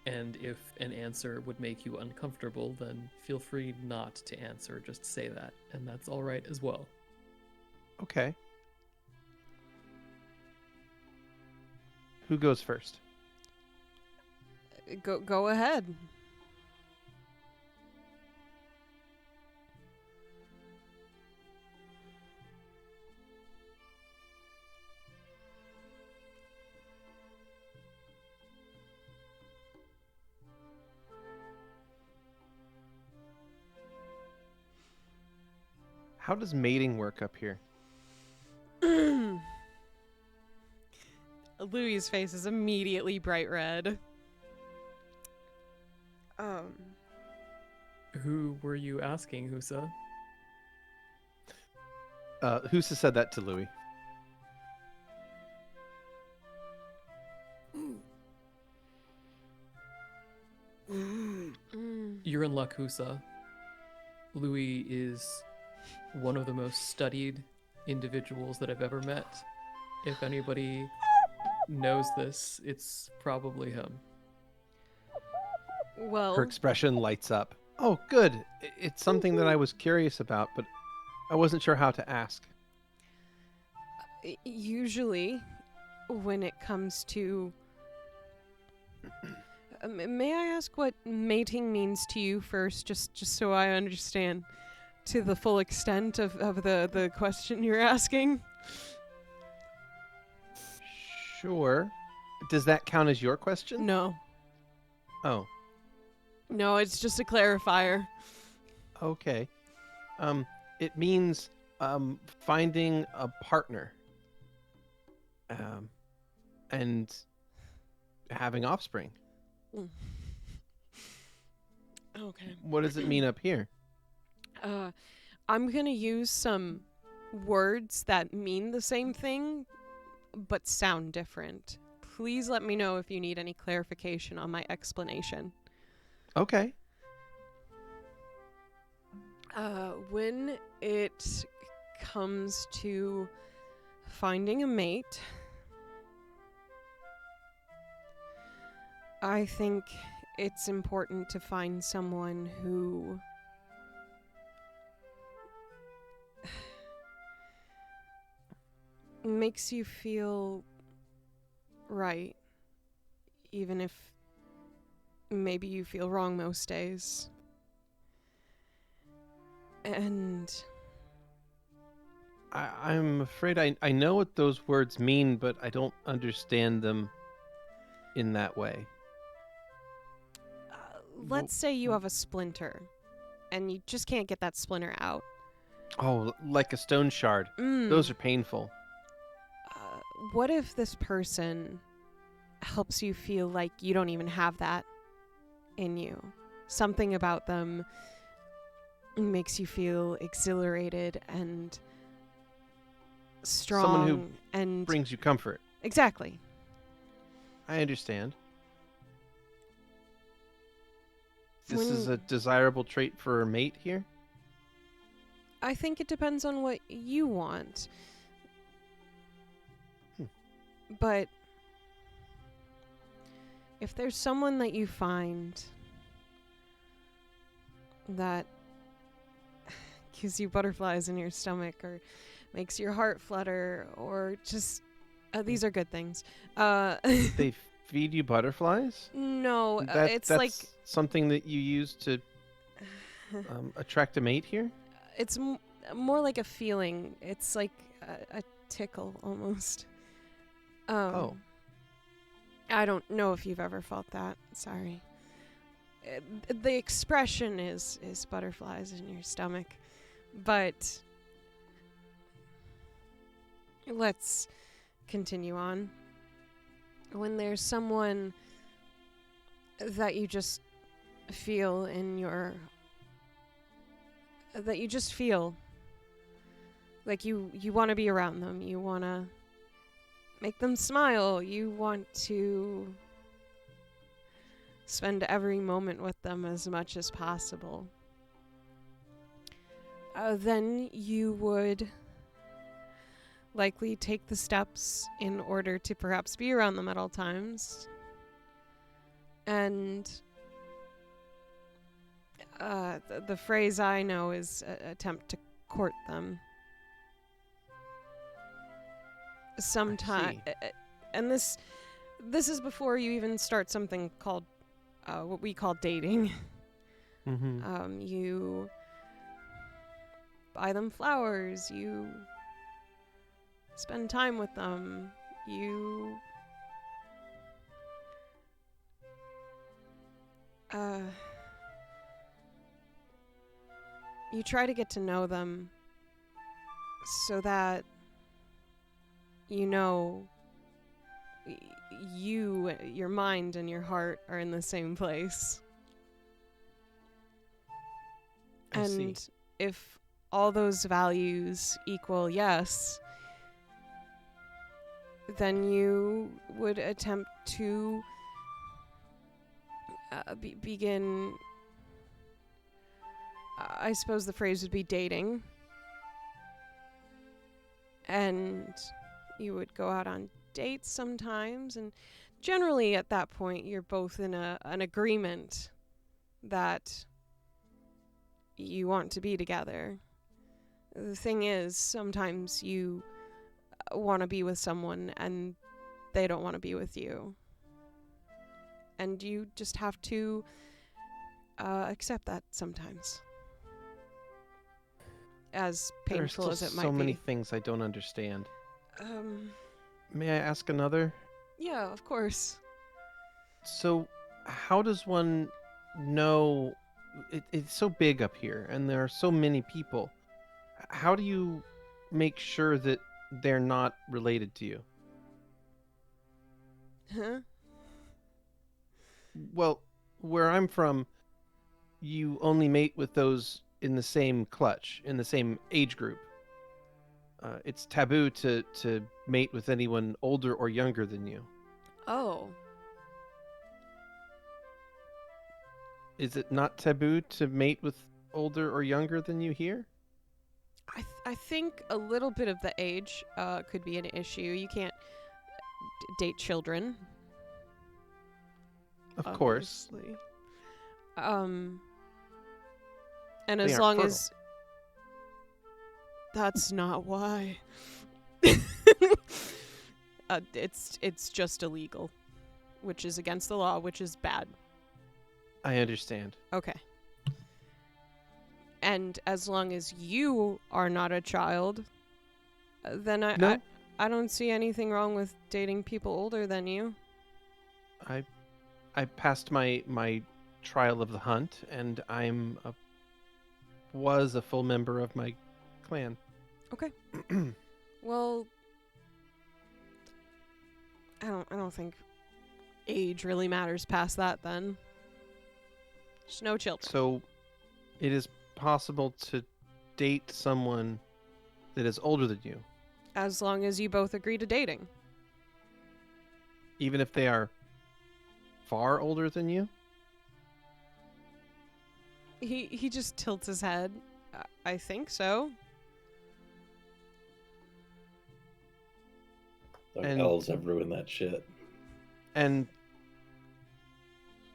And if an answer would make you uncomfortable, then feel free not to answer. Just say that, and that's all right as well. Okay. Who goes first? Go ahead. How does mating work up here? Louie's face is immediately bright red. Who were you asking, Husa? Husa said that to Louie. You're in luck, Husa. Louie is one of the most studied individuals that I've ever met. If anybody knows this, it's probably him. Well, Her expression lights up. Oh, good. It's something that I was curious about, but I wasn't sure how to ask. usually when it comes to... may I ask what mating means to you first, just so I understand to the full extent of the question you're asking? Sure. Does that count as your question? No. Oh, No, it's just a clarifier. okay. It means finding a partner. And having offspring. Okay. What does it mean up here? I'm gonna use some words that mean the same thing, but sound different. Please let me know if you need any clarification on my explanation. Okay. When it comes to finding a mate, I think it's important to find someone who makes you feel right, even if maybe you feel wrong most days. And I'm afraid I know what those words mean, but I don't understand them in that way. let's say you have a splinter, and you just can't get that splinter out. Oh, like a stone shard. Those are painful. What if this person helps you feel like you don't even have that in you? Something about them makes you feel exhilarated and strong. Someone who and brings you comfort. Exactly. I understand. This When- is a desirable trait for a mate here? I think it depends on what you want. But if there's someone that you find that gives you butterflies in your stomach or makes your heart flutter or just these are good things. They feed you butterflies? No, it's that's like something that you use to attract a mate here? it's more like a feeling. It's like a tickle almost. Oh. I don't know if you've ever felt that. Sorry. The expression is butterflies in your stomach, but let's continue on. When there's someone that you just feel in your that you just feel like you want to be around them, you want to make them smile, you want to spend every moment with them as much as possible, then you would likely take the steps in order to perhaps be around them at all times. And the phrase I know is attempt to court them. Sometime, and this is before you even start something called what we call dating. Mm-hmm. You buy them flowers, you spend time with them, you you try to get to know them so that you know your mind and your heart are in the same place. I see. And if all those values equal yes, then you would attempt to begin, I suppose the phrase would be dating. And you would go out on dates sometimes, and generally at that point you're both in an agreement that you want to be together. The thing is, sometimes you want to be with someone and they don't want to be with you. And you just have to accept that sometimes. As painful as it might be. So many things I don't understand. Um, May I ask another? Yeah, of course. So, how does one know? It's so big up here, and there are so many people. How do you make sure that they're not related to you? Huh? Well, where I'm from, you only mate with those in the same clutch, in the same age group. It's taboo to mate with anyone older or younger than you. Oh. Is it not taboo to mate with older or younger than you here? I think a little bit of the age could be an issue. You can't date children. Of course. Obviously. And They as aren't long fertile. as that's not why. It's just illegal, which is against the law, which is bad. I understand. Okay. And as long as you are not a child, then No. I don't see anything wrong with dating people older than you. I passed my trial of the hunt, and was a full member of my clan. Okay. Well, I don't think age really matters past that then. Just no children. So, it is possible to date someone that is older than you, As long as you both agree to dating. even if they are far older than you. He just tilts his head. I think so. Like And- elves have ruined that shit. And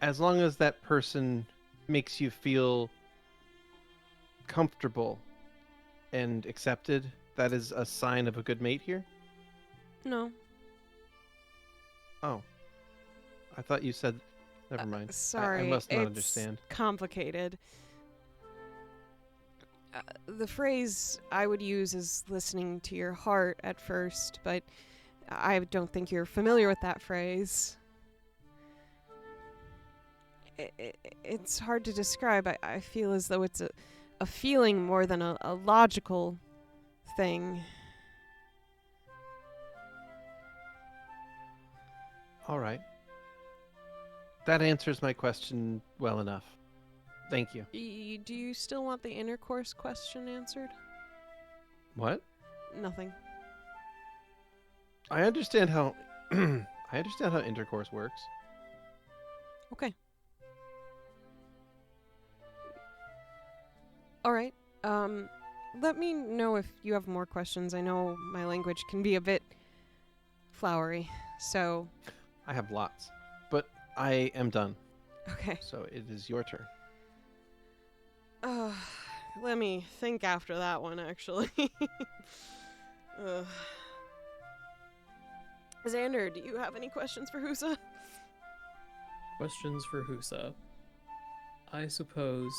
as long as that person makes you feel comfortable and accepted, that is a sign of a good mate here? No. Oh. I thought you said... Never mind. Sorry. I must not it's understand. complicated. The phrase I would use is listening to your heart at first, but I don't think you're familiar with that phrase. It's hard to describe. I feel as though it's a feeling more than a logical thing. All right. That answers my question well enough. Thank you. Do you still want the intercourse question answered? What? Nothing. I understand how I understand how intercourse works. Okay. All right. Let me know if you have more questions. I know my language can be a bit flowery, so I have lots, but I am done. okay. So it is your turn. Let me think after that one, actually. Xander, do you have any questions for Husa? Questions for Husa. I suppose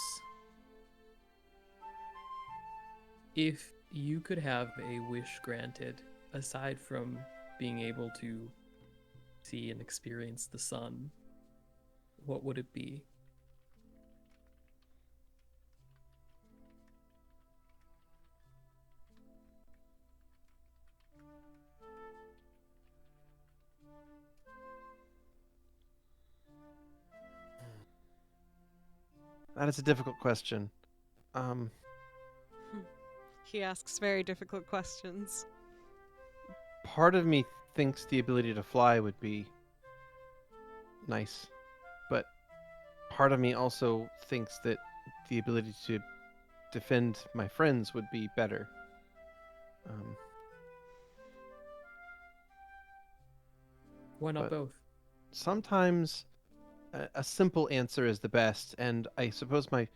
if you could have a wish granted, aside from being able to see and experience the sun, what would it be? That is a difficult question. He asks very difficult questions. Part of me thinks the ability to fly would be nice, but part of me also thinks that the ability to defend my friends would be better. Why not But- both? Sometimes a simple answer is the best, and I suppose my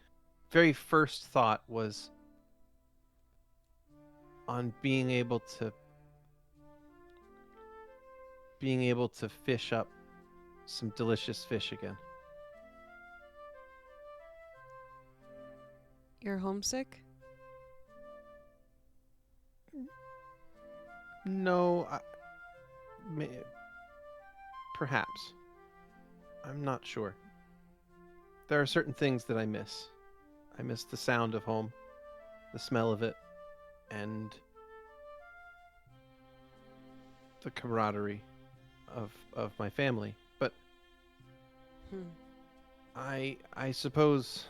very first thought was on being able to fish up some delicious fish again. You're homesick? No, Perhaps. I'm not sure. There are certain things that I miss. I miss the sound of home, the smell of it, and the camaraderie of my family. But I suppose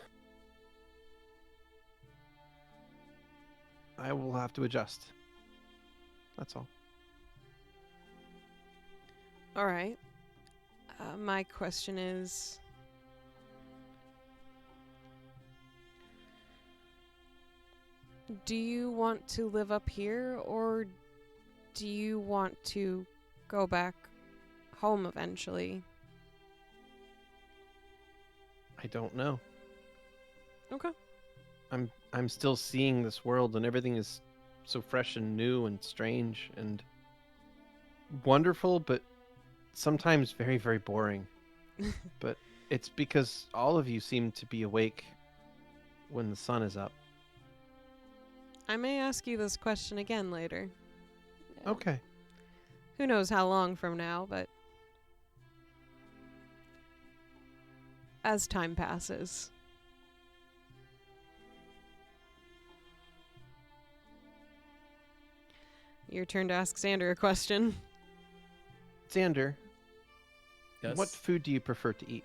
I will have to adjust. That's all. All right. My question is, do you want to live up here, or do you want to go back home eventually? I don't know. Okay. I'm still seeing this world, and everything is so fresh and new and strange and wonderful, but sometimes very, very boring. But it's because all of you seem to be awake when the sun is up. I may ask you this question again later. Okay. Who knows how long from now, but as time passes. Your turn to ask Xander a question. Xander, Yes. what food do you prefer to eat?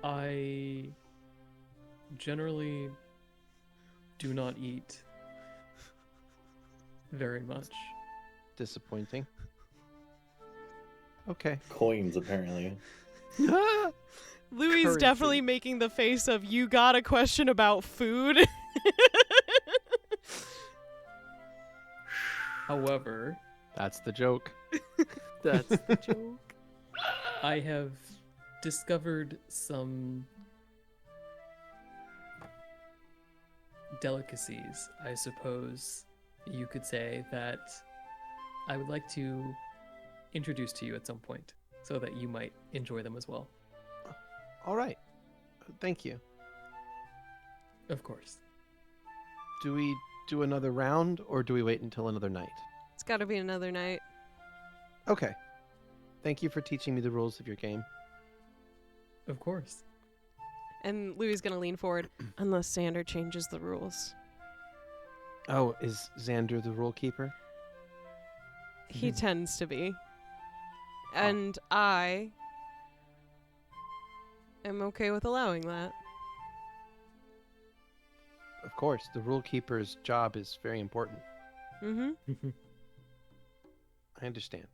I generally do not eat very much. Disappointing. Okay. Coins, apparently. Louie's Currency. definitely making the face of, you got a question about food? However, That's the joke. That's the joke. I have discovered some delicacies, I suppose you could say, that I would like to introduce to you at some point so that you might enjoy them as well. All right. Thank you. Of course. Do we do another round, or do we wait until another night? It's got to be another night. Okay. Thank you for teaching me the rules of your game. Of course. And Louie's going to lean forward, unless Xander changes the rules. Oh, is Xander the rule keeper? He tends to be. And I am okay with allowing that. Of course, the rule keeper's job is very important. Mm-hmm. I understand.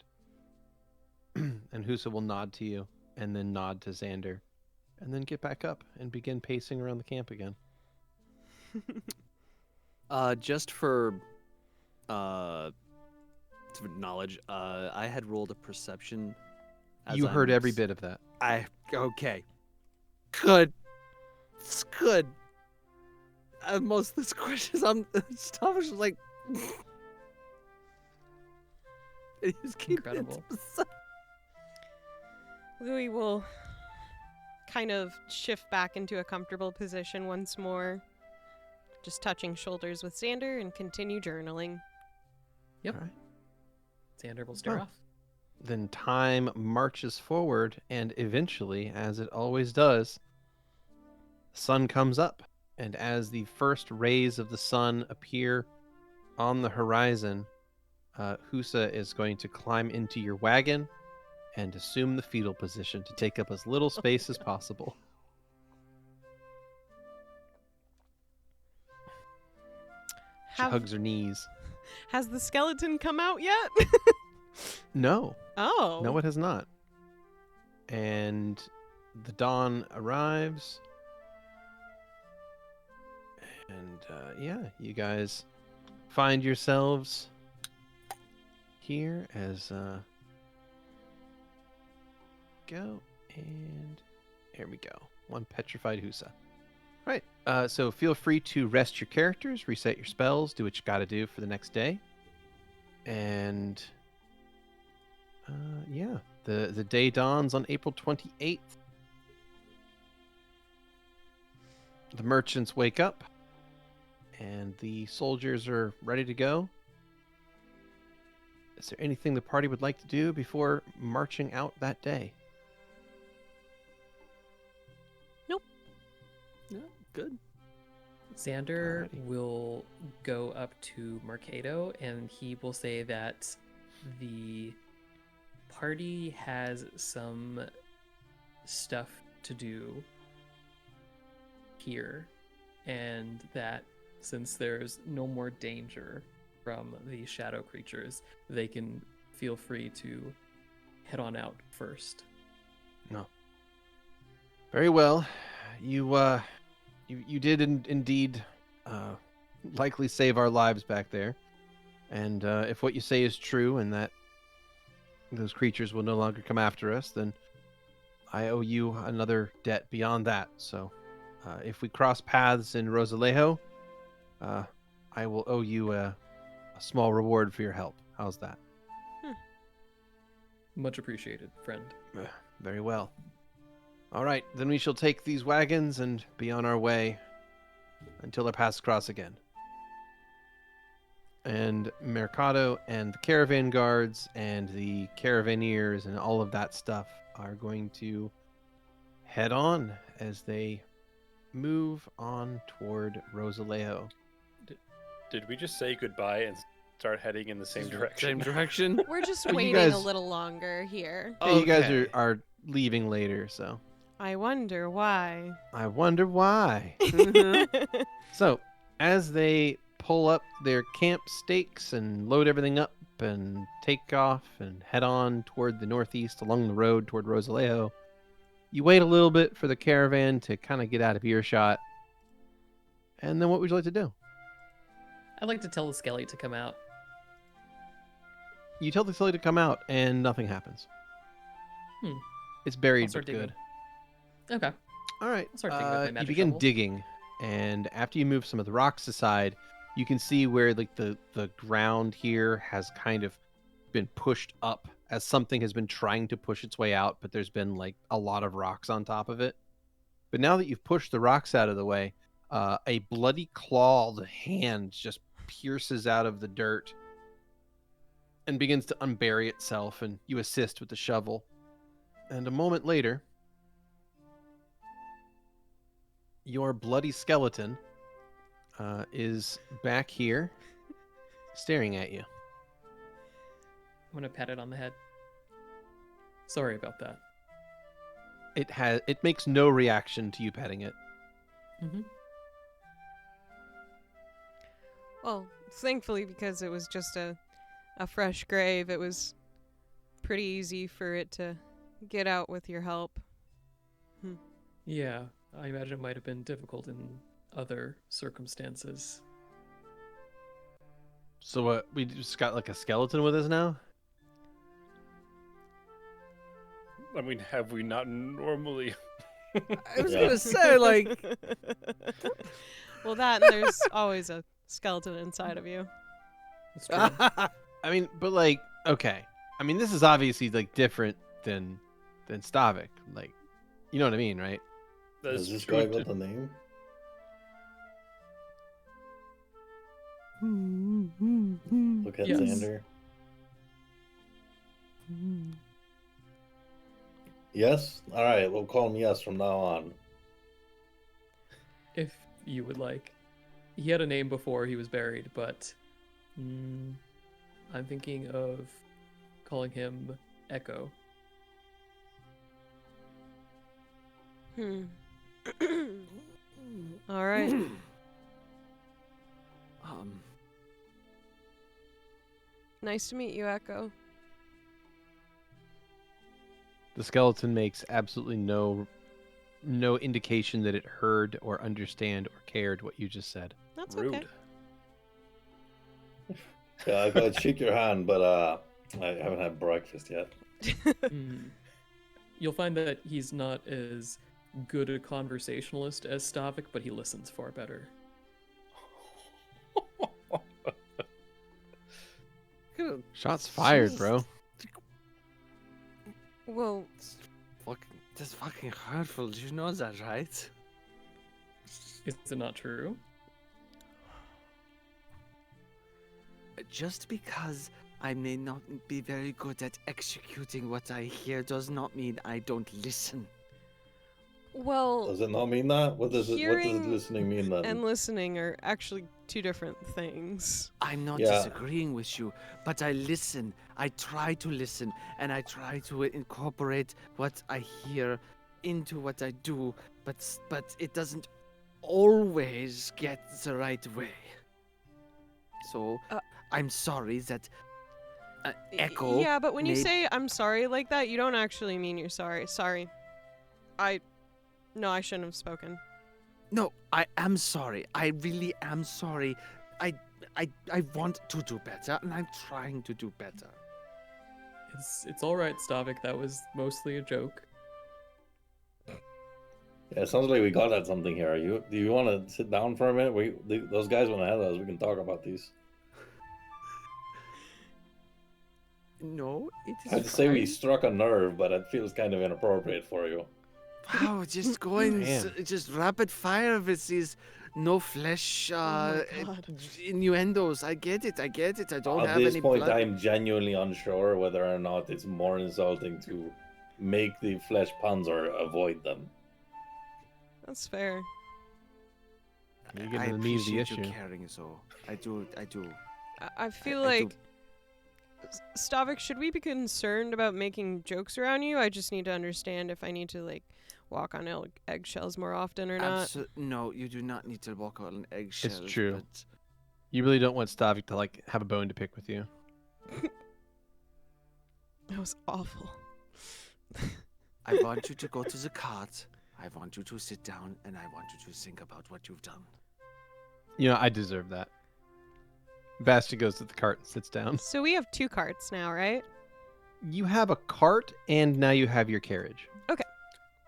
And Husa will nod to you, and then nod to Xander, and then get back up and begin pacing around the camp again. Just for knowledge, I had rolled a perception. As You heard I'm every bit of that. Okay. Good. It's good. Most of these questions, stuff is just like. It just keep Incredible. Louie will kind of shift back into a comfortable position once more, just touching shoulders with Xander and continue journaling. Yep. All right. Xander will stare Oh. off. Then time marches forward, and eventually, as it always does, the sun comes up. And as the first rays of the sun appear on the horizon, Husa is going to climb into your wagon and assume the fetal position to take up as little space as possible. She hugs her knees. Has the skeleton come out yet? No, Oh. no, it has not. And the dawn arrives. And yeah, you guys find yourselves here as go, and here we go. One petrified Husa. Right. So feel free to rest your characters, reset your spells, do what you got to do for the next day. And yeah, the day dawns on April 28th. The merchants wake up, and the soldiers are ready to go. is there anything the party would like to do before marching out that day? Yeah, good. Xander Alrighty. will go up to Mercado and he will say that the party has some stuff to do here, and that since there's no more danger from the shadow creatures, they can feel free to head on out first. No. Very well. You did indeed likely save our lives back there. And if what you say is true and that those creatures will no longer come after us, then I owe you another debt beyond that. So if we cross paths in Rosalejo, I will owe you a small reward for your help. How's that? Much appreciated, friend. Very well. All right, then we shall take these wagons and be on our way until our paths cross again. And Mercado and the caravan guards and the caravaneers and all of that stuff are going to head on as they move on toward Rosalejo. Did we just say goodbye and start heading in the same direction? Same direction. We're just Well, you waiting a guys- little longer here. Hey, you guys Okay. are leaving later, so I wonder why. I wonder why. Mhm. So, as they pull up their camp stakes and load everything up and take off and head on toward the northeast along the road toward Rosalejo, you wait a little bit for the caravan to kind of get out of earshot. And then what would you like to do? I'd like to tell the Skelly to come out. You tell the silly to come out and nothing happens. Hmm. It's buried I'll start but good. digging. Okay. All right. I'll start digging with my You magic begin shovel. digging, and after you move some of the rocks aside, you can see where like the ground here has kind of been pushed up as something has been trying to push its way out, but there's been like a lot of rocks on top of it. But now that you've pushed the rocks out of the way, a bloody clawed hand just pierces out of the dirt and begins to unbury itself, and you assist with the shovel. And a moment later, your bloody skeleton is back here staring at you. I'm gonna pat it on the head. Sorry about that. It makes no reaction to you petting it. Mm-hmm. Well, thankfully, because it was just a fresh grave, it was pretty easy for it to get out with your help. Yeah, I imagine it might have been difficult in other circumstances. So what? We just got like a skeleton with us now? I mean, have we not normally? I was Yeah. gonna say, like, Well, that and there's always a skeleton inside of you. It's true. I mean, but like, okay. I mean, this is obviously like different than Stavik. Like, you know what I mean, right? That's Is this true. guy got the name? Look at Yes. Xander. Yes? Alright, we'll call him Yes from now on. If you would like. He had a name before he was buried, but I'm thinking of calling him Echo. All right. Nice to meet you, Echo. The skeleton makes absolutely no indication that it heard or understand or cared what you just said. That's Rude. okay. Yeah, I'd shake your hand, but I haven't had breakfast yet. You'll find that he's not as good a conversationalist as Stavik, but he listens far better. Shots fired, bro. Well, That's fucking hurtful. Do you know that, right? Is it not true? Just because I may not be very good at executing what I hear does not mean I don't listen. Well, Does it not mean that? What does hearing listening mean then? and listening are actually two different things. I'm not Yeah. disagreeing with you, but I listen. I try to listen, and I try to incorporate what I hear into what I do, but it doesn't always get the right way. So, Uh, I'm sorry that Echo. Yeah, but when you made- say I'm sorry like that, you don't actually mean you're sorry. Sorry. No, I shouldn't have spoken. No, I am sorry. I really am sorry. I want to do better, and I'm trying to do better. It's all right, Stavik. That was mostly a joke. Yeah, it sounds like we got at something here. Do you want to sit down for a minute? Those guys went ahead of us. We can talk about these. No, it is I'd say we fine. struck a nerve, but it feels kind of inappropriate for you. Wow, just going Man. just rapid fire with these no flesh my God. innuendos. I get it. I don't At have this any point, blood. I'm genuinely unsure whether or not it's more insulting to make the flesh puns or avoid them. That's fair. You're getting I to the meat of the appreciate you issue. caring so. I do. I feel I do- like Stavik, should we be concerned about making jokes around you? I just need to understand if I need to like walk on eggshells more often or not. No, you do not need to walk on eggshells. true. But You really don't want Stavik to like have a bone to pick with you. That was awful. I want you to go to the cart. I want you to sit down, and I want you to think about what you've done. You know, I deserve that. Basti goes to the cart and sits down. So we have 2 carts now, right? You have a cart, and now you have your carriage.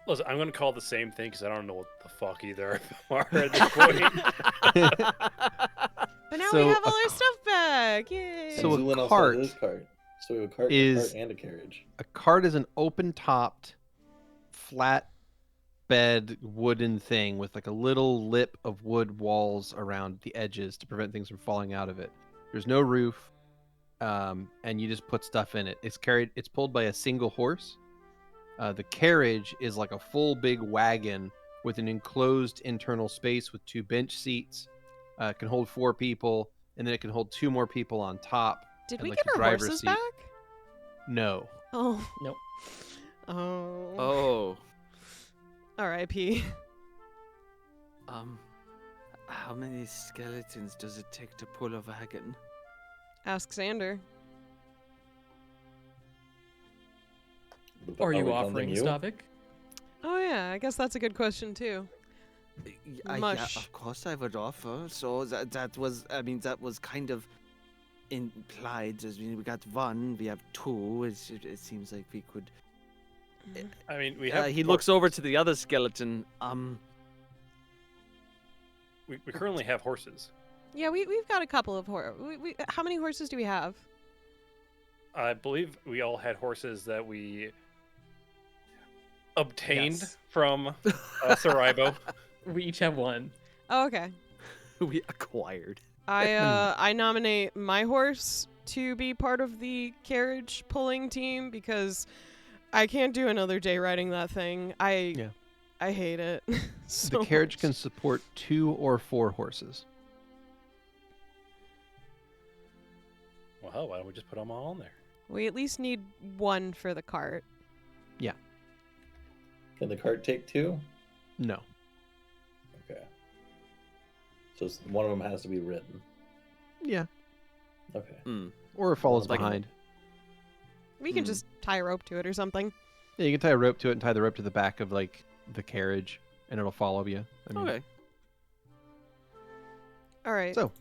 Listen, I'm gonna call it the same thing because I don't know what the fuck either are at this point. But now So we have all a our stuff back. Yay! So a Zu'lin also cart has his cart. So we have a cart, and a carriage. A cart is an open-topped, flat bed wooden thing with like a little lip of wood walls around the edges to prevent things from falling out of it. There's no roof, and you just put stuff in it. It's pulled by a single horse. The carriage is like a full big wagon with an enclosed internal space with 2 bench seats. It can hold 4 people, and then it can hold 2 more people on top. Did and, we like, get the our driver's horses seat. back? No. Oh. Nope. Oh. Oh. R.I.P. How many skeletons does it take to pull a wagon? Ask Xander. Oh, Are you we funding offering, you? Stavik? Oh yeah, I guess that's a good question too. Yeah, Mush. of course I would offer. So that was kind of implied. As we got 1, we have 2. It seems like we could. I mean, we have. He looks over to the other skeleton. We currently have horses. Yeah, we've got a couple of how many horses do we have? I believe we all had horses that we obtained Yes. from Saraibo. We each have 1. Oh, okay. we acquired. I nominate my horse to be part of the carriage pulling team because I can't do another day riding that thing. I hate it. so The carriage much. can support 2 or 4 horses. Well, hell, why don't we just put them all in there? We at least need 1 for the cart. Can the cart take 2? No. Okay. So one of them has to be ridden. Yeah. Okay. Or it follows Like- behind. We can just tie a rope to it or something. Yeah, you can tie a rope to it and tie the rope to the back of like the carriage, and it'll follow you. I mean, Okay. All right. So,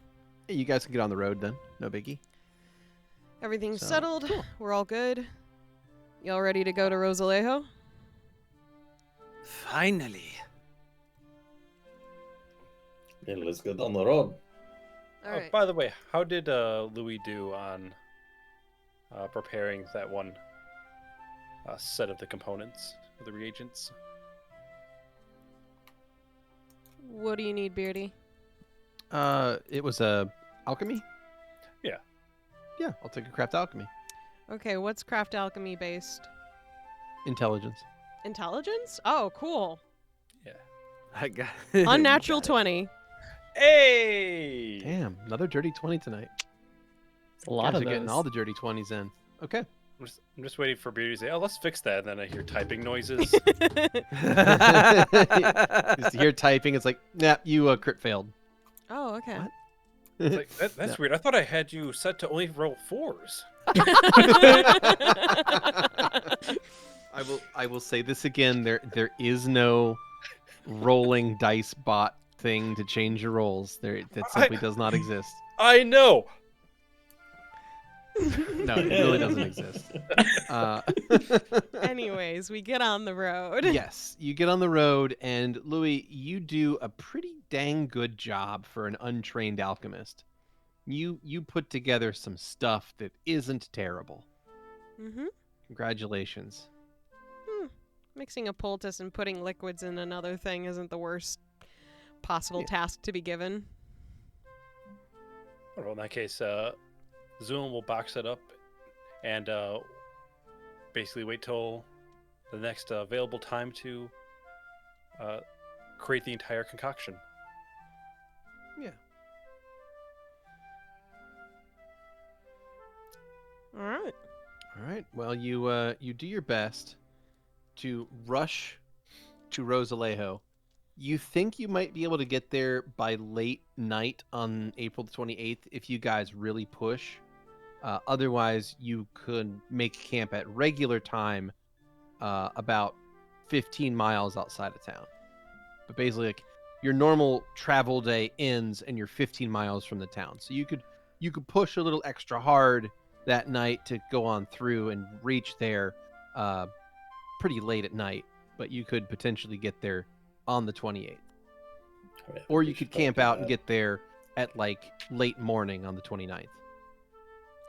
yeah, you guys can get on the road then. No biggie. Everything's So, settled. We're all good. Y'all ready to go to Rosalejo? Finally. Yeah, let's get on the road. All right. By the way, how did Louie do on preparing that one set of the components of the reagents? What do you need, Beardy? It was a alchemy. Yeah. Yeah, I'll take a craft alchemy. Okay, what's craft alchemy based? Intelligence. Intelligence? Oh, cool. I got Unnatural got it. 20. Hey! Damn, another dirty 20 tonight. It's a lot Guys of are getting those. all the dirty 20s in. Okay. I'm just waiting for Beardy to say, "Oh, let's fix that." And then I hear typing noises. Just hear typing. It's like, nah, you crit failed. Oh, okay. What? It's like, that's weird. I thought I had you set to only roll 4s. I will say this again. There is no rolling dice bot thing to change your rolls. That simply does not exist. I know. No, it really doesn't exist. Anyways, we get on the road. Yes, you get on the road, and Louie, you do a pretty dang good job for an untrained alchemist. You put together some stuff that isn't terrible. Mm-hmm. Congratulations. Mixing a poultice and putting liquids in another thing isn't the worst possible task to be given. Well, in that case, Zu'lin will box it up and basically wait till the next available time to create the entire concoction. Yeah. All right. All right. Well, you do your best to rush to Rosalejo. You think you might be able to get there by late night on April the 28th if you guys really push. Otherwise, you could make camp at regular time about 15 miles outside of town. But basically, like, your normal travel day ends and you're 15 miles from the town. So you could push a little extra hard that night to go on through and reach there pretty late at night. But you could potentially get there on the 28th. Or you could camp out and get there at like late morning on the 29th.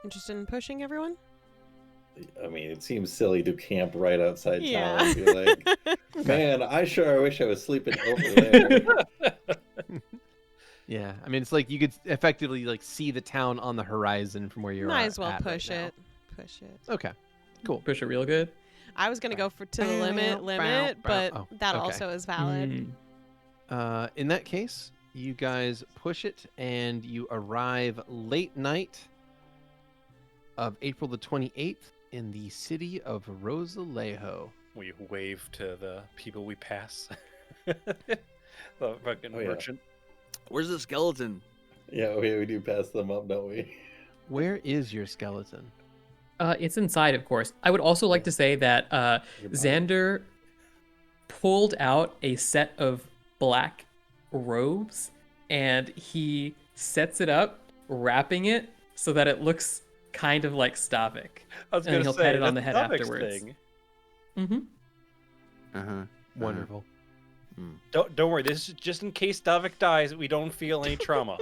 Interested in pushing, everyone? I mean, it seems silly to camp right outside Yeah. town and be like, man, I sure wish I was sleeping over there. Yeah, I mean, it's like you could effectively like see the town on the horizon from where you're Might as well at push right now. it. Push it. Okay, cool. Push it real good. I was gonna go for to the limit, but Oh, that okay. also is valid. In that case, you guys push it and you arrive late night of April the 28th in the city of Rosalejo. We wave to the people we pass. The fucking Oh, yeah. merchant. Where's the skeleton? Yeah, we do pass them up, don't we? Where is your skeleton? It's inside, of course. I would also like to say that Xander pulled out a set of black robes and he sets it up, wrapping it so that it looks kind of like Stavik. I was And gonna he'll say, pat it on the that's head Stavik's afterwards. thing. Mm-hmm. Uh-huh. Wonderful. Don't worry. This is just in case Stavik dies. We don't feel any trauma.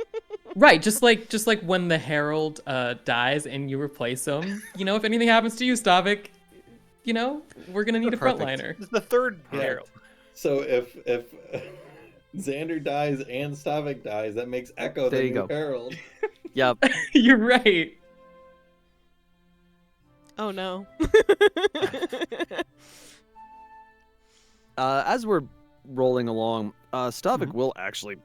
Right, just like when the Herald dies and you replace him. You know, if anything happens to you, Stavik, you know, we're gonna need a Perfect. frontliner. This is the third Yeah. herald. So if Xander dies and Stavik dies, that makes Echo There the you new go. herald. Yep. You're right. Oh no. As we're rolling along, Stavik will actually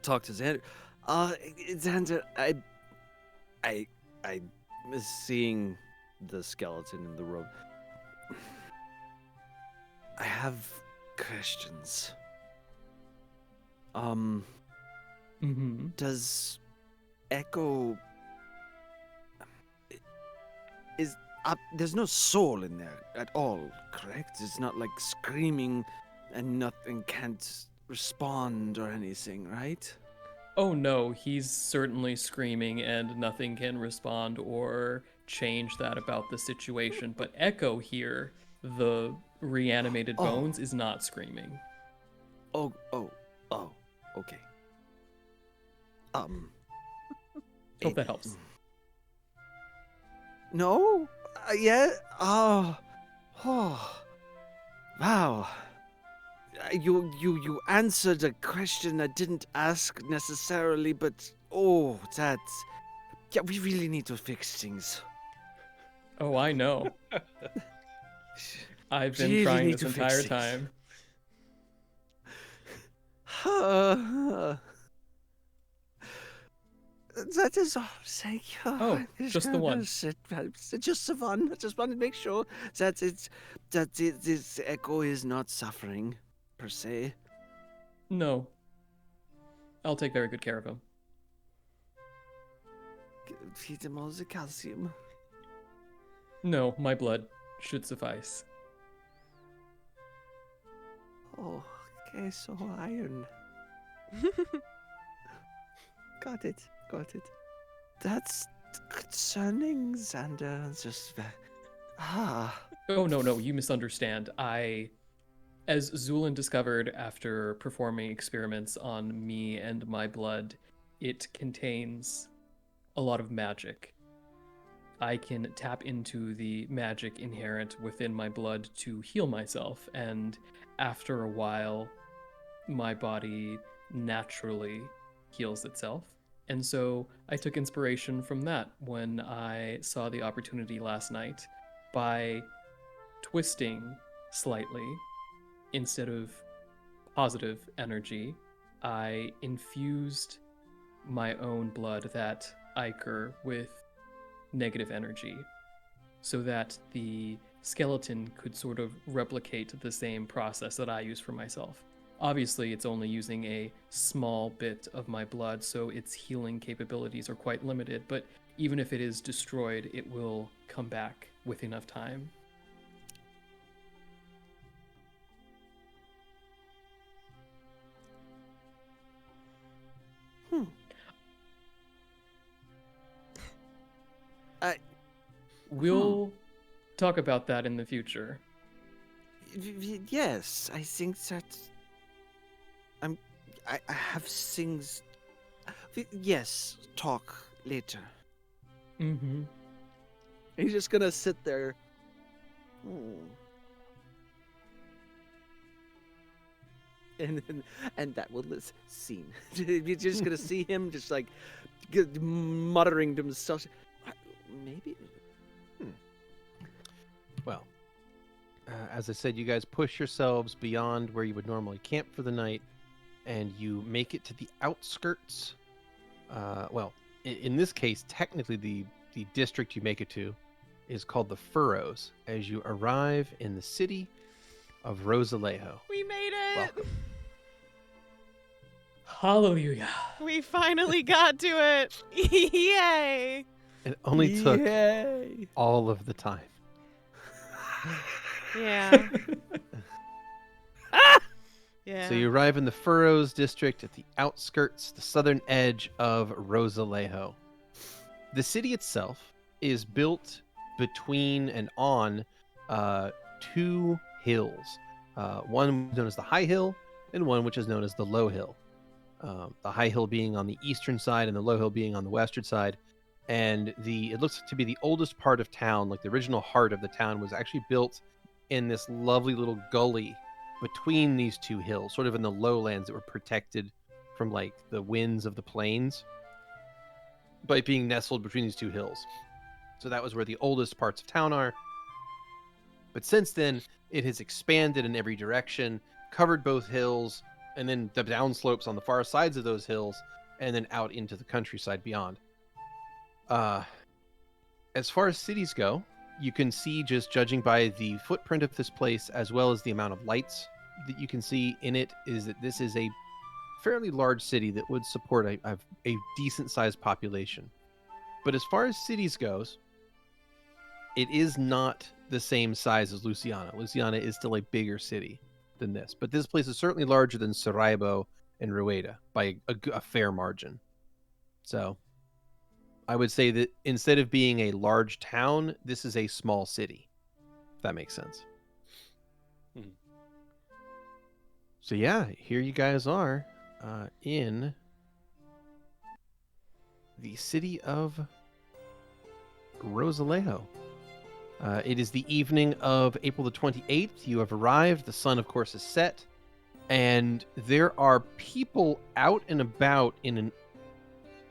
talk to Xander. Xander, I miss seeing the skeleton in the robe. I have questions. Mm-hmm. Does Echo there's no soul in there at all, correct? It's not like screaming and nothing can't respond or anything, right? Oh no, he's certainly screaming and nothing can respond or change that about the situation. But Echo here, the reanimated Oh. bones, is not screaming. Oh, okay. Hope it- that helps. No? Yeah? Oh, wow. You answered a question I didn't ask necessarily, but Yeah, we really need to fix things. Oh, I know. I've been Really trying need this to fix entire things. time. That is all. Thank you. Oh, I'm just the one. Just the one. I just want to make sure that this echo is not suffering, per se. No. I'll take very good care of him. Feed him all the calcium. No, my blood should suffice. Oh, okay, so iron. Got it. That's concerning, Xander. Just Oh, no, you misunderstand. As Zu'lin discovered after performing experiments on me and my blood, it contains a lot of magic. I can tap into the magic inherent within my blood to heal myself, and after a while, my body naturally heals itself. And so I took inspiration from that when I saw the opportunity last night by twisting slightly. Instead of positive energy, I infused my own blood, that ichor, with negative energy so that the skeleton could sort of replicate the same process that I use for myself. Obviously, it's only using a small bit of my blood, so its healing capabilities are quite limited, but even if it is destroyed, it will come back with enough time. We'll talk about that in the future. Yes, I think that I have things. Yes, talk later. Mm-hmm. He's just gonna sit there. And that will scene. You're just gonna see him just like muttering to himself. Maybe. Well, as I said, you guys push yourselves beyond where you would normally camp for the night, and you make it to the outskirts. In this case, technically the district you make it to is called the Furrows, as you arrive in the city of Rosalejo. We made it! Welcome. Hallelujah. We finally got to it! Yay! It only took Yay. all of the time. Yeah. Yeah. So you arrive in the Furrows district at the outskirts, the southern edge of Rosalejo. The city itself is built between and on two hills. One known as the High Hill and one which is known as the Low Hill. The High Hill being on the eastern side and the Low Hill being on the western side. And it looks to be the oldest part of town, like the original heart of the town was actually built in this lovely little gully between these two hills, sort of in the lowlands that were protected from like the winds of the plains by being nestled between these two hills. So that was where the oldest parts of town are. But since then, it has expanded in every direction, covered both hills, and then the downslopes on the far sides of those hills, and then out into the countryside beyond. As far as cities go, you can see, just judging by the footprint of this place, as well as the amount of lights that you can see in it, is that this is a fairly large city that would support a decent-sized population. But as far as cities goes, it is not the same size as Luciana. Luciana is still a bigger city than this, but this place is certainly larger than Saraibo and Rueda by a fair margin. So I would say that instead of being a large town, this is a small city, if that makes sense. So yeah, here you guys are in the city of Rosalejo. It is the evening of April the 28th. You have arrived. The sun, of course, is set. And there are people out and about in an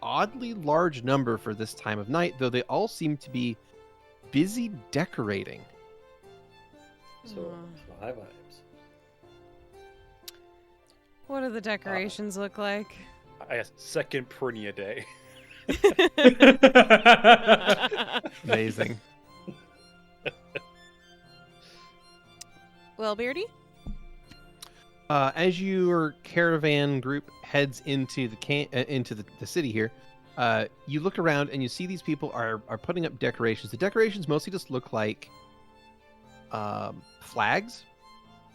oddly large number for this time of night, though they all seem to be busy decorating. So high vibes. What do the decorations look like? I guess second Prunia day. Amazing. Well, Beardy? As your caravan group heads into the city here, you look around and you see these people are putting up decorations. The decorations mostly just look like flags,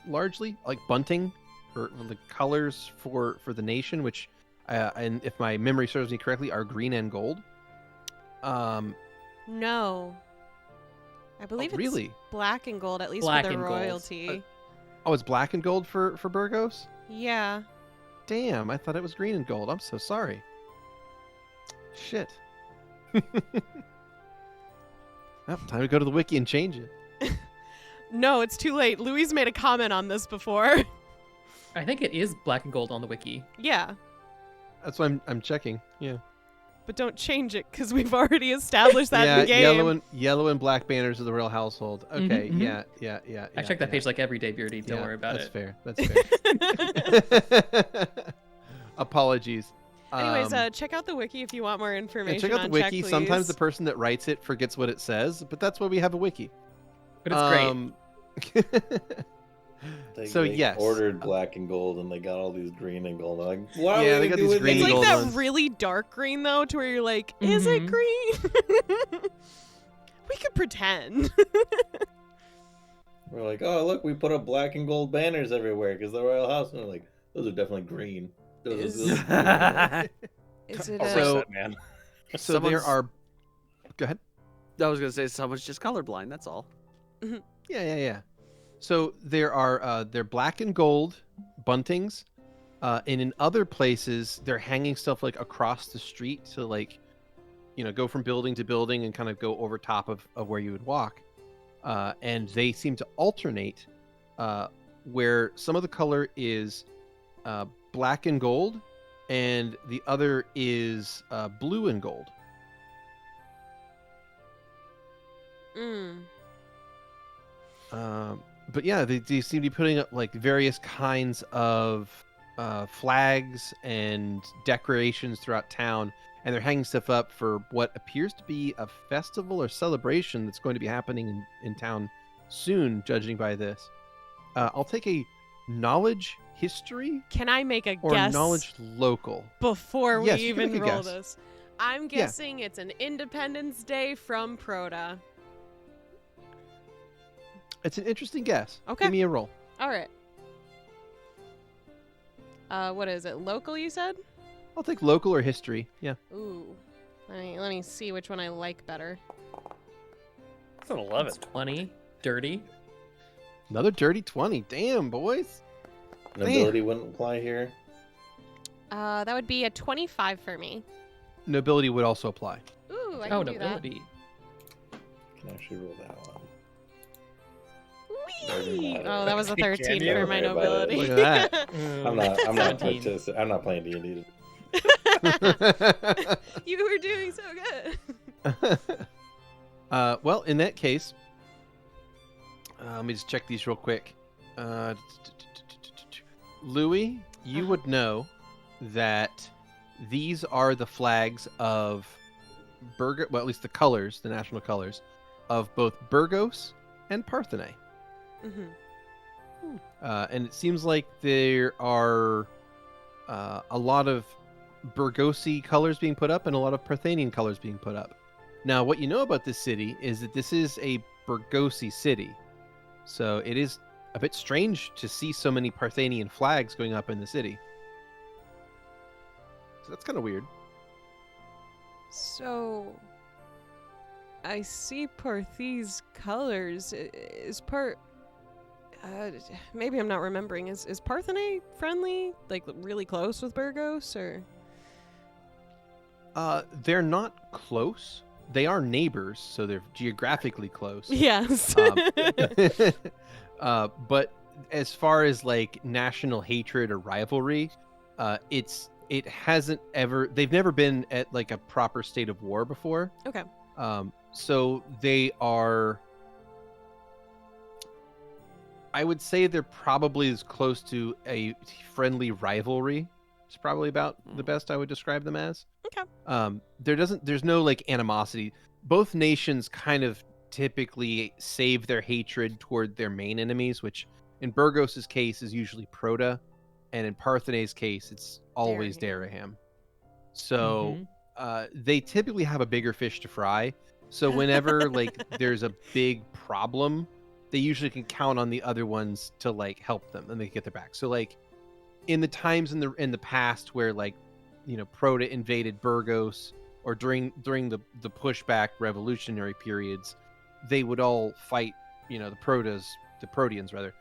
largely like bunting for the colors for the nation, which, and if my memory serves me correctly, are green and gold. No. I believe it's really black and gold, at least Black for the and gold. royalty. Oh, it's black and gold for Burgos? Yeah. Damn, I thought it was green and gold. I'm so sorry. Shit. Well, time to go to the wiki and change it. No, it's too late. Louie's made a comment on this before. I think it is black and gold on the wiki. Yeah. That's why I'm checking. Yeah. But don't change it, because we've already established that yeah, in the game. yellow and black banners of the royal household. Okay, mhm. yeah. I check that page like every day, Beardy. Don't worry about that's it. Fair. That's fair. Apologies. Anyways, check out the wiki if you want more information. and check out the on wiki. Check, Sometimes Please. the person that writes it forgets what it says, but that's why we have a wiki. But it's great. So, They yes. ordered black and gold, and they got all these green and gold. I'm like, why Yeah, are they got these doing green It's and like gold that ones. really dark green, though, to where you're like, is it Mhm. green? We could pretend. We're like, oh look, we put up black and gold banners everywhere because the royal house. And they're like, those are definitely green. Is- Those are- Is it I'll a... risk So- that, man. So there Someone's- are. Go ahead. I was gonna say someone's just colorblind. That's all. Yeah. So there are they're black and gold buntings, and in other places they're hanging stuff like across the street to like, go from building to building and kind of go over top of where you would walk, and they seem to alternate, where some of the color is black and gold, and the other is blue and gold. Mm. But yeah, they seem to be putting up like various kinds of flags and decorations throughout town, and they're hanging stuff up for what appears to be a festival or celebration that's going to be happening in town soon, judging by this. I'll take a knowledge history Can I make a or guess knowledge local. before we Yes, you can even make a roll guess. this? I'm guessing it's an Independence Day from Proto. It's an interesting guess. Okay. Give me a roll. All right. What is it? Local, you said? I'll take local or history. Yeah. Ooh. Let me see which one I like better. It's an 11. It's 20. Dirty. Another dirty 20. Damn, boys. Nobility wouldn't apply here. That would be a 25 for me. Nobility would also apply. Ooh, I Oh, can do nobility. Can actually roll that one. that. Whee! Doesn't matter. Oh, that was a Can 13 you? for my Don't worry about it. nobility. Look at that. I'm not playing D&D. You were doing so good. Well, in that case, let me just check these real quick. Louie, you would know that these are the flags of well, at least the colors, the national colors, of both Burgos and Parthenae. Mhm. And it seems like there are a lot of Burgosi colors being put up and a lot of Parthenian colors being put up. Now, what you know about this city is that this is a Burgosi city. So it is a bit strange to see so many Parthenian flags going up in the city. So that's kind of weird. So, I see Parthese colors. Is maybe I'm not remembering. Is Parthenae friendly? Like really close with Burgos, or? They're not close. They are neighbors, so they're geographically close. Yes. But as far as like national hatred or rivalry, it's it hasn't ever. They've never been at like a proper state of war before. Okay. So they are. I would say they're probably as close to a friendly rivalry. It's probably about the best I would describe them as. Okay. There's no like animosity. Both nations kind of typically save their hatred toward their main enemies, which in Burgos's case is usually Proto, and in Parthene's case it's always Daraham. So they typically have a bigger fish to fry. So whenever like there's a big problem, they usually can count on the other ones to like help them and they get their back. So like in the times in the past where like, you know, Proto invaded Burgos or during the pushback revolutionary periods, they would all fight, you know, the Proteans rather,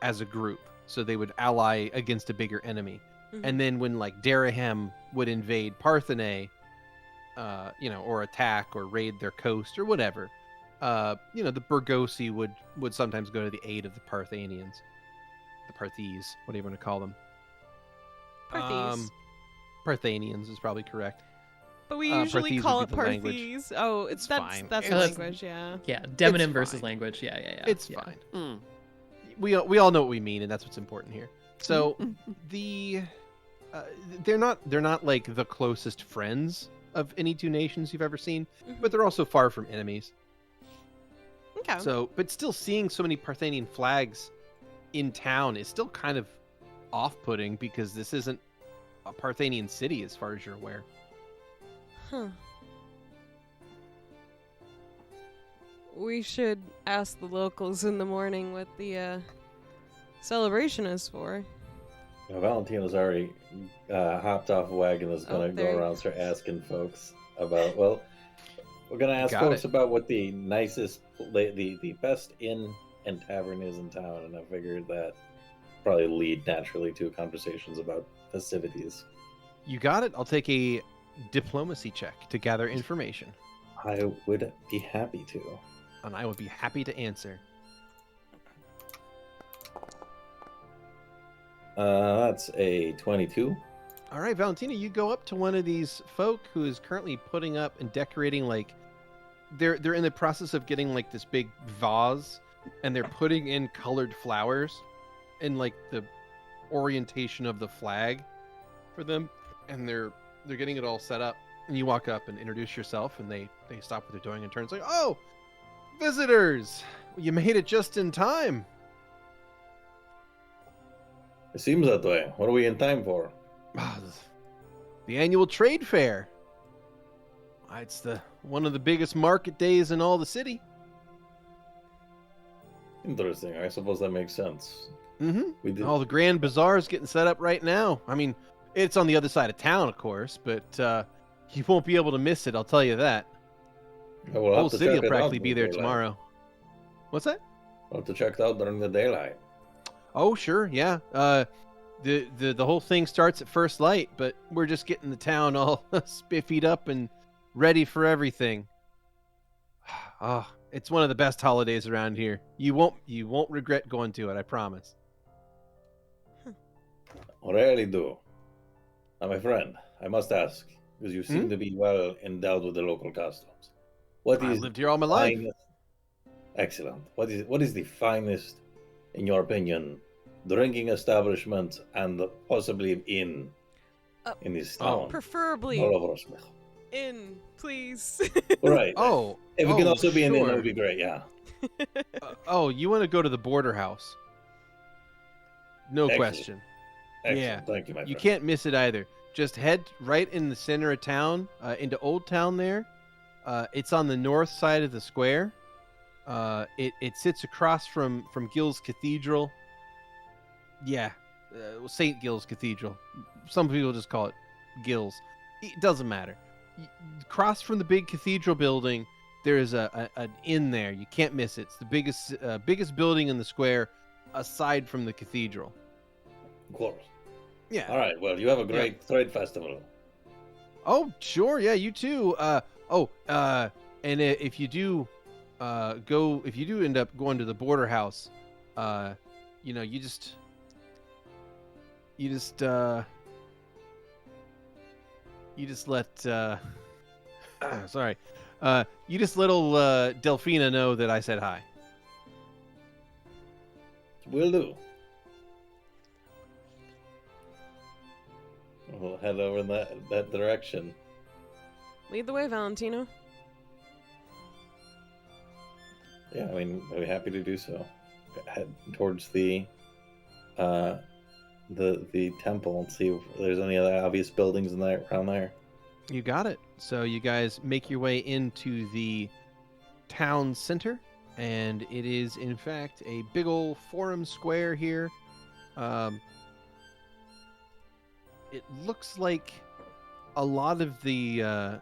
as a group. So they would ally against a bigger enemy. And then when like Daraham would invade Parthene, you know, or attack or raid their coast or whatever, you know, the Burgosi would sometimes go to the aid of the Parthenians, the Parthes, what do you want to call them? Parthes. Parthenians is probably correct. But we usually Parthes call would it be the language. Parthes. Oh, It's that's fine. the It's- language, yeah. Yeah, demonym It's versus fine. language. Yeah. It's yeah. fine. We all know what we mean, and that's what's important here. So they're not like the closest friends of any two nations you've ever seen, but they're also far from enemies. Okay. So, but still seeing so many Parthenian flags in town is still kind of off-putting because this isn't a Parthenian city as far as you're aware. Huh. We should ask the locals in the morning what the celebration is for. Now, Valentino's already hopped off a wagon and is going to there go you around start asking folks about, well, we're going to ask Got folks it. about what the nicest, the best inn and tavern is in town, and I figured that probably lead naturally to conversations about festivities. You got it. I'll take a diplomacy check to gather information, I would be happy to. and I would be happy to answer. That's a 22. All right, Valentino, you go up to one of these folk who is currently putting up and decorating, like they're in the process of getting like this big vase, and they're putting in colored flowers in like the orientation of the flag for them, and they're getting it all set up. And you walk up and introduce yourself, and they stop what they're doing and turn. It's like, oh, visitors, you made it just in time. It seems that way. What are we in time for? The annual trade fair. It's one of the biggest market days in all the city. Interesting. I suppose that makes sense. Mm-hmm. We did. All the grand bazaars getting set up right now. I mean, it's on the other side of town, of course, but you won't be able to miss it. I'll tell you that. We'll The have whole to city check will it out practically be during there daylight. tomorrow. What's that? We'll have to check it out during the daylight. Oh, sure, yeah. The whole thing starts at first light, but we're just getting the town all spiffied up and ready for everything. Oh, it's one of the best holidays around here. You won't regret going to it, I promise. Rarely do. Now, my friend, I must ask, because you seem Hmm? to be well endowed with the local customs. What I've is lived here all my life. finest? Excellent. What is the finest, in your opinion, drinking establishment and possibly inn in this town? Preferably All over Osmech. in, please. Right. Oh, If it can also be an inn, that sure. would be great. Yeah. Oh, you want to go to the border house? No Excellent. question. Excellent. Yeah. Thank you, my friend. You can't miss it either. Just head right in the center of town, into Old Town there. It's on the north side of the square. It sits across from Gil's Cathedral. Yeah, St. Gil's Cathedral. Some people just call it Gil's. It doesn't matter. Across from the big cathedral building, there is an inn there. You can't miss it. It's the biggest building in the square, aside from the cathedral. Of course. Yeah. All right. Well, you have a great trade festival. Oh, sure. Yeah, you too. And if you do end up going to the border house, you just You just let sorry. You just little Delphina know that I said hi. Will do. We'll head over in that direction. Lead the way, Valentino. Yeah, I mean, I'd be happy to do so. Head towards the temple and see if there's any other obvious buildings around there. You got it. So you guys make your way into the town center, and it is in fact a big old forum square here. It looks like a lot of the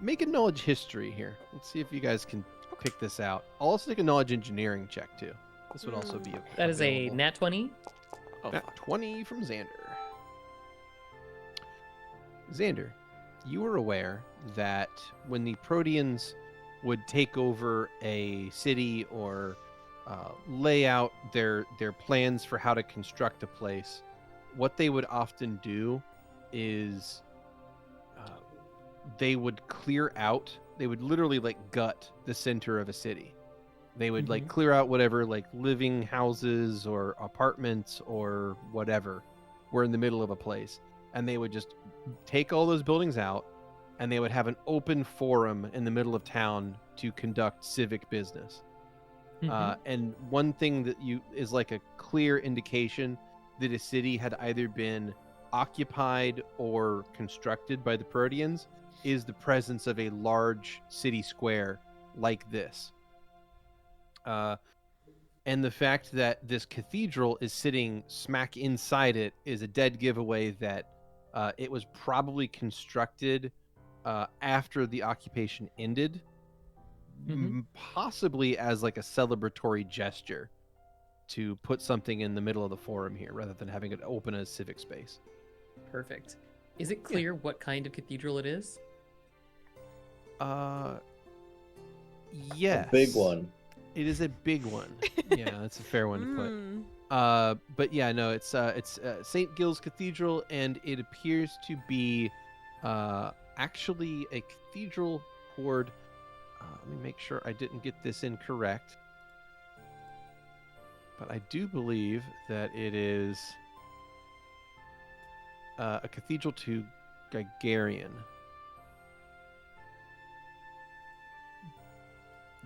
make a knowledge history here. Let's see if you guys can pick this out. I'll also take a knowledge engineering check too. This would also be That is a available. nat 20. Oh, Nat 20 from Xander. Xander, you were aware that when the Proteans would take over a city or lay out their plans for how to construct a place, what they would often do is they would clear out, they would literally like gut the center of a city. They would like clear out whatever like living houses or apartments or whatever were in the middle of a place. And they would just take all those buildings out and they would have an open forum in the middle of town to conduct civic business. And one thing that is like a clear indication that a city had either been occupied or constructed by the Proteans is the presence of a large city square like this. And the fact that this cathedral is sitting smack inside it is a dead giveaway that it was probably constructed after the occupation ended, possibly as like a celebratory gesture to put something in the middle of the forum here rather than having it open as civic space. Perfect. Is it clear what kind of cathedral it is? Yes. A big one. It is a big one. Yeah, that's a fair one to put. But yeah, no, it's St. Gil's Cathedral, and it appears to be actually a cathedral poured. Let me make sure I didn't get this incorrect. But I do believe that it is a cathedral to Gigarian.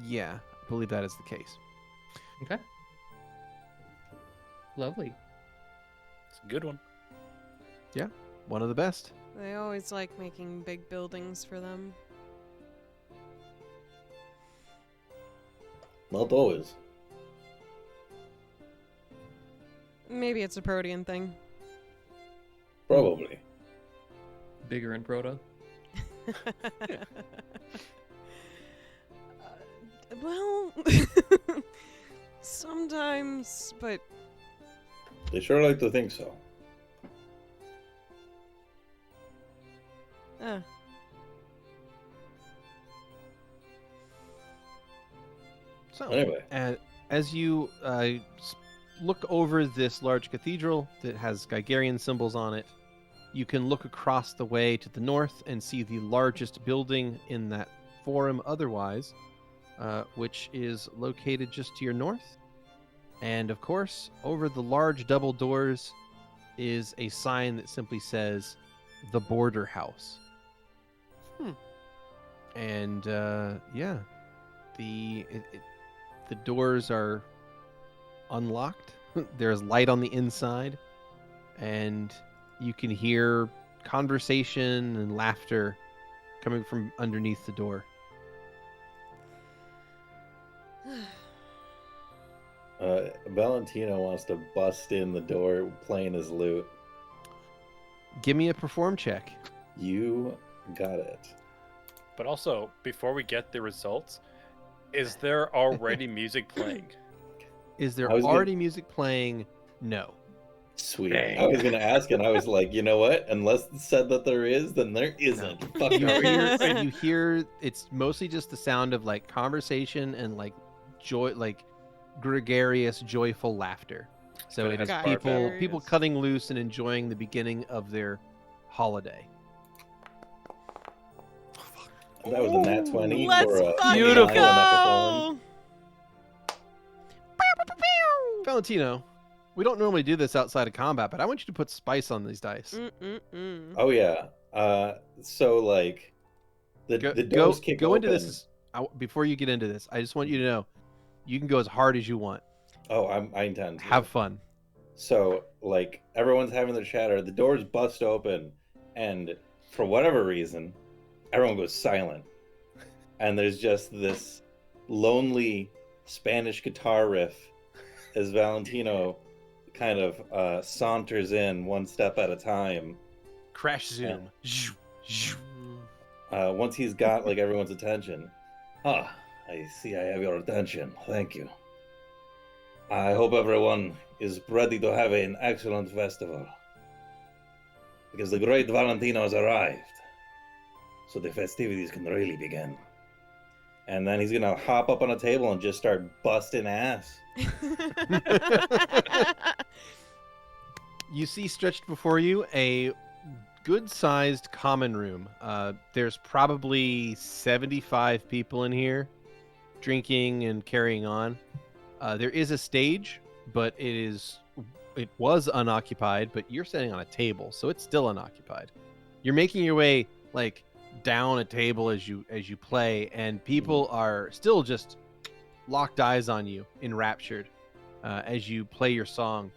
Yeah, I believe that is the case. Okay. Lovely. it's a good one. One of the best. They always like making big buildings for them. Not always. Maybe it's a Protean thing. Probably. Bigger in Proto. Well, sometimes, but They sure like to think so. So, Anyway. as you look over this large cathedral that has Gigarian symbols on it, you can look across the way to the north and see the largest building in that forum otherwise, which is located just to your north. And of course, over the large double doors is a sign that simply says, "The Border House." And yeah, the doors are unlocked. There's light on the inside, and you can hear conversation and laughter coming from underneath the door. Valentino wants to bust in the door playing his lute. Give me a perform check. You got it. But also, before we get the results, is there already music playing? Is there I was already music playing? No. Sweet. Dang. I was gonna ask, and I was like, you know what? Unless it said that there is, then there isn't. Fuck You you. hear it's mostly just the sound of like conversation and like joy, like gregarious, joyful laughter. So it is Got people it. cutting loose and enjoying the beginning of their holiday. That was a nat 20 Let's for a fucking Beautiful. on that go! Valentino, we don't normally do this outside of combat, but I want you to put spice on these dice. Mm-mm-mm. Oh yeah. So like the doors kick go open. into this. Before you get into this, I just want you to know you can go as hard as you want. Oh, I intend to. Have fun. So like everyone's having their chatter, the doors bust open, and for whatever reason, everyone goes silent. And there's just this lonely Spanish guitar riff as Valentino kind of saunters in one step at a time. Crash zoom. Once he's got like everyone's attention. Ah, I see I have your attention. Thank you. I hope everyone is ready to have an excellent festival. Because the great Valentino has arrived. So the festivities can really begin. And then he's gonna hop up on a table and just start busting ass. You see stretched before you a good-sized common room. There's probably 75 people in here drinking and carrying on. There is a stage, but it was unoccupied, but you're sitting on a table, so it's still unoccupied. You're making your way like down a table as you play, and people are still just locked eyes on you, enraptured, as you play your song.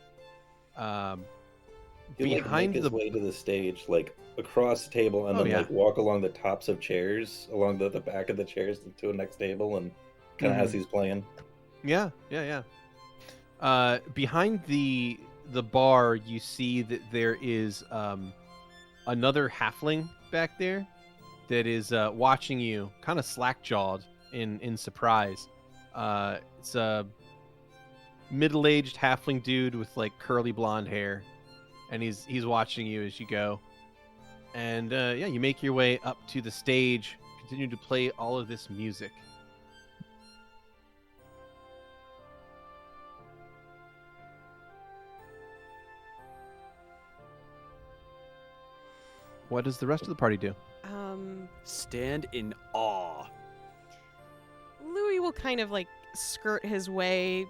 He'll like Behind make his way to the stage, like across the table, and then like walk along the tops of chairs, along the back of the chairs to a next table, and kind of as he's playing. Yeah. Behind the bar, you see that there is another halfling back there that is watching you, kind of slack-jawed in surprise. It's a middle-aged halfling dude with like curly blonde hair, and he's watching you as you go. And you make your way up to the stage, continue to play all of this music. What does the rest of the party do? Stand in awe. Louie will kind of like skirt his way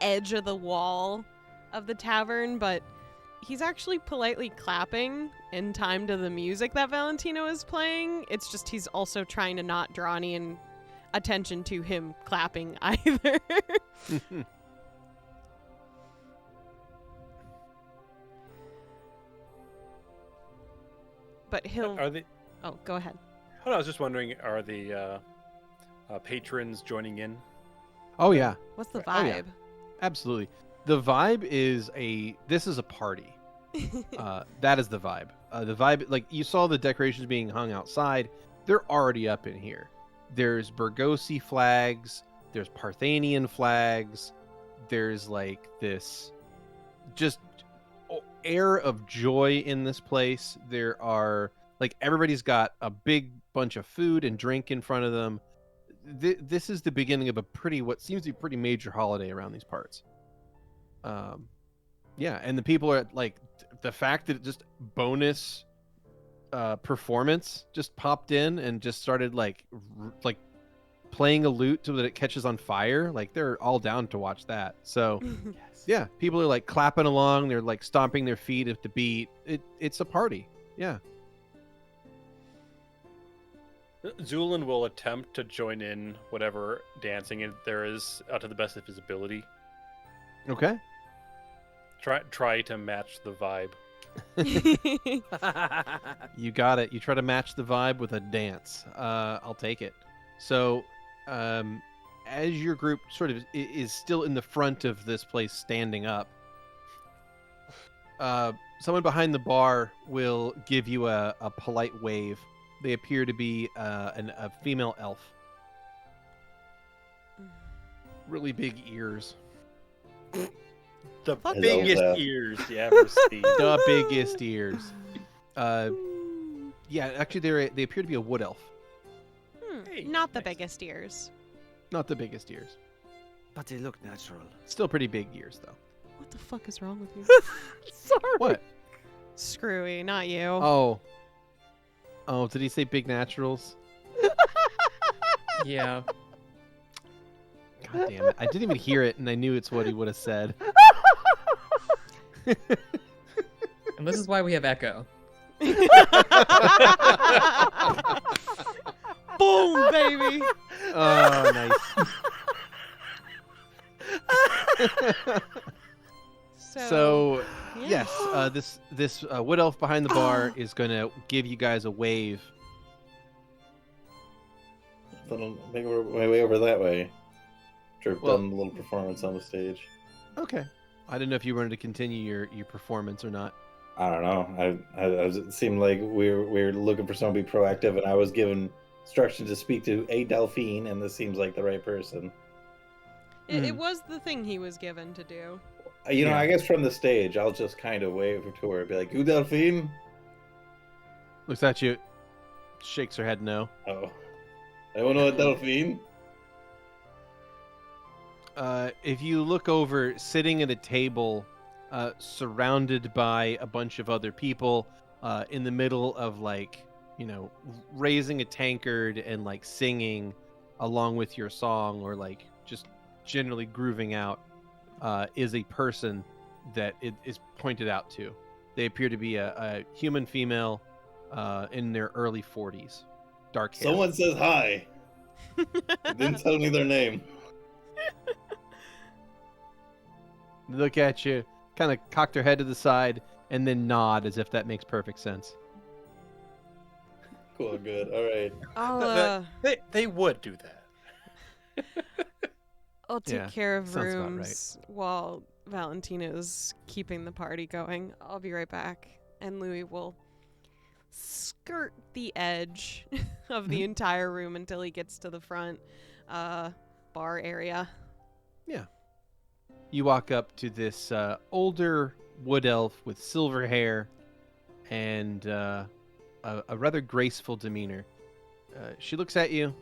edge of the wall of the tavern, but he's actually politely clapping in time to the music that Valentino is playing. It's just he's also trying to not draw any attention to him clapping either. But he'll... Are they? Oh, go ahead. Oh, no, I was just wondering, are the patrons joining in? Oh yeah, What's the Oh, vibe? yeah. Absolutely. The vibe is this is a party. That is the vibe. The vibe, like you saw the decorations being hung outside, they're already up in here. There's Burgosi flags, there's Parthenian flags, there's like this just air of joy in this place. There are like everybody's got a big bunch of food and drink in front of them. This is the beginning of what seems to be a pretty major holiday around these parts. Yeah, and the people are like the fact that just bonus performance just popped in and just started like playing a lute so that it catches on fire. Like they're all down to watch that. So yeah, people are like clapping along. They're like stomping their feet at the beat. It's a party. Yeah. Zu'lin will attempt to join in whatever dancing there is to the best of his ability. Okay. Try to match the vibe. You got it. You try to match the vibe with a dance. I'll take it. So, as your group sort of is still in the front of this place standing up, someone behind the bar will give you a polite wave. They appear to be a female elf. Really big ears. The Fuck biggest yeah. ears you ever see. The biggest ears. Yeah, actually, they appear to be a wood elf. Hey, Not the nice. biggest ears. Not the biggest ears. But they look natural. Still pretty big ears, though. What the fuck is wrong with you? Sorry. What? Skrewy, not you. Oh. Oh, did he say big naturals? Yeah. God damn it. I didn't even hear it, and I knew it's what he would have said. And this is why we have Echo. Boom, baby. Oh, nice. So, yeah. yes, this wood elf behind the bar is going to give you guys a wave. Then I'll make our way over that way. After I've Well- done a little performance on the stage. Okay. I didn't know if you wanted to continue your performance or not. I don't know. It seemed like we were looking for someone to be proactive, and I was given instructions to speak to a Delphine, and this seems like the right person. It was the thing he was given to do. You know, Yeah. I guess from the stage, I'll just kind of wave to her, be like, "You Delphine?" Looks at you, shakes her head no. Oh, anyone know a Delphine? If you look over, sitting at a table, surrounded by a bunch of other people, in the middle of raising a tankard and singing along with your song, or just generally grooving out, is a person that it is pointed out to. They appear to be a human female, in their early 40s, dark hair. Someone says hi. Didn't tell me their name. They look at you, kind of cock their head to the side, and then nod as if that makes perfect sense. Cool, good. All right. I'll They would do that. I'll take Yeah, care of sounds about right. rooms while Valentino's keeping the party going. I'll be right back, and Louie will skirt the edge of the entire room until he gets to the front bar area. Yeah. You walk up to this older wood elf with silver hair and a rather graceful demeanor. She looks at you,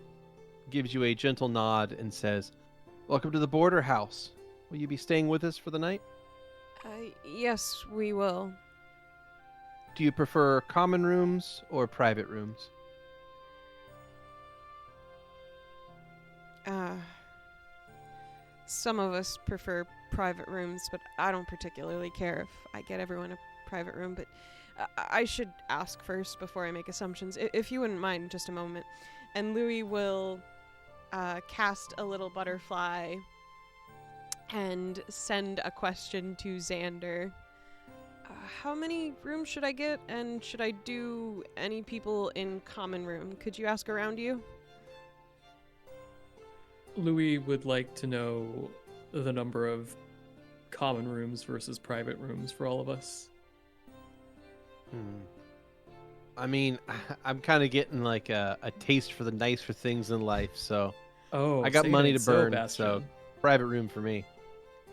gives you a gentle nod, and says, "Welcome to the Border House. Will you be staying with us for the night? Yes, we will. Do you prefer common rooms or private rooms?" Some of us prefer private rooms, but I don't particularly care if I get everyone a private room, but I should ask first before I make assumptions, if you wouldn't mind just a moment. And Louie will cast a little butterfly and send a question to Xander. How many rooms should I get, and should I do any people in common room? Could you ask around you? Louis would like to know the number of common rooms versus private rooms for all of us. I mean, I'm kind of getting a taste for the nicer things in life, so Oh, I got say money it to so, burn, Bastion. so private room for me.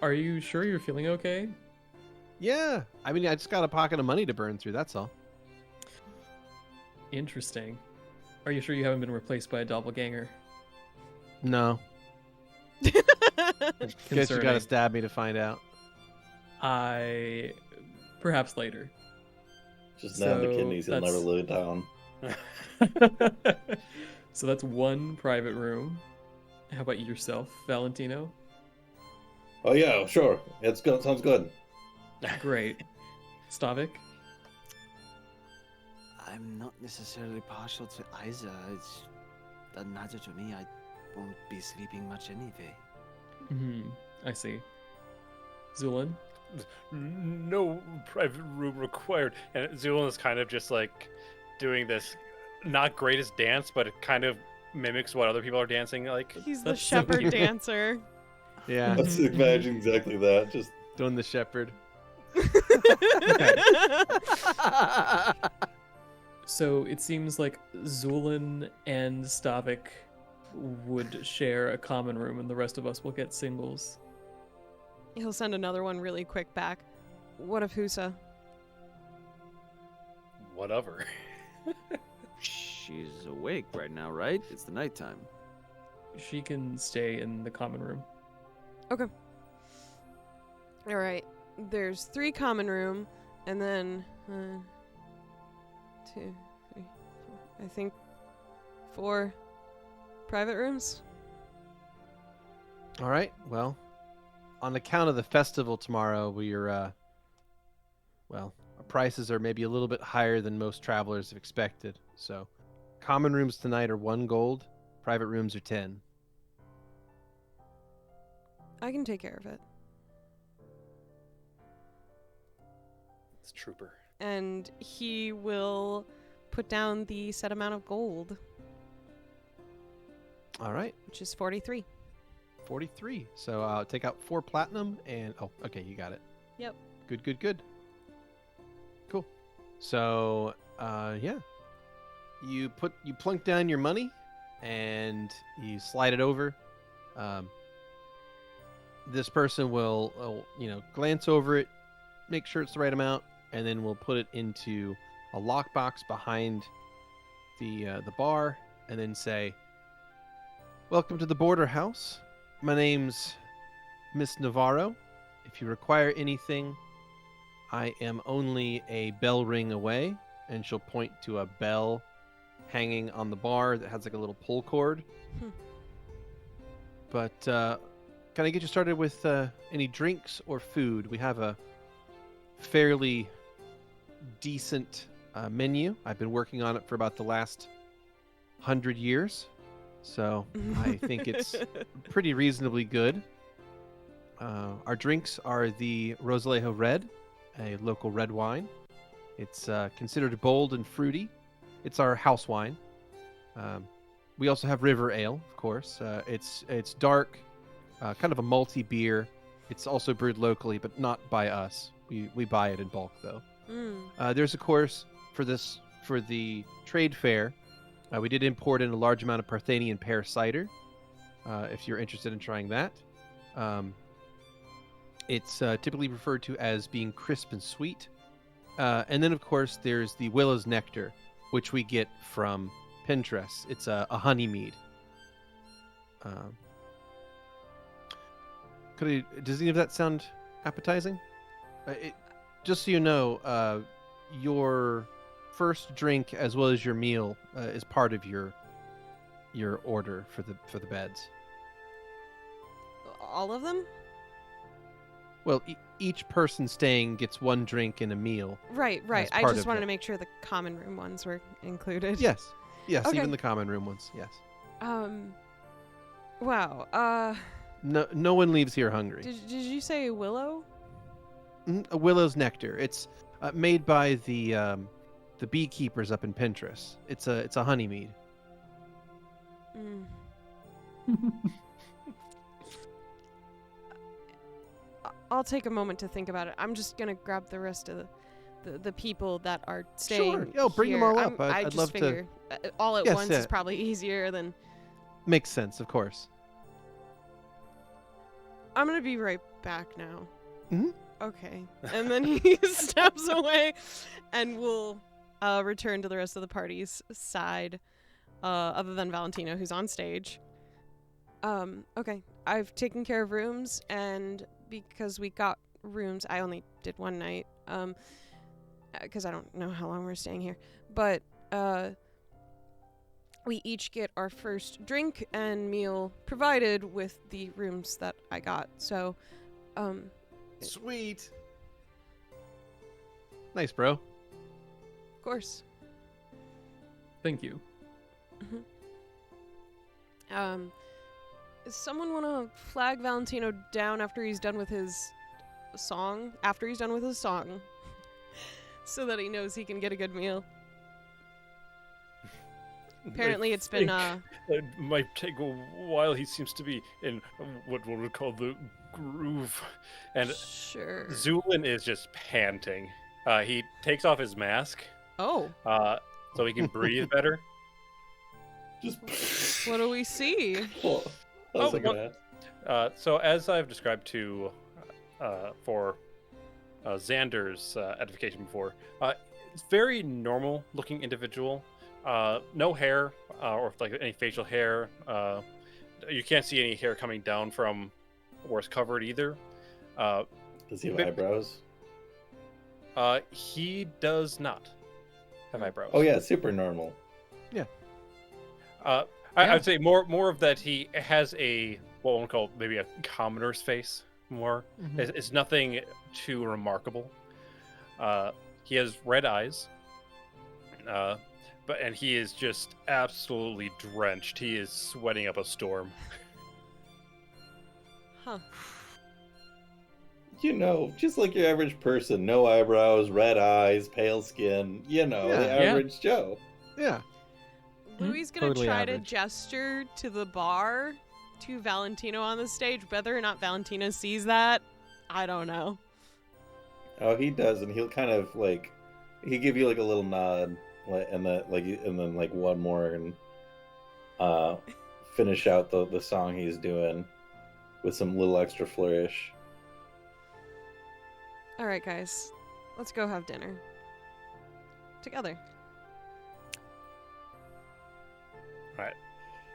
Are you sure you're feeling okay? Yeah, I mean, I just got a pocket of money to burn through, that's all. Interesting. Are you sure you haven't been replaced by a doppelganger? No. Guess you gotta Concerning. stab me to find out. Perhaps later. Just now the So kidneys, he'll never that's- live it down. So that's one private room. How about yourself, Valentino? Oh yeah, sure. It's good. Sounds good. Great. Stavik? I'm not necessarily partial to either. It doesn't matter to me. I won't be sleeping much anyway. I see. Zu'lin? No private room required. And Zu'lin is kind of just doing this not greatest dance, but it kind of mimics what other people are dancing like. He's the That's so shepherd cute. dancer. Yeah, Let's imagine exactly that. Just doing the shepherd. So it seems like Zu'lin and Stavik would share a common room, and the rest of us will get singles. He'll send another one really quick back. What of Husa? Whatever. She's awake right now, right? It's the nighttime. She can stay in the common room. All right. There's 3 common room, and then 1, 2, 3, 4. I think 4 private rooms. All right. Well, on account of the festival tomorrow, our prices are maybe a little bit higher than most travelers have expected. So, common rooms tonight are 1 gold. Private rooms are 10. I can take care of it. It's Trooper. And he will put down the set amount of gold, All right. which is 43. 43. So take out 4 platinum and okay, you got it. Yep. Good. Cool. So yeah, you plunk down your money and you slide it over. This person will glance over it, make sure it's the right amount, and then we'll put it into a lockbox behind the bar, and then say, "Welcome to the Border House. My name's Miss Navarro. If you require anything, I am only a bell ring away." And she'll point to a bell hanging on the bar that has like a little pull cord. But can I get you started with any drinks or food? We have a fairly decent menu. I've been working on it for about the last 100 years. So I think it's pretty reasonably good. Our drinks are the Rosalejo Red, a local red wine. It's considered bold and fruity. It's our house wine. We also have River Ale, of course. It's dark, kind of a malty beer. It's also brewed locally, but not by us. We buy it in bulk, though. There's, of course, for the trade fair, we did import in a large amount of Parthenian pear cider, if you're interested in trying that. It's typically referred to as being crisp and sweet. And then, of course, there's the Willow's Nectar, which we get from Pinterest. It's a honey mead. Does any of that sound appetizing? Just so you know, your first drink as well as your meal is part of your order for the beds. All of them? Well, each person staying gets 1 drink and a meal. Right. As I part just of wanted it. to make sure the common room ones were included. Yes, Okay. even the common room ones. Yes. Wow. No one leaves here hungry. Did you say Willow? A Willow's Nectar. It's made by the beekeepers up in Pinterest. It's a honey mead. I'll take a moment to think about it. I'm just gonna grab the rest of the people that are staying. Sure. Yo, bring them here. all up. I I'd just love figure all at Yes, once yeah. is probably easier than. Makes sense, of course. I'm gonna be right back now. Mhm. Okay. And then he steps away, and we'll return to the rest of the party's side, other than Valentino, who's on stage. Okay. I've taken care of rooms, and because we got rooms, I only did 1 night, because I don't know how long we're staying here. But we each get our first drink and meal provided with the rooms that I got. So, Sweet. Nice, bro. of course. Thank you. Does someone want to flag Valentino down after he's done with his song? After he's done with his song. So that he knows he can get a good meal. Apparently it's been, It might take a while. He seems to be in what one would call the groove. And Sure. Zu'lin is just panting. He takes off his mask Oh, so he can breathe better. Just what do we see? well, I was Oh, thinking what- that. So as I've described to for Xander's edification before, very normal looking individual. No hair or like any facial hair. You can't see any hair coming down from where it's covered either. Does he have bit- eyebrows? He does not have eyebrows. Oh yeah, super normal. I'd say more of that. He has what one would call maybe a commoner's face. More, it's nothing too remarkable. He has red eyes, and he is just absolutely drenched. He is sweating up a storm. Huh. You know, just like your average person, no eyebrows, red eyes, pale skin. You know, the Yeah. average Joe. Yeah. Louie's gonna Totally try average. to gesture to the bar to Valentino on the stage. Whether or not Valentino sees that, I don't know. Oh, he does, and he'll kind of like he give you like a little nod, and then like one more, and finish out the song he's doing with some little extra flourish. All right, guys, let's go have dinner together.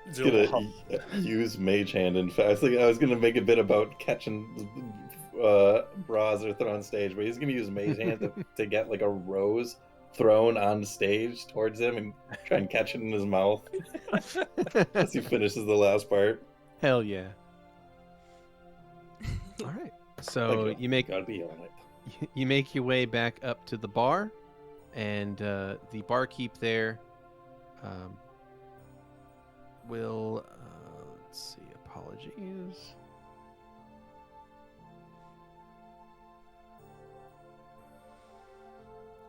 He's gonna use Mage Hand. In fact, I was gonna make a bit about catching bras are thrown on stage, but he's gonna use Mage Hand to get like a rose thrown on stage towards him and try and catch it in his mouth as he finishes the last part. Hell yeah. All right. So Okay, you make gotta be on it. you make your way back up to the bar, and the barkeep there will let's see. Apologies.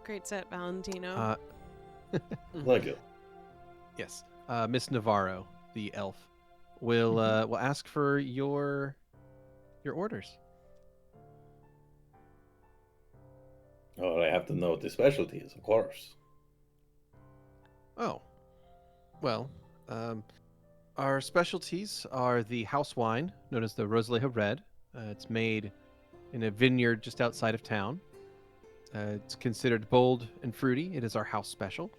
Great set, Valentino. Like it. Yes. Miss Navarro, the elf, will ask for your orders. Oh, I have to know what the specialty is, of course. Oh. Well, our specialties are the house wine, known as the Rosaleja Red. It's made in a vineyard just outside of town. It's considered bold and fruity. It is our house special.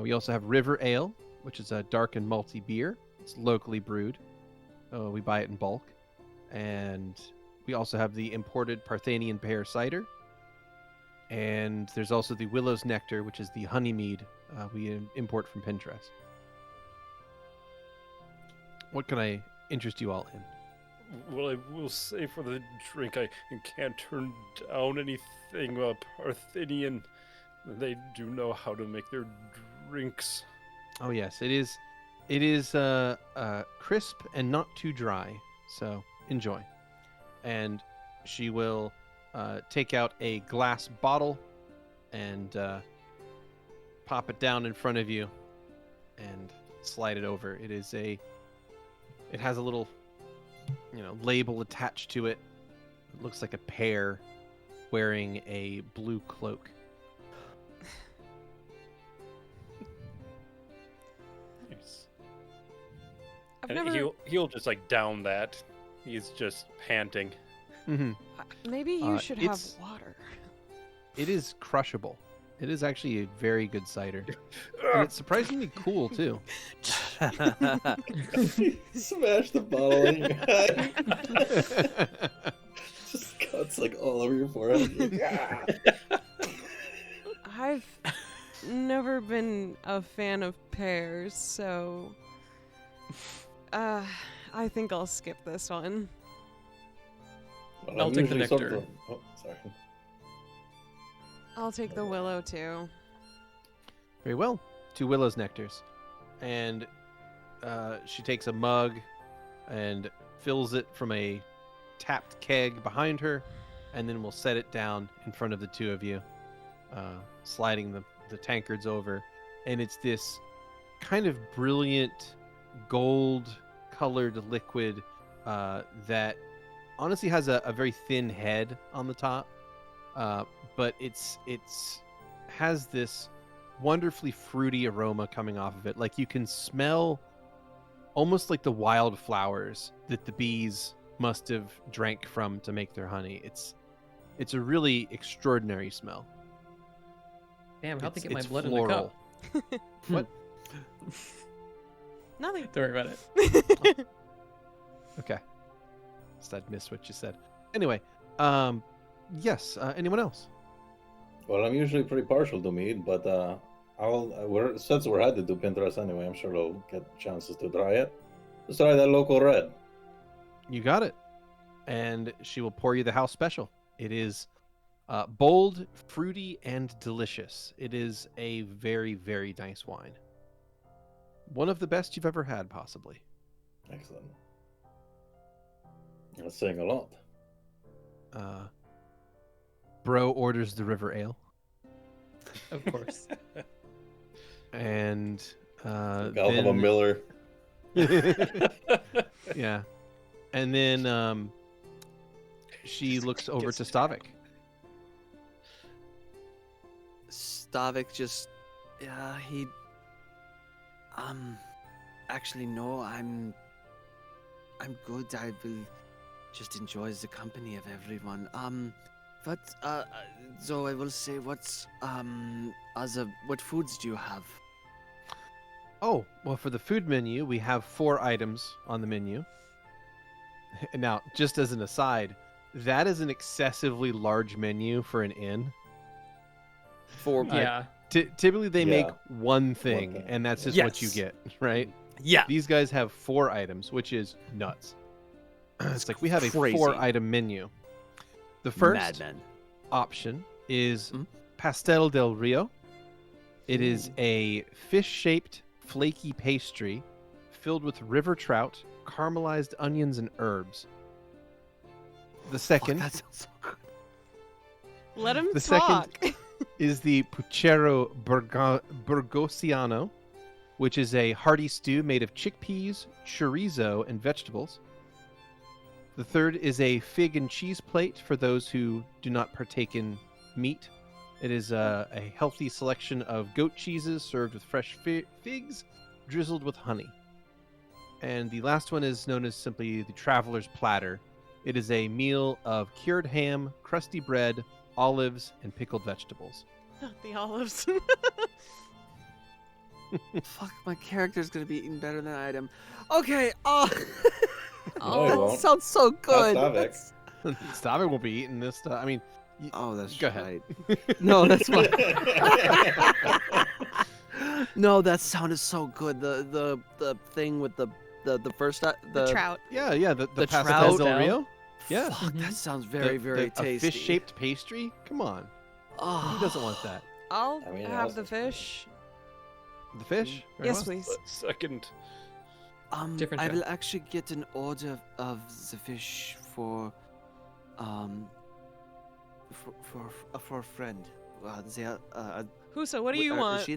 We also have River Ale, which is a dark and malty beer. It's locally brewed. We buy it in bulk. And we also have the imported Parthenian pear cider. And there's also the Willow's Nectar, which is the honey mead we import from Pinterest. What can I interest you all in? Well, I will say for the drink, I can't turn down anything Parthenian. They do know how to make their drinks. Oh yes, it is. It is crisp and not too dry. So enjoy. And she will take out a glass bottle and pop it down in front of you and slide it over. It has a little, label attached to it. It looks like a pear wearing a blue cloak. Nice. I've And never. he'll just like down that. He's just panting. Mm-hmm. Maybe you should have it's- water. It is crushable. It is actually a very good cider. And it's surprisingly cool, too. Smash the bottle in your head. Just cuts like all over your forehead. I've never been a fan of pears, so I think I'll skip this one. Well, I'll take the usually nectar. something- Oh, sorry. I'll take the willow too. Very well. 2 Willow's Nectars. And she takes a mug and fills it from a tapped keg behind her, and then we'll set it down in front of the two of you, sliding the tankards over. And it's this kind of brilliant gold-colored liquid that honestly has a very thin head on the top, but it's has this wonderfully fruity aroma coming off of it. Like you can smell almost like the wildflowers that the bees must have drank from to make their honey. It's a really extraordinary smell. Damn, how'd they get my It's blood floral. in the cup? What? Nothing. Don't worry about it. Okay. Just I'd missed what you said. Anyway, yes. Anyone else? Well, I'm usually pretty partial to meat, but since we're headed to Pinterest anyway, I'm sure we'll get chances to try it. Let's try that local red. You got it. And she will pour you the house special. It is bold, fruity, and delicious. It is a very, very nice wine. One of the best you've ever had, possibly. Excellent. That's saying a lot. Bro orders the river ale. Of course. And I'll have a Miller. Yeah. And then she looks over to Stavik. Stavik just, he, actually no, I'm good. I will just enjoy the company of everyone. But so I will say, what foods do you have? Oh, well, for the food menu, we have 4 items on the menu. Now, just as an aside, that is an excessively large menu for an inn. Yeah. Typically, they make Yeah. one thing, thing. and that's just Yes. what you get, right? Yeah. These guys have 4 items, which is nuts. It's like we have a crazy. 4-item menu. The first Madman. option is Hmm? Pastel del Rio. It is a fish-shaped flaky pastry filled with river trout, caramelized onions, and herbs. The second That sounds so good. Let him The talk. second- is the Puchero Burgosiano, which is a hearty stew made of chickpeas, chorizo, and vegetables. The third is a fig and cheese plate for those who do not partake in meat. It is a healthy selection of goat cheeses served with fresh figs drizzled with honey. And the last one is known as simply the Traveler's Platter. It is a meal of cured ham, crusty bread, olives, and pickled vegetables. The olives. Fuck, my character's gonna be eating better than I am. Okay. Oh, No, he that won't. sounds so good. Stavik. That's- Stavik won't be eating this stuff. I mean, Oh, that's Go ahead. right. No, that's fine. No, that sounded so good. The thing with the first the trout. yeah, the The Pastel trout. del Rio. Yeah, Fuck, Mhm. that sounds very, The- very a tasty. fish-shaped pastry. Come on, Oh. who doesn't want that? I'll I mean, have the also- fish. The fish. Very Yes, well. please. Second. Different I show. will actually get an order of the fish for a friend. Husa, what do you want?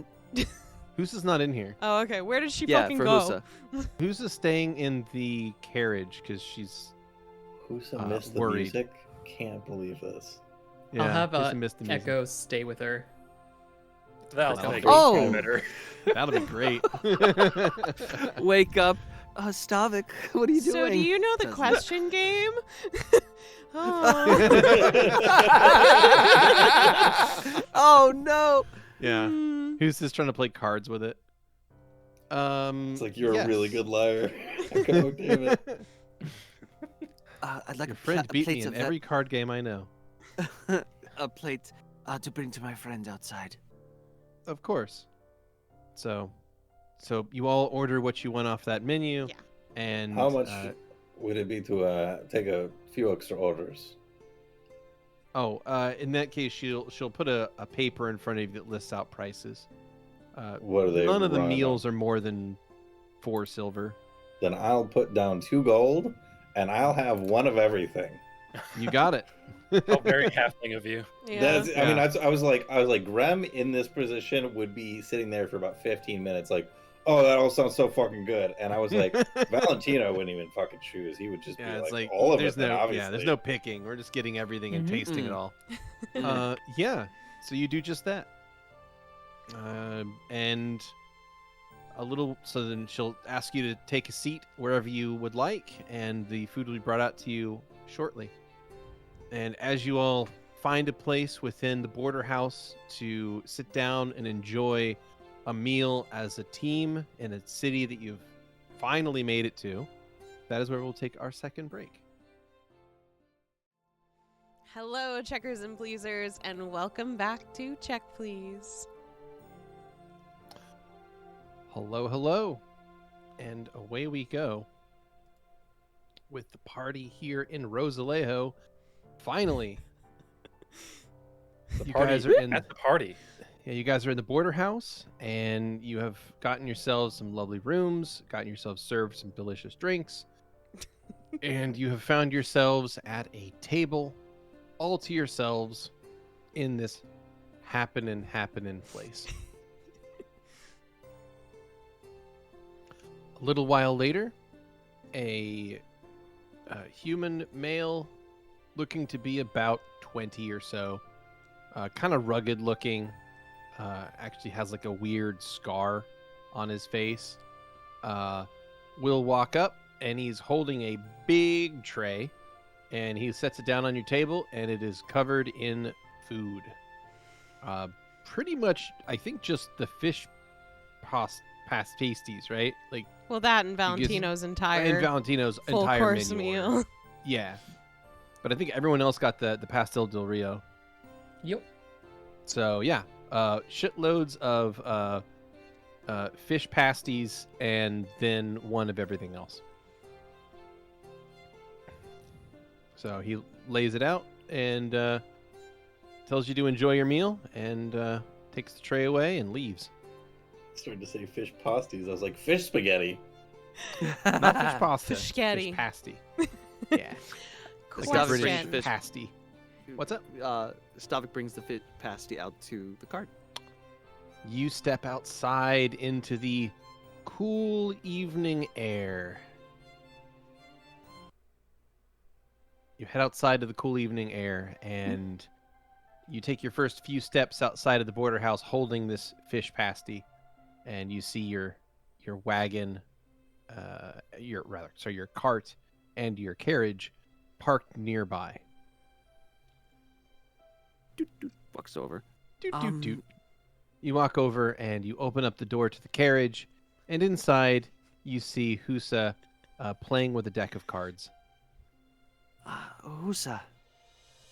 Who's is not in here? Oh, okay. Where did she Yeah, fucking for go? Husa. Who's is staying in the carriage because she's Who's Uh, missed the worried. music? Can't believe this. yeah. I'll have Kirsten missed the music. Echo stay with her. That'll That'll make be- it Oh! better. That'll be great. Wake up, Stavik. What are you So, doing? do you know the Doesn't- question game? Oh. Oh no! Yeah. Hmm. Who's just trying to play cards with it? It's like you're a really yes. good liar. Go, David. I'd like Your a, friend beat me plate in of every card game I know. a plate to bring to my friend outside. Of course. So you all order what you want off that menu. Yeah. And How much would it be to take a few extra orders? in that case, she'll put a paper in front of you that lists out prices. What are they? None of the running meals on? are more than 4 silver. Then I'll put down 2 gold, and I'll have one of everything. You got it. How very halfling of you. Yeah. That's, I mean, Yeah. I was like, Grem in this position would be sitting there for about 15 minutes, like, oh, that all sounds so fucking good. And I was like, Valentino wouldn't even fucking choose. He would just Yeah, be it's like, like all of there's it. Then, no obviously. there's no picking. We're just getting everything and Mhm. tasting it all. Yeah. So you do just that. And so then she'll ask you to take a seat wherever you would like, and the food will be brought out to you shortly. And as you all find a place within the border house to sit down and enjoy a meal as a team in a city that you've finally made it to, that is where we'll take our second break. Hello, checkers and pleasers, and welcome back to Check Please. Hello, hello. And away we go with the party here in Rosalejo. Finally. The You party guys are in at the party. Yeah, you guys are in the border house, and you have gotten yourselves some lovely rooms, gotten yourselves served some delicious drinks, and you have found yourselves at a table all to yourselves in this happening place. A little while later, a human male looking to be about 20 or so, kind of rugged looking, actually has like a weird scar on his face, will walk up, and he's holding a big tray, and he sets it down on your table, and it is covered in food. Pretty much, I think, just the fish pasties, right? Like, Well, that and gives- Valentino's entire and Valentino's full entire course menu meal. order. Yeah, but I think everyone else got the pastel del Rio. Yep. So yeah, shitloads of fish pasties, and then one of everything else. So he lays it out and tells you to enjoy your meal, and takes the tray away and leaves. Started to say fish pasties. I was like, fish spaghetti. Not fish pasta, Fish scatty. fish pasty. Yeah, like Quite a British scatty. fish. pasty. What's up? Stavik brings the fit pasty out to the cart. You step outside into the cool evening air. You head outside to the cool evening air, and you take your first few steps outside of the border house holding this fish pasty, and you see your wagon, your cart and your carriage parked nearby. Doot, doot, walks over. Doot, doot, doot. You walk over and you open up the door to the carriage, and inside you see Husa playing with a deck of cards. Husa,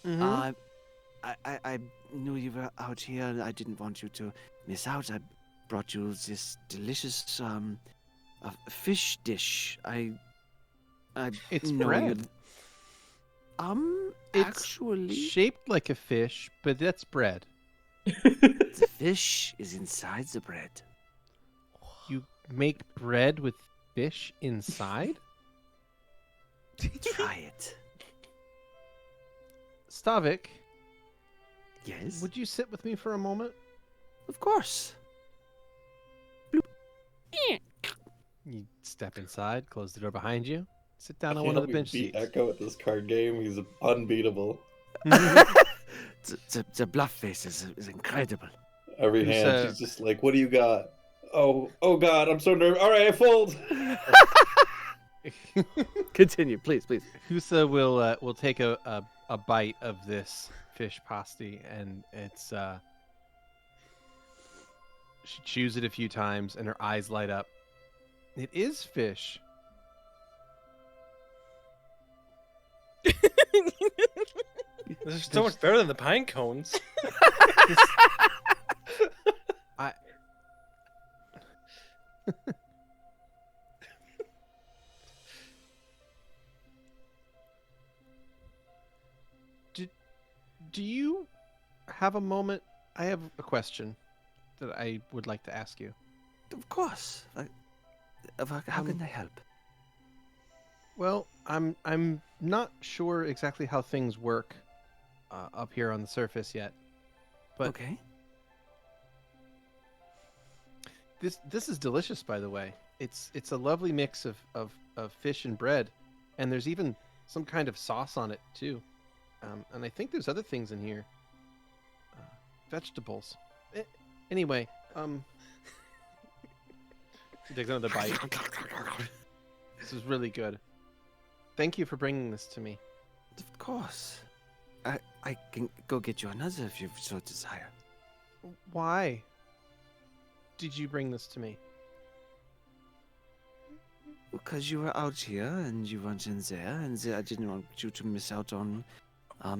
Mhm. I knew you were out here, and I didn't want you to miss out. I brought you this delicious fish dish. It's know bread. It's actually, shaped like a fish, but that's bread. the fish is inside the bread. You make bread with fish inside? Try it. Stavik, Yes, would you sit with me for a moment? of course. You step inside, close the door behind you, sit down I on can't one of the help bench beat seats. Echo at this card game. He's unbeatable. The bluff face is incredible. Every Who's, hand, she's just like, "What do you got?" Oh God, I'm so nervous. All right, I fold. Continue, please. Husa will take a bite of this fish pasty, and it's she chews it a few times, and her eyes light up. It is fish. This is so much better than the pine cones. I. Do you have a moment? I have a question that I would like to ask you. Of course. How can I help? Well, I'm not sure exactly how things work up here on the surface yet, but Okay. this is delicious, by the way. It's a lovely mix of fish and bread, and there's even some kind of sauce on it too. And I think there's other things in here. Vegetables. Anyway, he takes another bite. This is really good. Thank you for bringing this to me. Of course. I can go get you another if you so desire. Why did you bring this to me? Because you were out here and you weren't in there, and I didn't want you to miss out on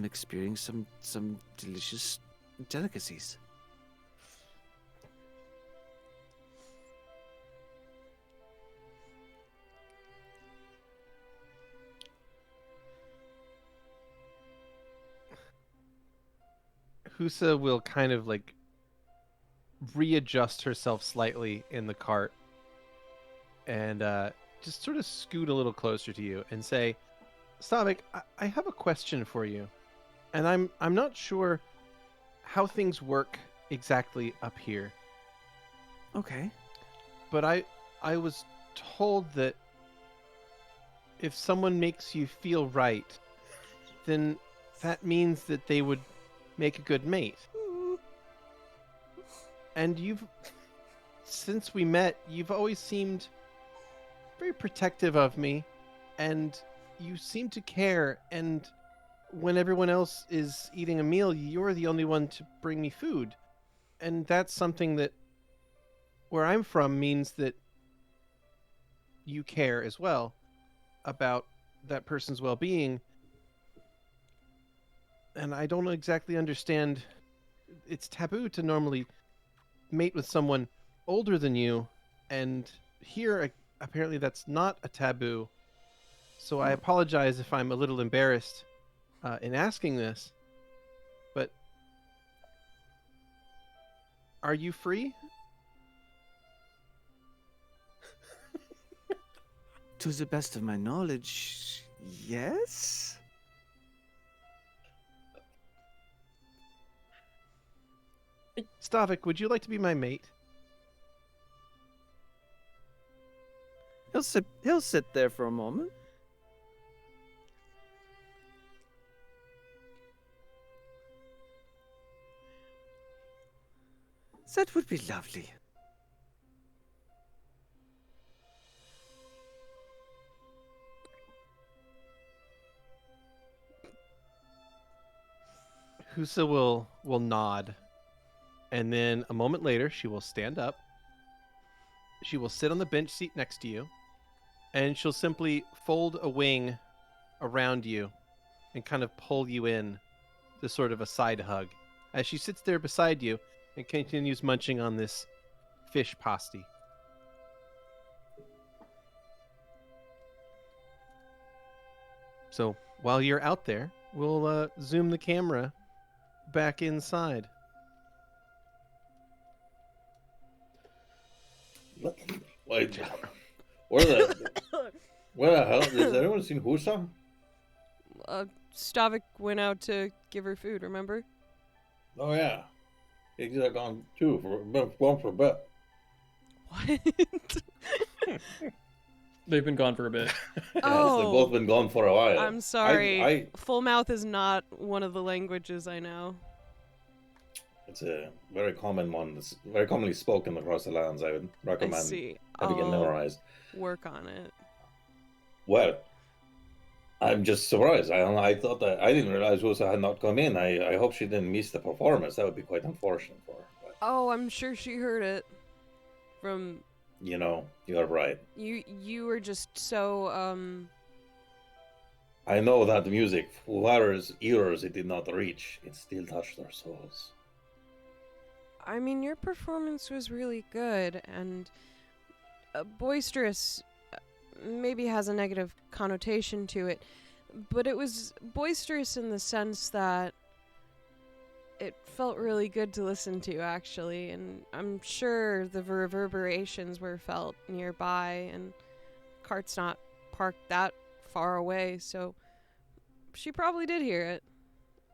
experience some delicious delicacies. Husa will kind of like readjust herself slightly in the cart and just sort of scoot a little closer to you and say, Stavik, I have a question for you. And I'm not sure how things work exactly up here. Okay. But I was told that if someone makes you feel right, then that means that they would make a good mate. And since we met, you've always seemed very protective of me, and you seem to care, and when everyone else is eating a meal, you're the only one to bring me food. And that's something that, where I'm from, means that you care as well about that person's well-being. And I don't exactly understand. It's taboo to normally mate with someone older than you, and here apparently that's not a taboo. So I apologize if I'm a little embarrassed in asking this, but are you free? To the best of my knowledge, yes? Stavik, would you like to be my mate? He'll sit there for a moment. That would be lovely. Husa will nod, and then a moment later she will stand up. She will sit on the bench seat next to you, and she'll simply fold a wing around you and kind of pull you in to sort of a side hug as she sits there beside you and continues munching on this fish pasty. So while you're out there, we'll zoom the camera back inside. Wait, where the hell? Has anyone seen Husa? Stavik went out to give her food, remember? Oh yeah, he's gone too gone for a bit. What? They've been gone for a bit. Yes, they've Oh, both been gone for a while. I'm sorry. I Full mouth is not one of the languages I know. It's a very common one. It's very commonly spoken across the lands. I would I recommend see. having it I'll memorized. work on it. Well, I'm just surprised. I thought that I didn't realize Husa had not come in. I hope she didn't miss the performance. That would be quite unfortunate for her. But, Oh, I'm sure she heard it from you know, you're right. you were just so I know that the music, whoever's ears it did not reach, it still touched their souls. I mean, your performance was really good, and boisterous maybe has a negative connotation to it, but it was boisterous in the sense that it felt really good to listen to, actually, and I'm sure the reverberations were felt nearby, and cart's not parked that far away, so she probably did hear it,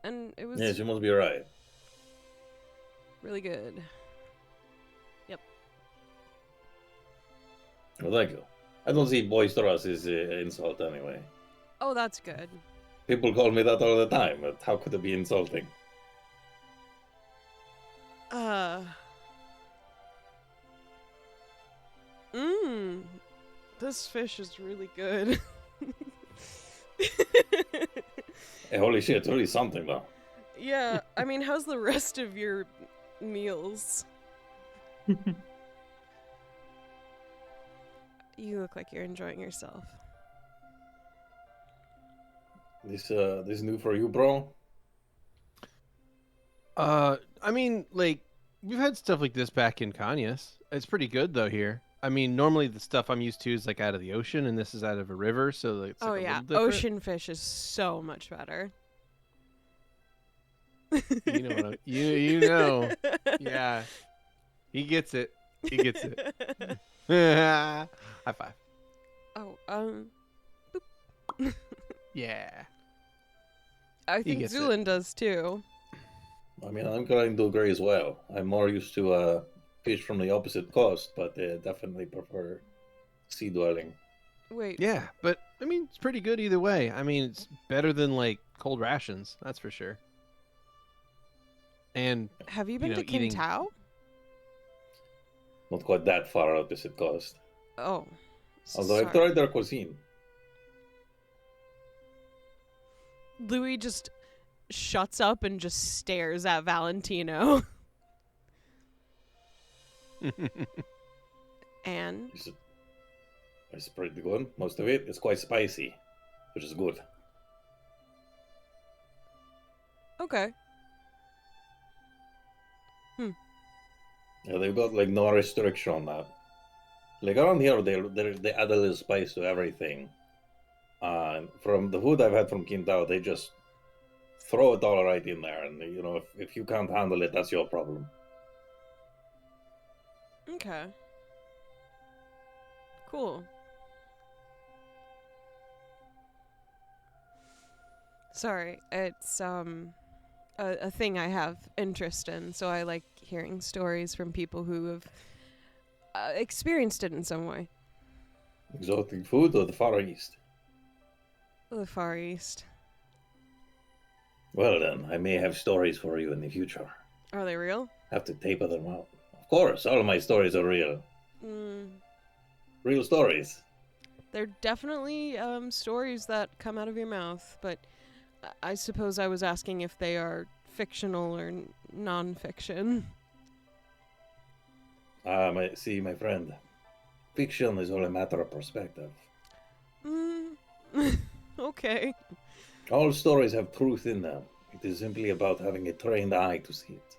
and it was Yes, you must be right. really good. Well, thank you. I don't see boisterous as an insult anyway. Oh, that's good. People call me that all the time, but how could it be insulting? This fish is really good. Hey, holy shit, it's really something though. Yeah, I mean, how's the rest of your meals? You look like you're enjoying yourself. This new for you, bro. I mean, like, we've had stuff like this back in Kanyas. It's pretty good though here. I mean, normally the stuff I'm used to is like out of the ocean, and this is out of a river, so like, it's Oh like a yeah, little different. ocean fish is so much better. You know what you know. Yeah. He gets it. He gets it. High five. Oh, Yeah. I think gets it. Zu'lin does too. I mean, I'm going to agree as well. I'm more used to fish from the opposite coast, but definitely prefer sea dwelling. Wait, Yeah, but I mean, it's pretty good either way. I mean, it's better than like cold rations, that's for sure. And have you been know, to eating- Kintao? Not quite that far opposite coast. Oh, Although I've sorry. tried their cuisine. Louie just shuts up and just stares at Valentino. And It's pretty good. Most of it is quite spicy, which is good. okay. Yeah, they've got like no restriction on that. Like around here, they add a little spice to everything. From the food I've had from Qingdao, they just throw it all right in there, and you know, if you can't handle it, that's your problem. Okay. Cool. Sorry, it's a thing I have interest in, so I like hearing stories from people who have experienced it in some way. Exotic food or the Far East? The Far East. Well then, I may have stories for you in the future. Are they real? Have to tape them out. Of course, all of my stories are real. Mm, Real stories. they're definitely stories that come out of your mouth, but I suppose I was asking if they are fictional or non-fiction. See, my friend, fiction is all a matter of perspective. Mm. Okay. All stories have truth in them. It is simply about having a trained eye to see it.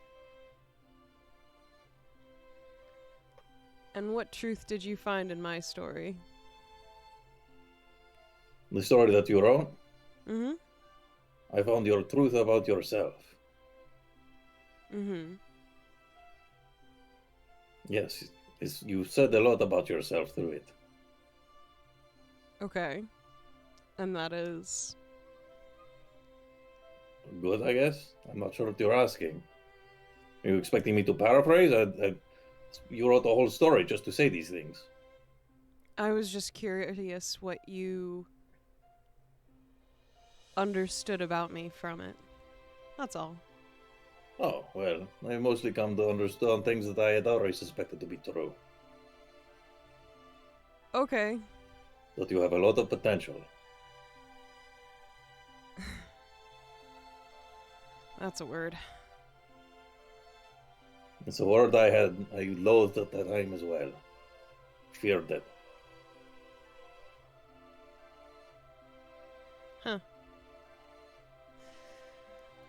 And what truth did you find in my story? The story that you wrote, Mm-hmm. I found your truth about yourself. Mm-hmm. Yes, you said a lot about yourself through it. Okay. And that is... Good, I guess. I'm not sure what you're asking. Are you expecting me to paraphrase? You wrote the whole story just to say these things. I was just curious what you understood about me from it. That's all. Oh, well, I mostly come to understand things that I had already suspected to be true. Okay. That you have a lot of potential. That's a word. It's a word I loathed at the time as well. Feared it. Huh.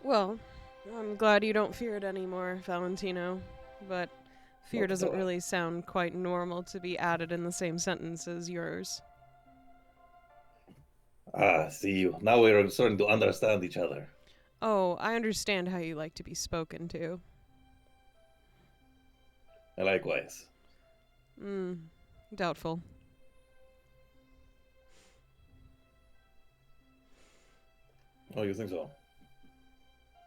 Well, I'm glad you don't fear it anymore, Valentino. But fear Not at doesn't all. really sound quite normal to be added in the same sentence as yours. Ah, see you. Now we're starting to understand each other. Oh, I understand how you like to be spoken to. Likewise. Doubtful. Oh, you think so?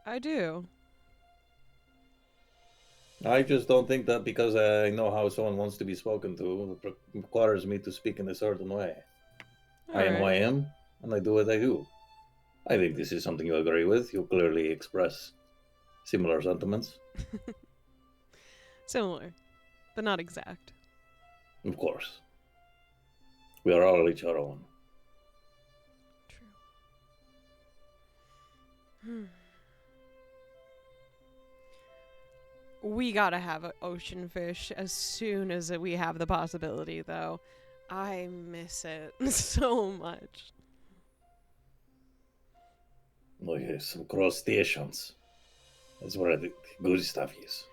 I do. I just don't think that because I know how someone wants to be spoken to, it requires me to speak in a certain way. I am who I am, and I do what I do. I think this is something you agree with. You clearly express similar sentiments. Similar, but not exact. Of course. We are all each our own. True. We gotta have an ocean fish as soon as we have the possibility, though. I miss it so much. Oh yes, some crustaceans. That's where the good stuff is.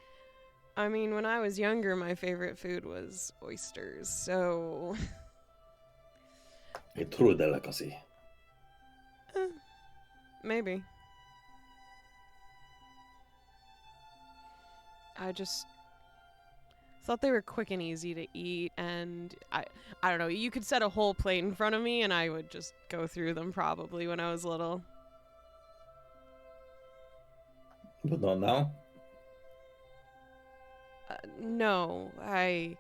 I mean, when I was younger, my favorite food was oysters, so... A true delicacy. Maybe. I just thought they were quick and easy to eat, and I don't know, you could set a whole plate in front of me and I would just go through them probably when I was little. But not now. No, I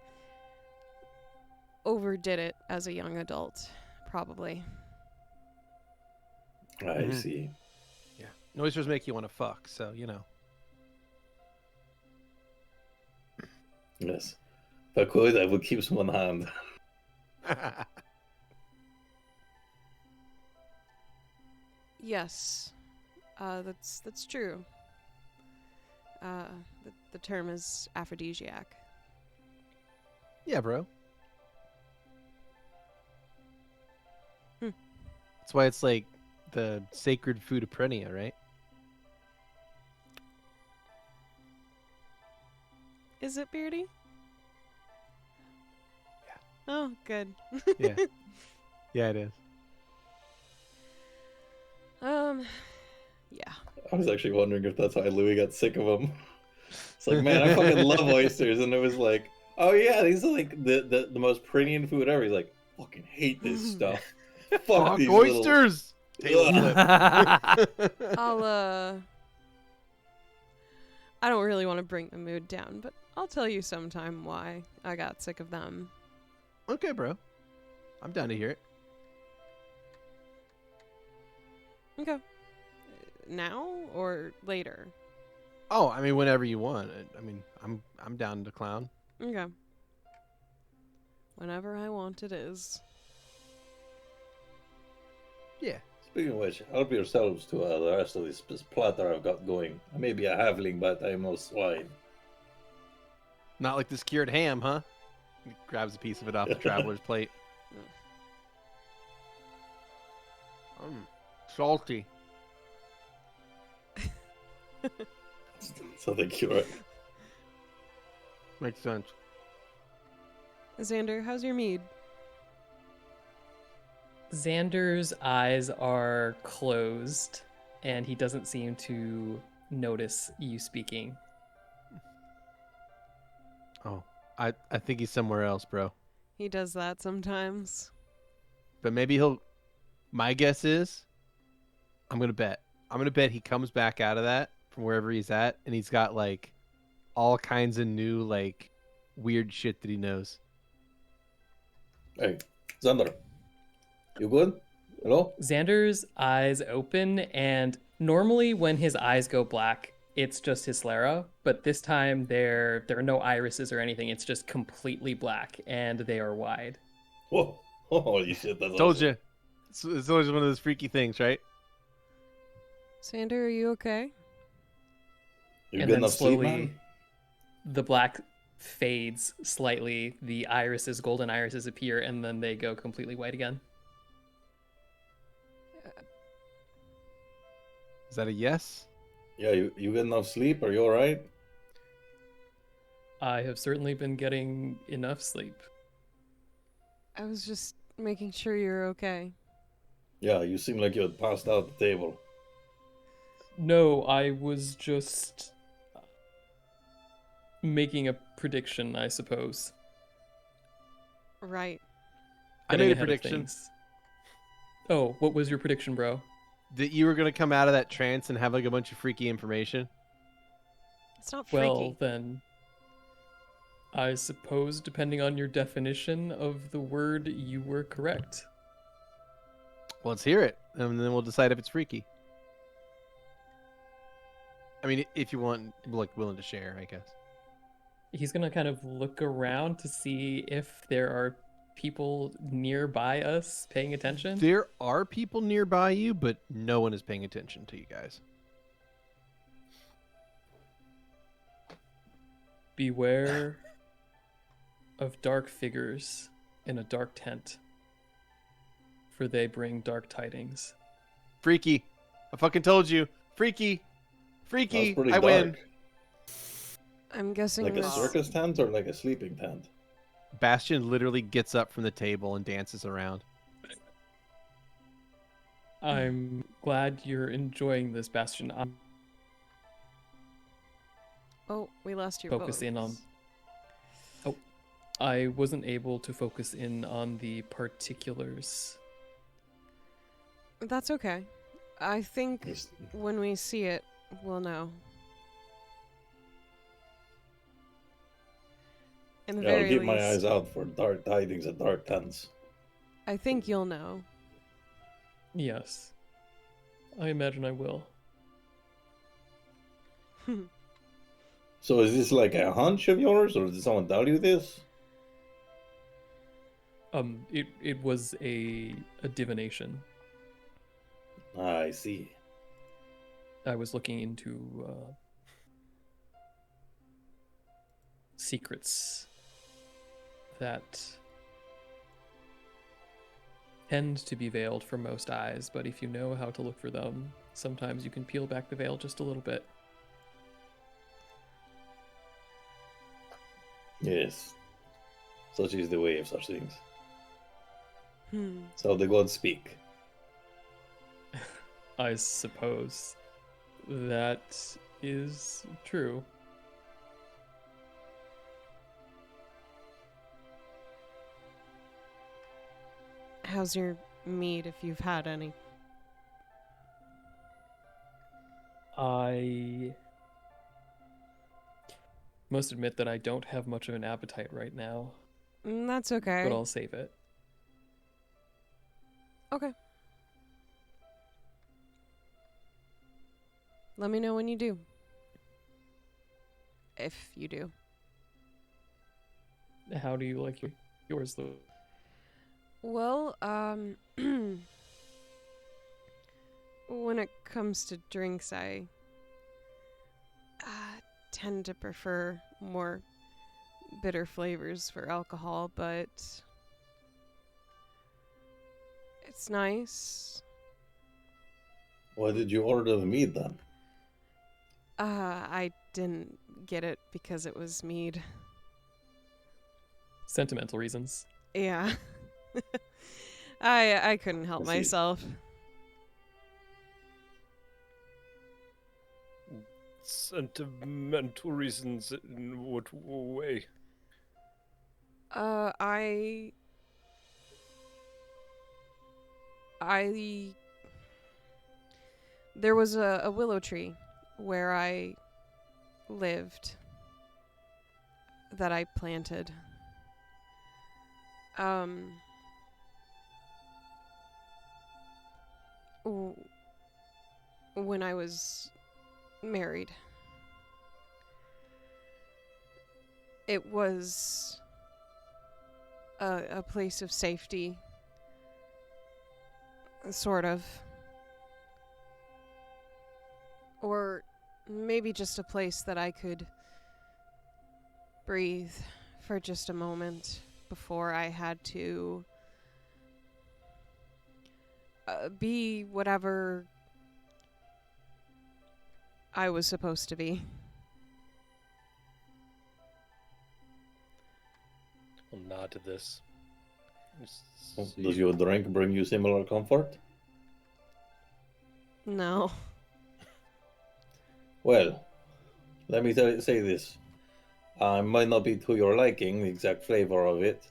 overdid it as a young adult, probably. I see. Yeah. Oysters make you want to fuck, so, you know. Yes. If I could, I would keep some on hand. Yes, that's true. The term is aphrodisiac. Yeah, bro. Hmm. That's why it's like the sacred food of Prenia, right? Is it, Beardy? Yeah. Oh, good. Yeah. Yeah, it is. Yeah. I was actually wondering if that's why Louie got sick of them. It's like, man, I fucking love oysters, and it was like, oh yeah, these are like the most Prenian food ever. He's like, fucking hate this stuff. Fuck these oysters! Little... I don't really want to bring the mood down, but I'll tell you sometime why I got sick of them. Okay, bro. I'm down to hear it. Okay. Now or later? Oh, I mean, whenever you want. I mean, I'm down to clown. Okay. Whenever I want it is. Yeah. Speaking of which, help yourselves to the rest of this platter I've got going. I may be a halfling, but I'm no swine. Not like this cured ham, huh? He grabs a piece of it off the traveler's plate. Salty. So they cure it. Makes sense. Xander, how's your mead? Xander's eyes are closed, and he doesn't seem to notice you speaking. Oh, I think he's somewhere else, bro. He does that sometimes. But maybe he'll... My guess is... I'm going to bet he comes back out of that from wherever he's at, and he's got, like, all kinds of new, like, weird shit that he knows. Hey, Xander. You good? Hello? Xander's eyes open, and normally when his eyes go black, it's just his sclera, but this time there are no irises or anything. It's just completely black, and they are wide. Whoa. Holy shit, that's Told awesome. you. It's always one of those freaky things, right? Xander, are you okay? You And good then enough sleep, slowly, man? the black fades slightly, the irises, golden irises appear, and then they go completely white again. Is that a yes? Yeah, you get enough sleep? Are you alright? I have certainly been getting enough sleep. I was just making sure you're okay. Yeah, you seem like you had passed out at the table. No, I was just making a prediction, I suppose. Right. I Getting made a ahead of prediction things. Oh, what was your prediction, bro? that you were going to come out of that trance and have, like, a bunch of freaky information. It's not freaky. Well, then, I suppose, depending on your definition of the word, you were correct. Well, let's hear it, and then we'll decide if it's freaky. I mean, if you want, like, willing to share, I guess. He's gonna kind of look around to see if there are people nearby us paying attention. There are people nearby you, but no one is paying attention to you guys. Beware of dark figures in a dark tent, for they bring dark tidings. Freaky. I fucking told you. Freaky. Freaky! pretty I win! dark. I'm guessing Like a this. circus tent or like a sleeping tent? Bastion literally gets up from the table and dances around. I'm glad you're enjoying this, Bastion. I'm Oh, we lost your focus in on. votes. Oh, I wasn't able to focus in on the particulars. That's okay. I think Yes. when we see it, we'll know. In the Yeah, I'll very keep my least, eyes out for dark tidings and dark tents. I think you'll know. Yes, I imagine I will. So is this like a hunch of yours, or did someone tell you this? It was a divination. I see. I was looking into secrets that tend to be veiled from most eyes, but if you know how to look for them, sometimes you can peel back the veil just a little bit. Yes. Such is the way of such things. Hmm. So the gods speak. I suppose that is true. How's your mead, if you've had any? I must admit that I don't have much of an appetite right now, That's okay. but I'll save it. Okay. Let me know when you do. If you do. How do you like yours, Louie? Well, when it comes to drinks, I tend to prefer more bitter flavors for alcohol, but it's nice. Why did you order the mead then? I didn't get it because it was mead. Sentimental reasons. Yeah. I couldn't help I see. myself. Sentimental reasons in what way? I there was a willow tree where I lived that I planted. When I was married. It was a place of safety, sort of. Or maybe just a place that I could breathe for just a moment before I had to be whatever I was supposed to be. I'll nod to this. Does your drink bring you similar comfort? No. Well, let me say this. I might not be to your liking, the exact flavor of it,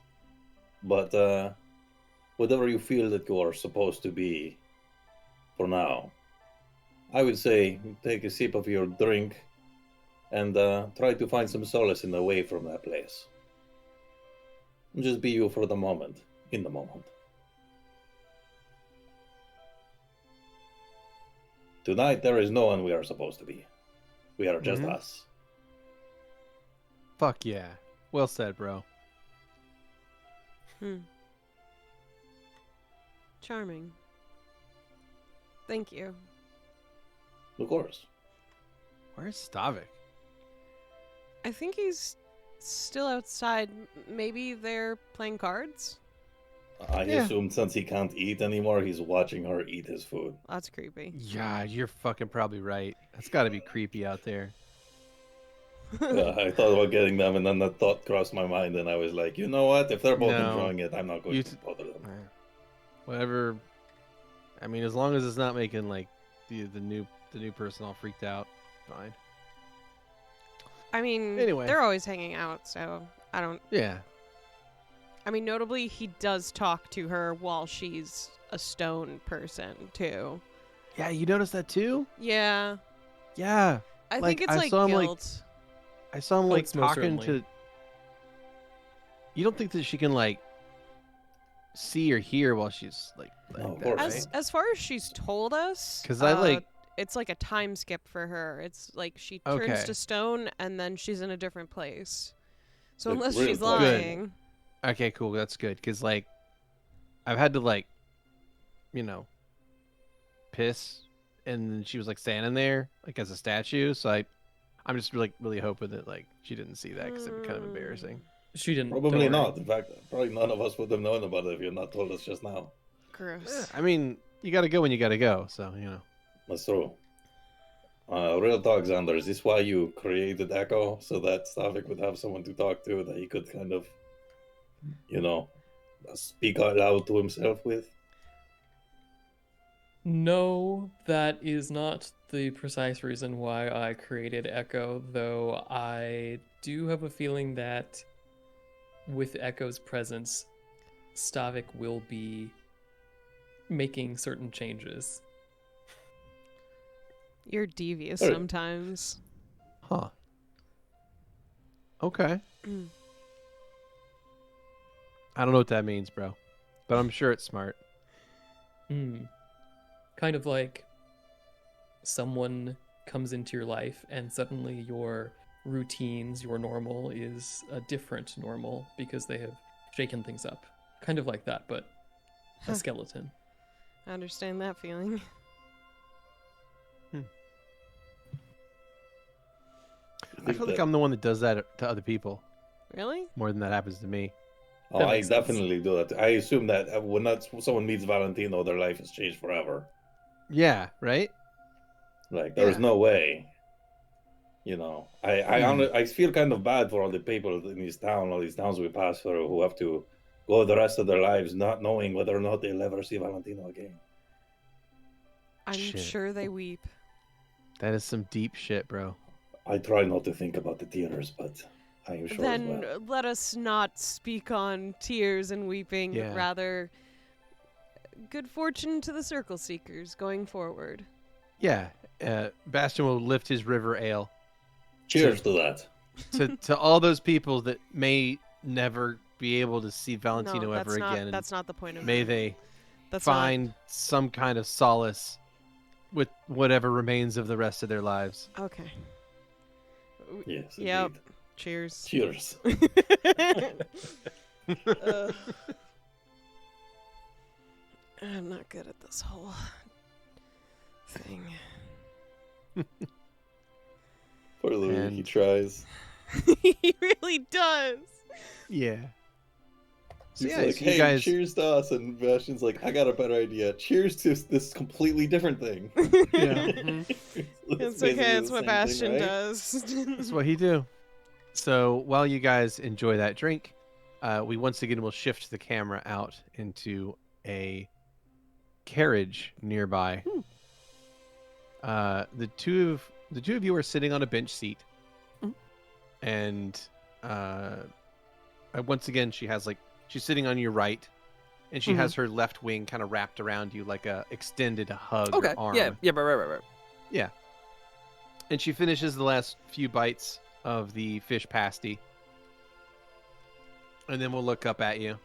but whatever you feel that you are supposed to be for now, I would say take a sip of your drink and try to find some solace in the way from that place. Just be you for the moment, in the moment. Tonight there is no one we are supposed to be. We are just us. Fuck yeah. Well said, bro. Charming. Thank you. Of course. Where's Stavik? I think he's still outside. Maybe they're playing cards? I Yeah. assume since he can't eat anymore, he's watching her eat his food. That's creepy. Yeah, you're fucking probably right. That's got to be creepy out there. I thought about getting them, and then that thought crossed my mind, and I was like, you know what? If they're both No. enjoying it, I'm not going You to t- bother them. Whatever. I mean, as long as it's not making like the new person all freaked out, fine. I mean, Anyway. they're always hanging out, so I don't. Yeah. I mean, notably, he does talk to her while she's a stone person, too. Yeah, you noticed that too? Yeah. Yeah. I Like, think it's I like saw him, like, guilt. I saw him like Clicks, most talking certainly. to. You don't think that she can like see or hear while she's like No, of that, course right? not. As far as she's told us, 'Cause I, like- it's like a time skip for her. It's like she turns Okay. to stone and then she's in a different place. So Like, unless real she's close. Good. lying, Okay, cool. That's good because like I've had to like, piss, and then she was like standing there like as a statue. So I'm just really hoping that like she didn't see that because it'd be kind of embarrassing. She didn't. don't Probably worry. not. In fact, probably none of us would have known about it if you had not told us just now. gross. I mean, you got to go when you got to go. So That's true. Real talk, Xander, is this why you created Echo? So that Stavik would have someone to talk to that he could kind of, speak out loud to himself with? No, that is not the precise reason why I created Echo, though I do have a feeling that with Echo's presence, Stavik will be making certain changes. You're devious Alright. sometimes. Huh. Okay. I don't know what that means, bro, but I'm sure it's smart. Kind of like someone comes into your life and suddenly your routines, your normal is a different normal because they have shaken things up. Kind of like that, but a Huh. skeleton. I understand that feeling. I feel like I'm the one that does that to other people Really? more than that happens to me. Oh, That I makes sense. definitely do that. I assume that when someone meets Valentino, their life has changed forever. Yeah, right? Like, there's Yeah. no way. I feel kind of bad for all the people in this town, all these towns we pass through, who have to go the rest of their lives not knowing whether or not they'll ever see Valentino again. I'm Shit. sure they weep. That is some deep shit, bro. I try not to think about the tears, but I am sure as Then well. let us not speak on tears and weeping, Yeah. but rather good fortune to the circle seekers going forward. Yeah. Bastion will lift his river ale Cheers to that. to all those people that may never be able to see Valentino no, ever that's not, again. and That's not the point of may it. they That's find some kind of solace with whatever remains of the rest of their lives. not... Okay. Yes, Yep. indeed. Cheers. Cheers. I'm not good at this whole thing. Poor Louie, he And- tries. He really does. Yeah. So He's yeah, like, so hey, you guys. cheers to us. And Bastion's like, I got a better idea. Cheers to this completely different thing. Yeah. It's okay. It's what Bastion does. That's what he do. So while you guys enjoy that drink, we once again will shift the camera out into a carriage nearby. The two of you are sitting on a bench seat, and once again she's sitting on your right, and she has her left wing kind of wrapped around you like a extended hug Okay. or arm. Yeah. Right. And she finishes the last few bites of the fish pasty. And then we'll look up at you.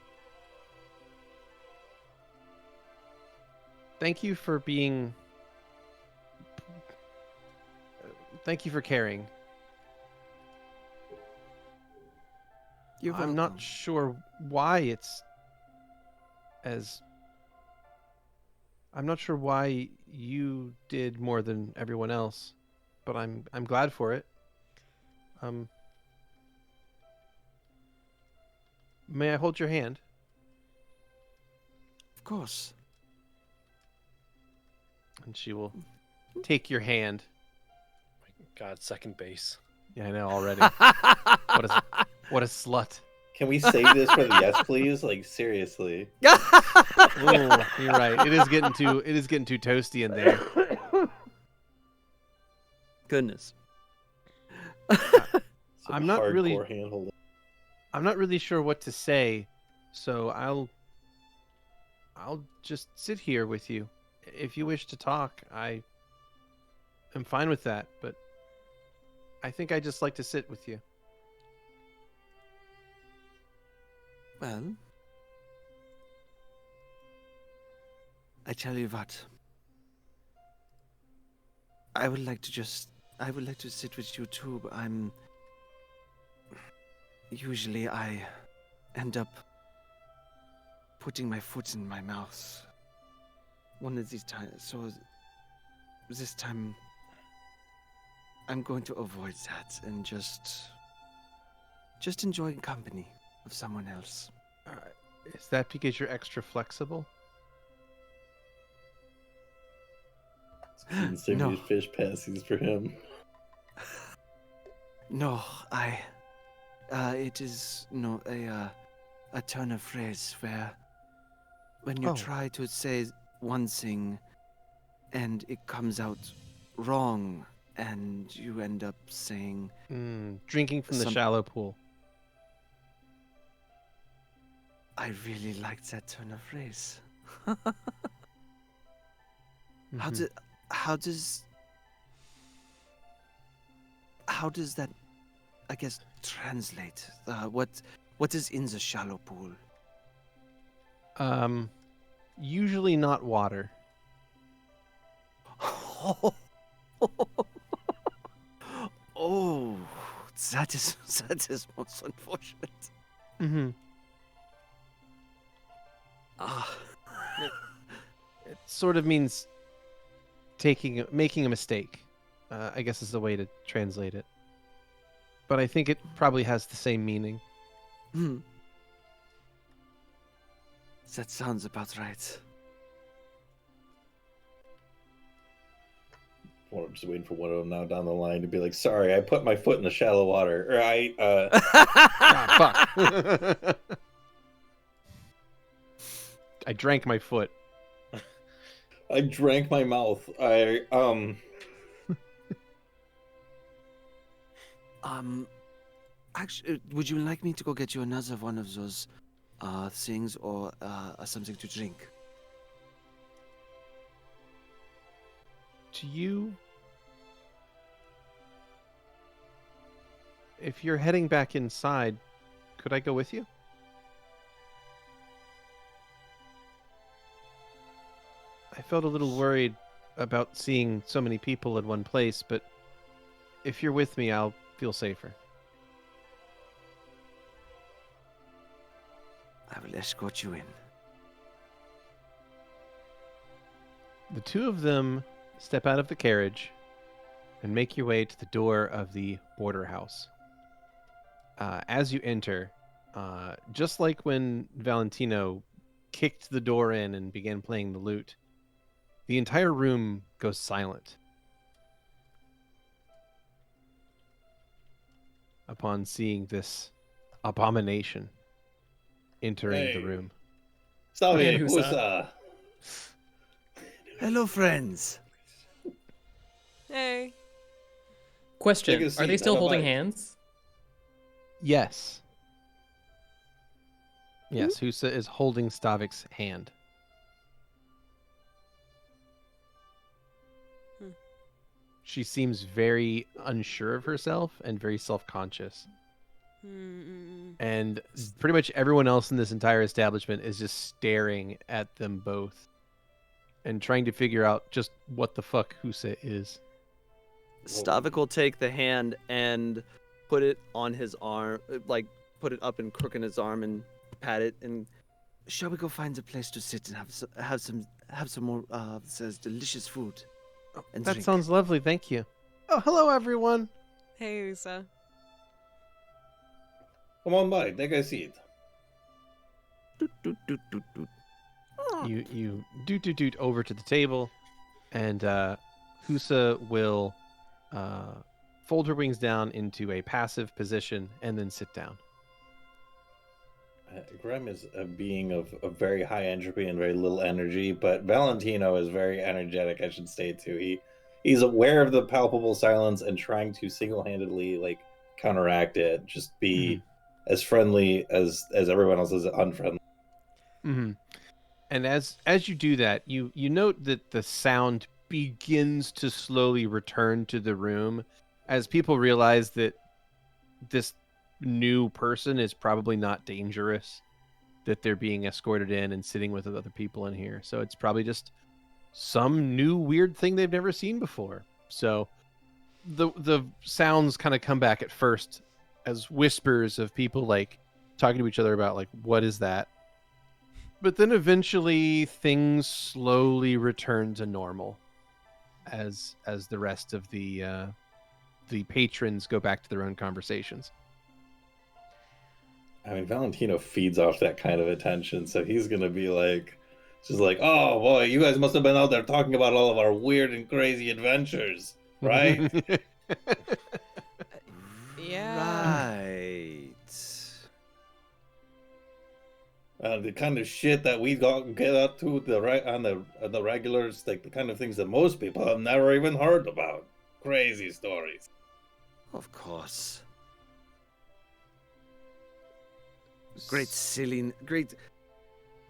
Thank you for being... Thank you for caring. You're I'm not welcome. sure why it's as... I'm not sure why you did more than everyone else, but I'm glad for it. May I hold your hand? course. And she will take your hand. God, second base. Yeah, I know already. What a slut. Can we save this for the yes, please? Like seriously. Ooh, you're right. It is getting too toasty in there. Goodness. Some I'm not really- hardcore handholding. I'm not really sure what to say, so I'll just sit here with you. If you wish to talk, I am fine with that, but I think I just like to sit with you. Well, I tell you what. I would like to sit with you too, but usually I end up putting my foot in my mouth one of these times. So this time I'm going to avoid that and just enjoying company of someone else. Is that because you're extra flexible? Eating so No. many fish passies for him. No, it is a turn of phrase where when you Oh. try to say one thing and it comes out wrong and you end up saying Drinking from the Some- shallow pool. I really like that turn of phrase. How Mhm. does that, I guess, translate? What is in the shallow pool? Usually not water. Oh, that is most unfortunate. Mm-hmm. Ah, It sort of means making a mistake. I guess is the way to translate it. But I think it probably has the same meaning. That sounds about right. Well, I'm just waiting for one of them now down the line to be like, "Sorry, I put my foot in the shallow water." Or Ah, fuck. I drank my foot. I drank my mouth. Actually, would you like me to go get you another one of those things or something to drink? To you, if you're heading back inside, could I go with you? I felt a little worried about seeing so many people in one place, but if you're with me, I'll feel safer. I will escort you in. The two of them step out of the carriage and make your way to the door of the border house. As you enter, just like when Valentino kicked the door in and began playing the lute, the entire room goes silent upon seeing this abomination entering the Hey. room. Stavik, Who's who's Hello, friends. Hey. Question: Take a Are seat, they still have a holding bite. hands? Yes. Yes, Husa is holding Stavik's hand. Hmm. She seems very unsure of herself and very self-conscious. Mm-mm. And pretty much everyone else in this entire establishment is just staring at them both and trying to figure out just what the fuck Husa is. Stavik will take the hand and put it on his arm, like put it up and crook in his arm and pat it. And Shall we go find a place to sit and have some more says delicious food? And That drink? sounds lovely, thank you. Oh, hello everyone. Hey, Usa. Come on by, take a seat. Doot, doot, doot, doot, doot. You doot over to the table, and Husa will fold her wings down into a passive position and then sit down. Grem is a being of very high entropy and very little energy, but Valentino is very energetic, I should say, too. He's aware of the palpable silence and trying to single-handedly like counteract it, just be as friendly as everyone else is unfriendly. Mm-hmm. And as you do that, you note that the sound begins to slowly return to the room as people realize that this new person is probably not dangerous, that they're being escorted in and sitting with other people in here. So it's probably just some new weird thing they've never seen before. So the sounds kind of come back at first as whispers of people like talking to each other about like, what is that? But then eventually things slowly return to normal as the rest of the patrons go back to their own conversations. I mean, Valentino feeds off that kind of attention, so he's gonna be like, just like, oh boy, you guys must have been out there talking about all of our weird and crazy adventures, right? Yeah. Right. The kind of shit that we get up to on the regulars, like the kind of things that most people have never even heard about. Crazy stories. Of course. Great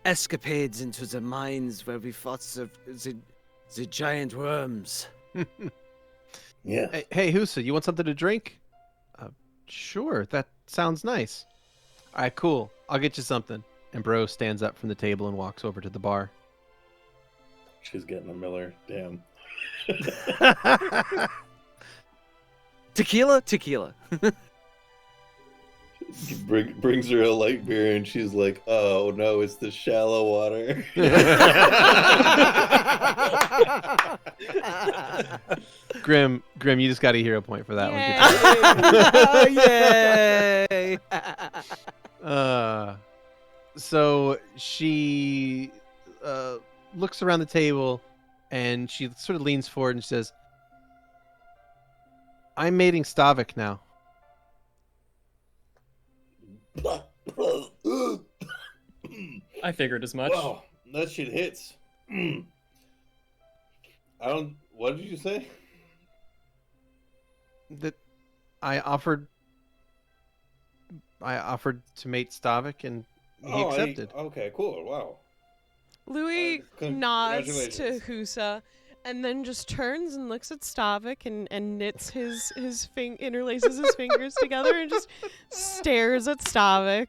escapades into the mines where we fought the giant worms. Yeah. Hey, Husa, you want something to drink? Sure, that sounds nice. All right, cool. I'll get you something. And Bro stands up from the table and walks over to the bar. She's getting a Miller. Damn. Tequila? Brings her a light beer, and she's like, "Oh no, it's the shallow water." Grim, you just got a hero point for that one. Yay! So she looks around the table, and she sort of leans forward and says, "I'm mating Stavik now." I figured as much. Wow, that shit hits. What did you say? That I offered to mate Stavik, and he accepted. Okay, cool. Wow. Louie nods to congratulations. Husa and then just turns and looks at Stavik and knits interlaces his fingers together and just stares at Stavik.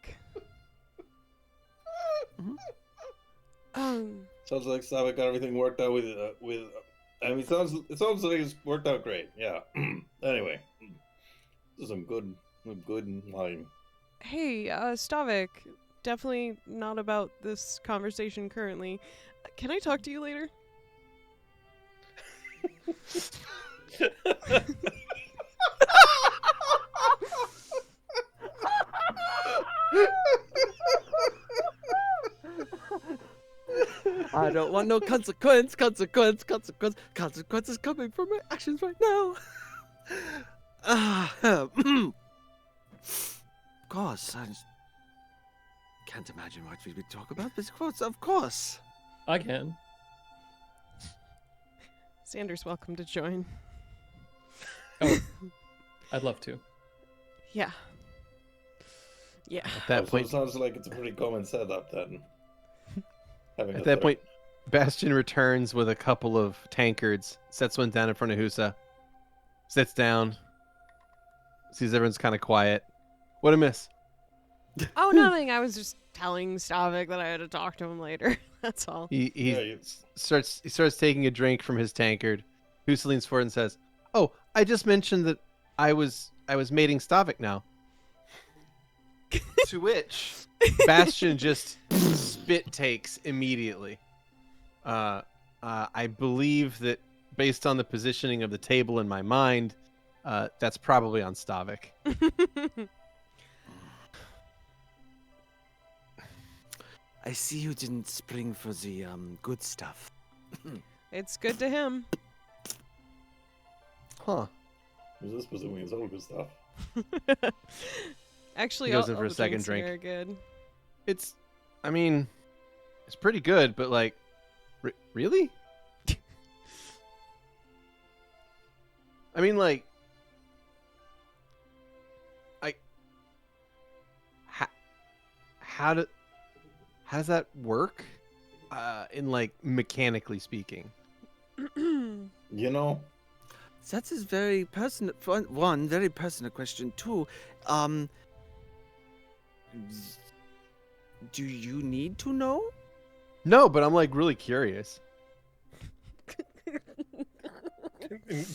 Sounds like Stavik got everything worked out with. I mean, it sounds like it's worked out great. Yeah. Anyway, this is some good line. Hey, Stavik, definitely not about this conversation currently. Can I talk to you later? I don't want no consequences coming from my actions right now. Of course, I can't imagine what we would talk about, but of course. I can. Xander's welcome to join. Oh, I'd love to. Yeah. Yeah. At that So point, it sounds like it's a pretty common setup then. At that point, Bastion returns with a couple of tankards, sets one down in front of Husa, sits down, sees everyone's kind of quiet. What a miss. Oh, nothing. I was just telling Stavik that I had to talk to him later. That's all. He starts taking a drink from his tankard. Husa leans forward and says, "Oh, I just mentioned that I was mating Stavik now." To which Bastion just spit takes immediately. I believe that based on the positioning of the table in my mind, that's probably on Stavik. I see you didn't spring for the good stuff. It's good to him. Huh. Was this presuming it's all good stuff? Actually, He goes all, in for all a the second drinks here drink. are good. It's, I mean, it's pretty good, but like, really? I mean, like, how does that work? In like mechanically speaking. You know, That is very personal. One, very personal question. Two, do you need to know? No, but I'm like really curious.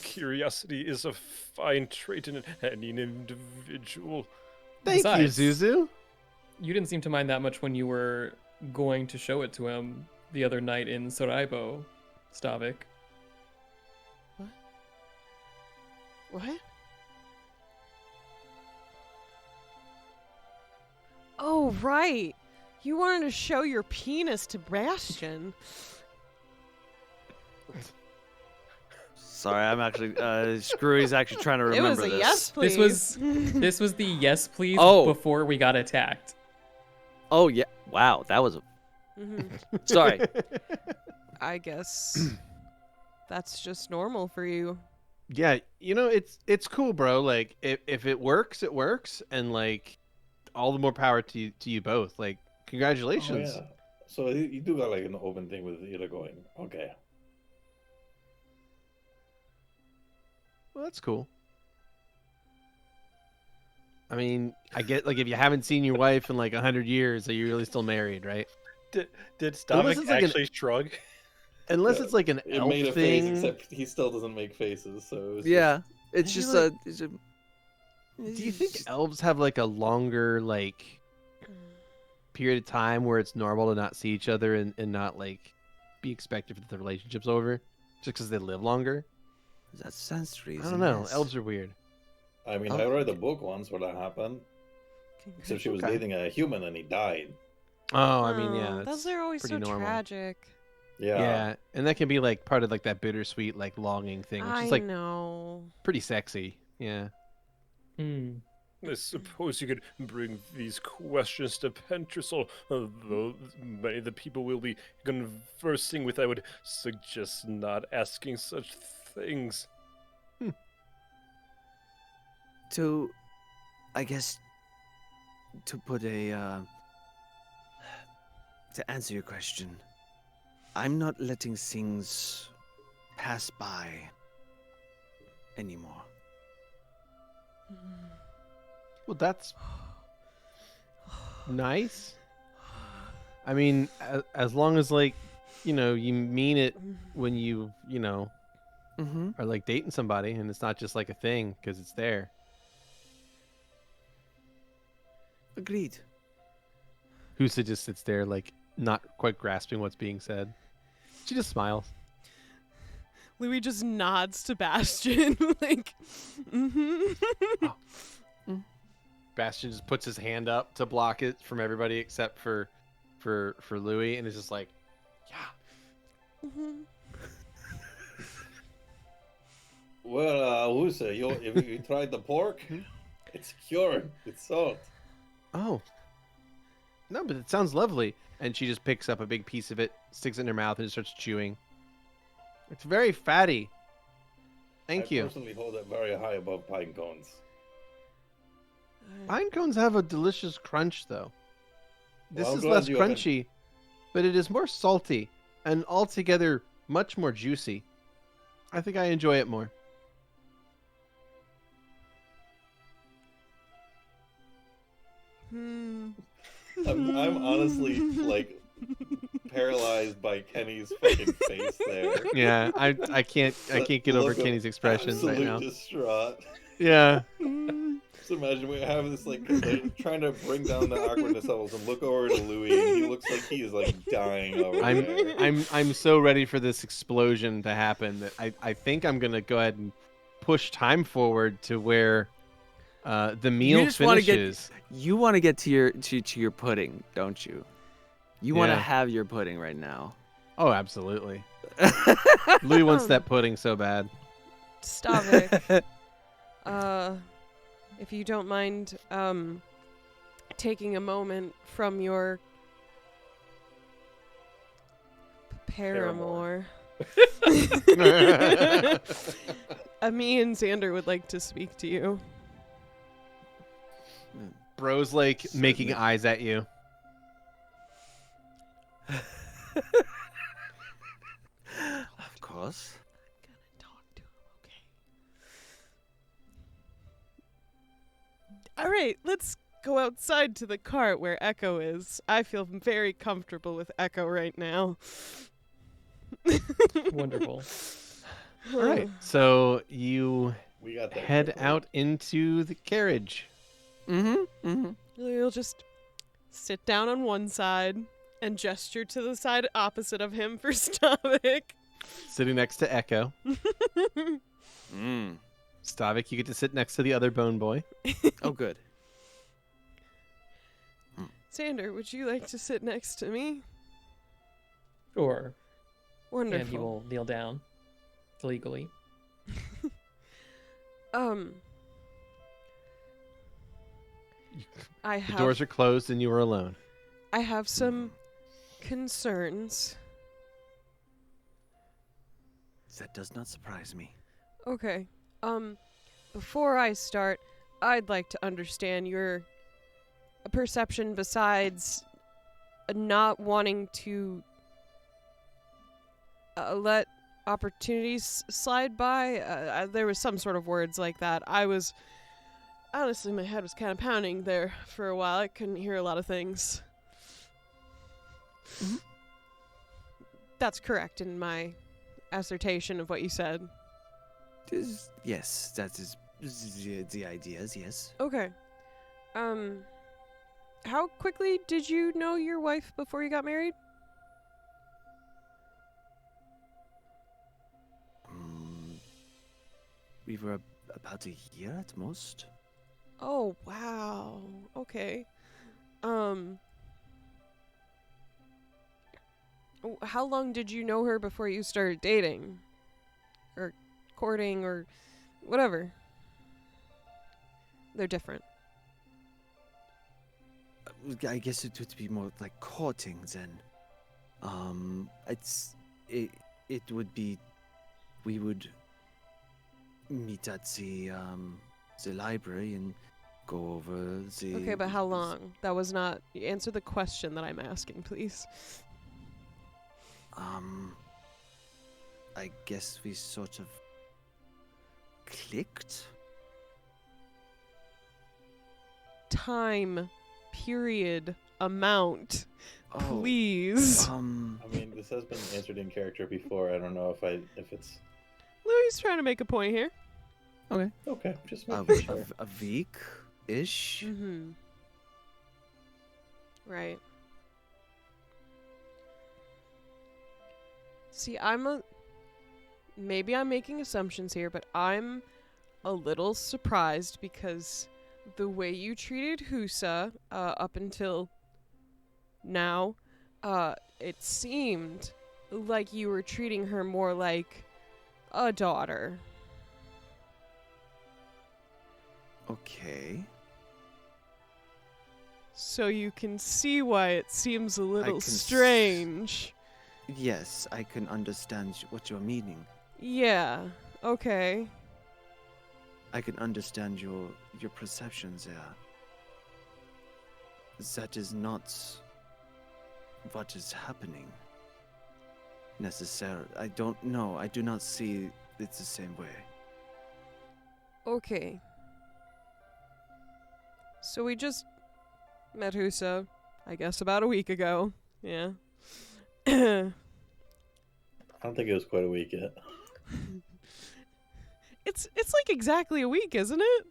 Curiosity is a fine trait in any individual. Thank Besides- you, Zuzu. You didn't seem to mind that much when you were going to show it to him the other night in Soraibo, Stavik. What? Oh, right. You wanted to show your penis to Bastion. Sorry, I'm actually. Skrewy's actually trying to It remember was a this. yes, please. This was the yes please Oh. before we got attacked. Oh yeah! Wow, that was. Mhm. Sorry. I guess that's just normal for you. Yeah, you know, it's cool, bro. Like if it works, it works, and like all the more power to you both. Like oh, congratulations. yeah. So you do got like an open thing with Ida going. Okay. Well, that's cool. I mean, I get like if you haven't seen your wife in like 100 years, are you really still married, right? Did Unless Stavik it's like an- actually shrug? Unless Yeah, it's like an It elf made a thing. face, except he still doesn't make faces. So it's Yeah, it's I feel just like- a. It's a Do you think elves have like a longer like period of time where it's normal to not see each other and not like be expected that the relationship's over just because they live longer? That sounds reason. I don't know. yes. Elves are weird. I mean, Oh. I read a book once where that happened. Except she was Okay. dating a human and he died. Oh, I mean, yeah. Oh, that's those are always pretty so normal. tragic. Yeah, and that can be like part of like that bittersweet like longing thing, which I is like know. pretty sexy. Yeah. Hmm. I suppose you could bring these questions to Pentressel, though many of the people we'll be conversing with, I would suggest not asking such things. To, I guess, to put a. To answer your question, I'm not letting things pass by anymore. Well, that's nice. I mean, as long as like, you know, you mean it when you know, Mm-hmm. are like dating somebody and it's not just like a thing because it's there. Agreed. Husa just sits there like not quite grasping what's being said. She just smiles. Louie just nods to Bastion, like, mm-hmm. Bastion just puts his hand up to block it from everybody except for Louie, and is just like, yeah. Mm-hmm. Well, Husa, you tried the pork? It's cured with salt. Oh. No, but it sounds lovely. And she just picks up a big piece of it, sticks it in her mouth, and starts chewing. It's very fatty. Thank I you. personally hold it very high above pine cones. Pine cones have a delicious crunch, though. This Well, I'm is glad less you haven't- crunchy, but it is more salty and altogether much more juicy. I think I enjoy it more. Hmm. I'm honestly like paralyzed by Kenny's fucking face there. Yeah, I can't get over Look of Kenny's expression right absolute now. distraught. Yeah. Just imagine we have this like they're trying to bring down the awkwardness levels and look over to Louie and he looks like he is like dying over there. I'm so ready for this explosion to happen that I think I'm gonna go ahead and push time forward to where the meal just wanna get- finishes. You want to get to your pudding, don't you? You want to Yeah. have your pudding right now. Oh, absolutely. Louie wants that pudding so bad. Stavik, if you don't mind, taking a moment from your paramour. Me and Xander would like to speak to you. Bro's like making Certainly. eyes at you. Of course. I'm gonna talk to him, okay? All right, let's go outside to the cart where Echo is. I feel very comfortable with Echo right now. Wonderful. All right, so you We got that. head covered. out into the carriage. You'll just sit down on one side and gesture to the side opposite of him for Stavik. Sitting next to Echo. Stavik, you get to sit next to the other bone boy. Oh, good. Xander, would you like to sit next to me? Sure. Wonderful. And he will kneel down legally. I The have doors are closed and you are alone. I have some concerns. That does not surprise me. Okay. Before I start, I'd like to understand your perception besides not wanting to let opportunities slide by. There was some sort of words like that. Honestly, my head was kind of pounding there for a while. I couldn't hear a lot of things. Mhm. That's correct in my assertion of what you said. Yes, that is the ideas, yes. Okay. How quickly did you know your wife before you got married? We were about a year at most. Oh, wow. Okay. How long did you know her before you started dating? Or courting or whatever? They're different. I guess it would be more like courting then. It would be, we would meet at the library and go over the. Okay, but how long? That was not. Answer the question that I'm asking, please. I guess we sort of clicked. Time, period, amount, Oh, please. I mean, this has been answered in character before. I don't know if it's Louie's trying to make a point here. okay. Just a, making sure. a week ish. Mm-hmm. Right. See, maybe I'm making assumptions here, but I'm a little surprised because the way you treated Husa up until now, it seemed like you were treating her more like a daughter. Okay. So you can see why it seems a little can strange. Yes, I can understand what you're meaning. Yeah, okay. I can understand your perceptions there. That is not what is happening. Necessarily. I don't know. I do not see it the same way. Okay. So we just met Husa, I guess about a week ago. Yeah. I don't think it was quite a week yet. It's like exactly a week, isn't it?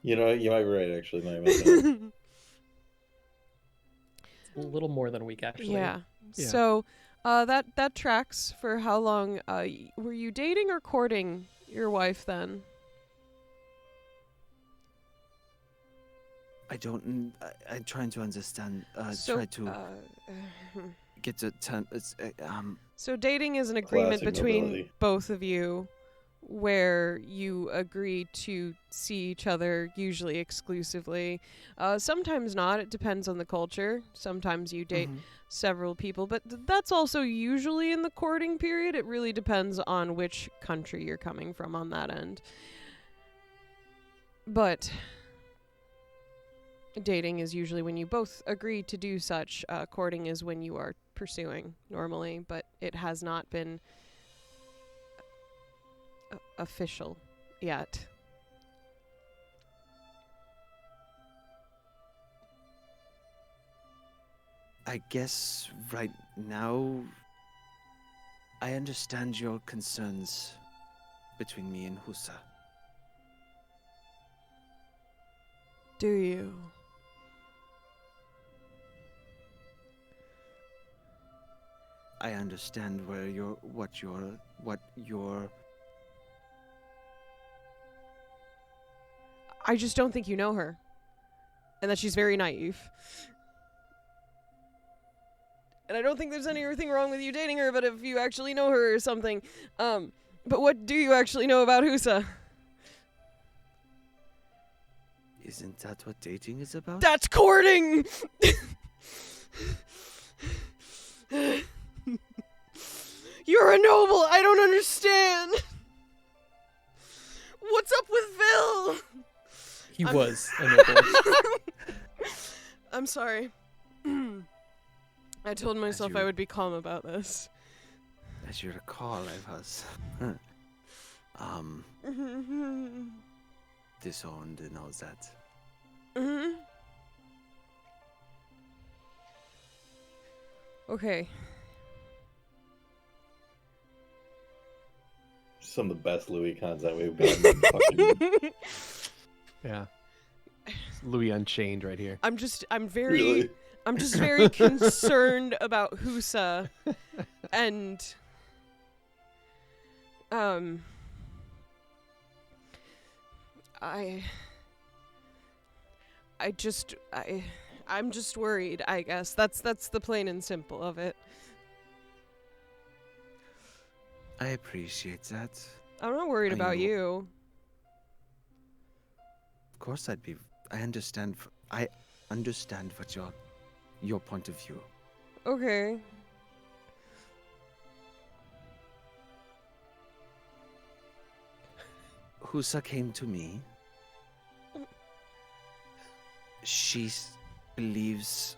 You know, you might be right. Actually, now you mention it. A little more than a week, actually. Yeah. Yeah. So, that tracks for how long were you dating or courting your wife then? I don't. I'm trying to understand. So, try to get to. So dating is an agreement Classic between nobility. both of you where you agree to see each other, usually exclusively. Sometimes not. It depends on the culture. Sometimes you date several people, but that's also usually in the courting period. It really depends on which country you're coming from on that end. But dating is usually when you both agree to do such. Courting is when you are pursuing normally, but it has not been official yet. I guess right now I understand your concerns between me and Husa. Do you? I understand what your I just don't think you know her. And that she's very naive. And I don't think there's anything wrong with you dating her, but if you actually know her or something. But what do you actually know about Husa? Isn't that what dating is about? That's courting! You're a noble! I don't understand! What's up with Phil? He was a noble. I'm sorry. I told myself I would be calm about this. As you recall, I was disowned and all that. Okay. Some of the best Louis content we've gotten. Fucking- Yeah. Louis Unchained right here. I'm just very Really? concerned about Husa and I'm just worried, I guess. That's the plain and simple of it. I appreciate that. I'm not worried I about know. you. Of course, I'd be. I understand. I understand what your point of view. Okay. Husa came to me. She believes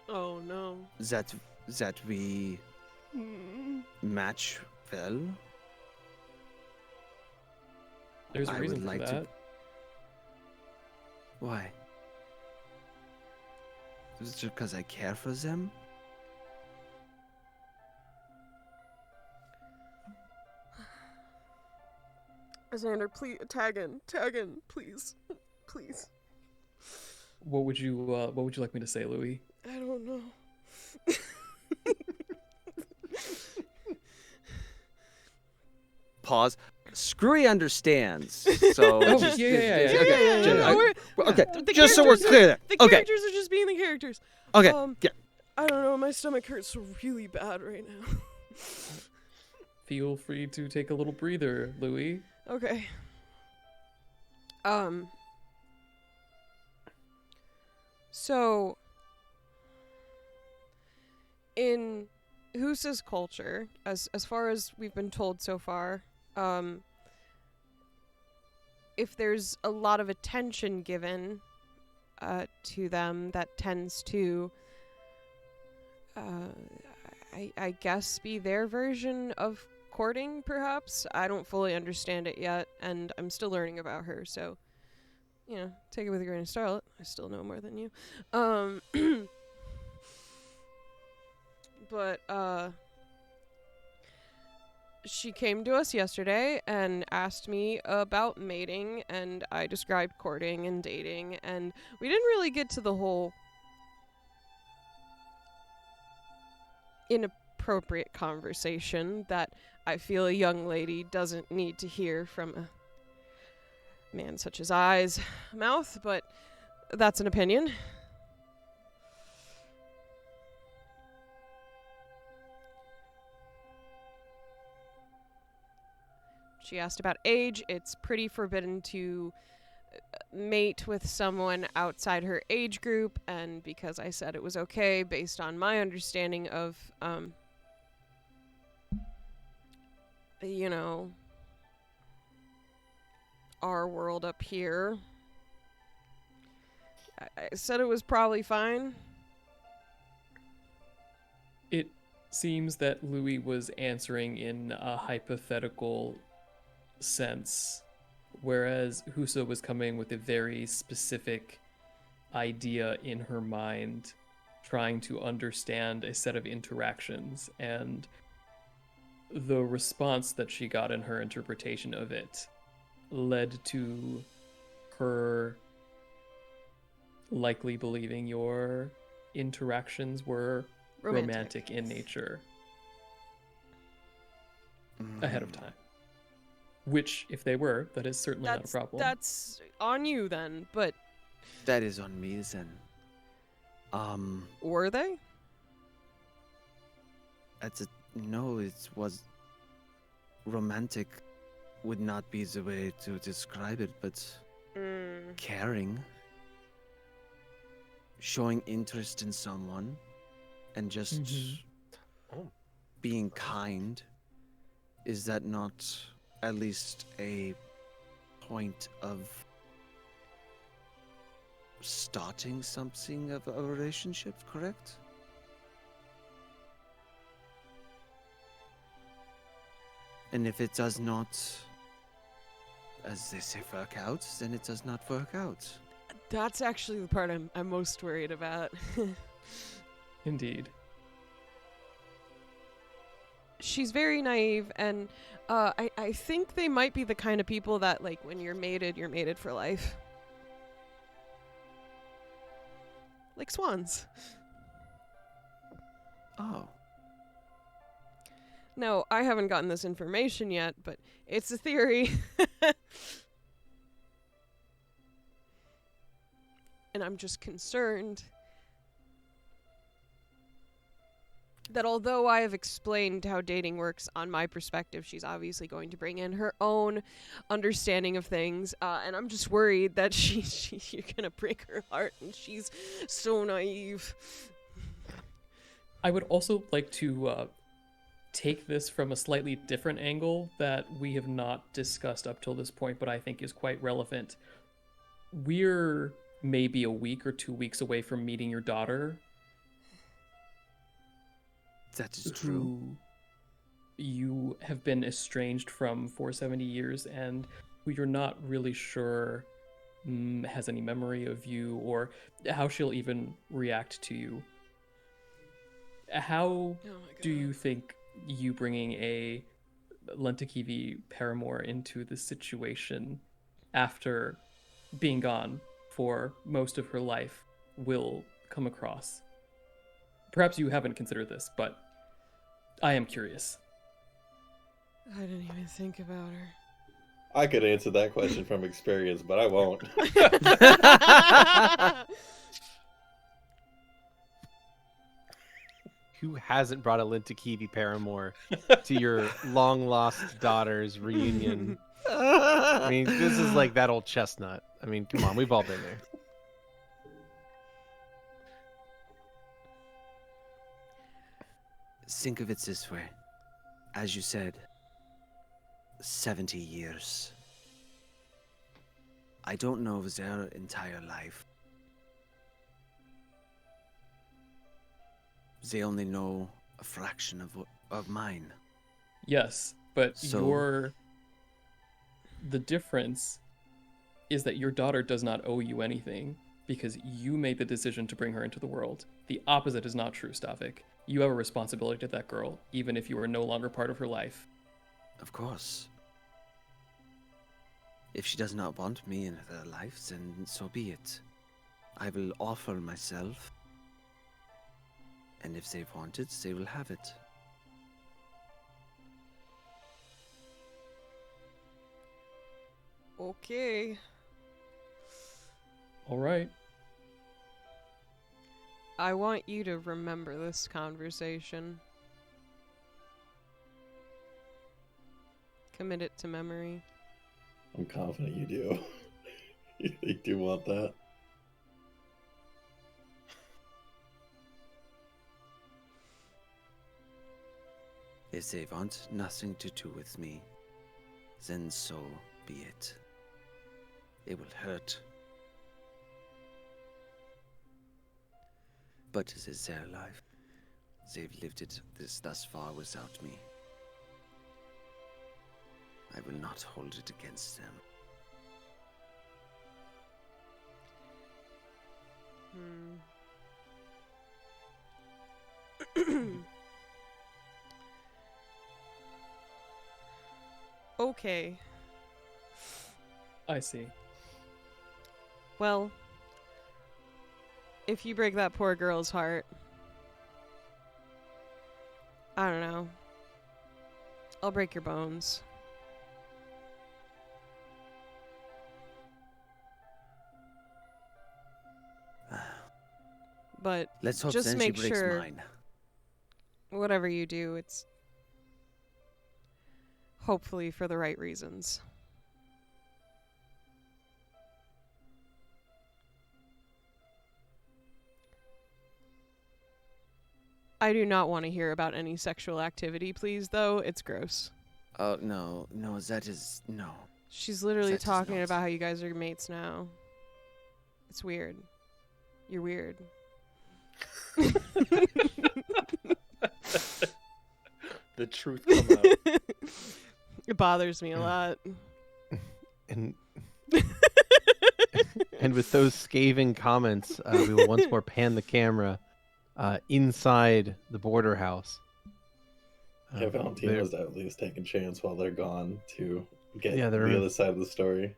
Oh no. that we match well. There's a I reason would like for to- that. Why? Is it just because I care for them? Xander, please tag in, please. Please. What would you like me to say, Louie? I don't know. Pause. Skrewy understands. So Oh, just- yeah. Okay, yeah, I- we're- okay. The Just so we're characters are- clear there. The Okay. characters are just being the characters. Okay. Yeah. I don't know, my stomach hurts really bad right now. Feel free to take a little breather, Louie. Okay. So in Husa's culture, as far as we've been told so far, if there's a lot of attention given to them, that tends to I guess be their version of courting, perhaps. I don't fully understand it yet, and I'm still learning about her, so take it with a grain of salt. I still know more than you. But she came to us yesterday and asked me about mating, and I described courting and dating, and we didn't really get to the whole inappropriate conversation that I feel a young lady doesn't need to hear from man such as eyes, mouth, but that's an opinion. She asked about age. It's pretty forbidden to mate with someone outside her age group, and because I said it was okay based on my understanding of, you know, our world up here, I said it was probably fine. It seems that Louie was answering in a hypothetical sense, whereas Husa was coming with a very specific idea in her mind, trying to understand a set of interactions, and the response that she got in her interpretation of it led to her likely believing your interactions were romantic in nature ahead of time. Which, if they were, that is certainly not a problem. That's on you then, but... That is on me then. Were they? No, it was... Romantic would not be the way to describe it, but... Caring. Showing interest in someone. And just... being kind. Is that not... at least a point of starting something of a relationship, correct? And if it does not, as they say, work out, then it does not work out. That's actually the part I'm most worried about. Indeed. She's very naive, and I think they might be the kind of people that, like, when you're mated for life. Like swans. Oh. No, I haven't gotten this information yet, but it's a theory. And I'm just concerned that although I have explained how dating works on my perspective, she's obviously going to bring in her own understanding of things, and I'm just worried that you're gonna break her heart, and she's so naive. I would also like to take this from a slightly different angle that we have not discussed up till this point, but I think is quite relevant. We're maybe a week or 2 weeks away from meeting your daughter. That is true. You have been estranged from for 70 years, and who you're not really sure has any memory of you or how she'll even react to you. How do you think you bringing a Lentakivi paramour into the situation after being gone for most of her life will come across? Perhaps you haven't considered this, but I am curious. I didn't even think about her. I could answer that question from experience, but I won't. Who hasn't brought a Lentakivi paramour to your long-lost daughter's reunion? I mean, this is like that old chestnut. I mean, come on, we've all been there. Think of it this way. As you said, 70 years. I don't know their entire life. They only know a fraction of mine. Yes, but So- the difference is that your daughter does not owe you anything because you made the decision to bring her into the world. The opposite is not true, Stavik. You have a responsibility to that girl, even if you are no longer part of her life. Of course. If she does not want me in her life, then so be it. I will offer myself. And if they want it, they will have it. Okay. All right. I want you to remember this conversation. Commit it to memory. I'm confident you do. You do want that. If they want nothing to do with me, then so be it. It will hurt. But it is their life. They've lived it thus far without me. I will not hold it against them. Okay. I see. Well, if you break that poor girl's heart, I don't know. I'll break your bones. But Let's hope just then make she breaks sure mine. whatever you do, it's hopefully for the right reasons. I do not want to hear about any sexual activity, please, though. It's gross. Oh, no, that is... No. She's literally That is talking not. about how you guys are mates now. It's weird. You're weird. The truth come out. It bothers me a lot. And and with those scathing comments, we will once more pan the camera inside the border house. Yeah, Valentino's at least taking chance while they're gone to get Yeah, they're- the other side of the story.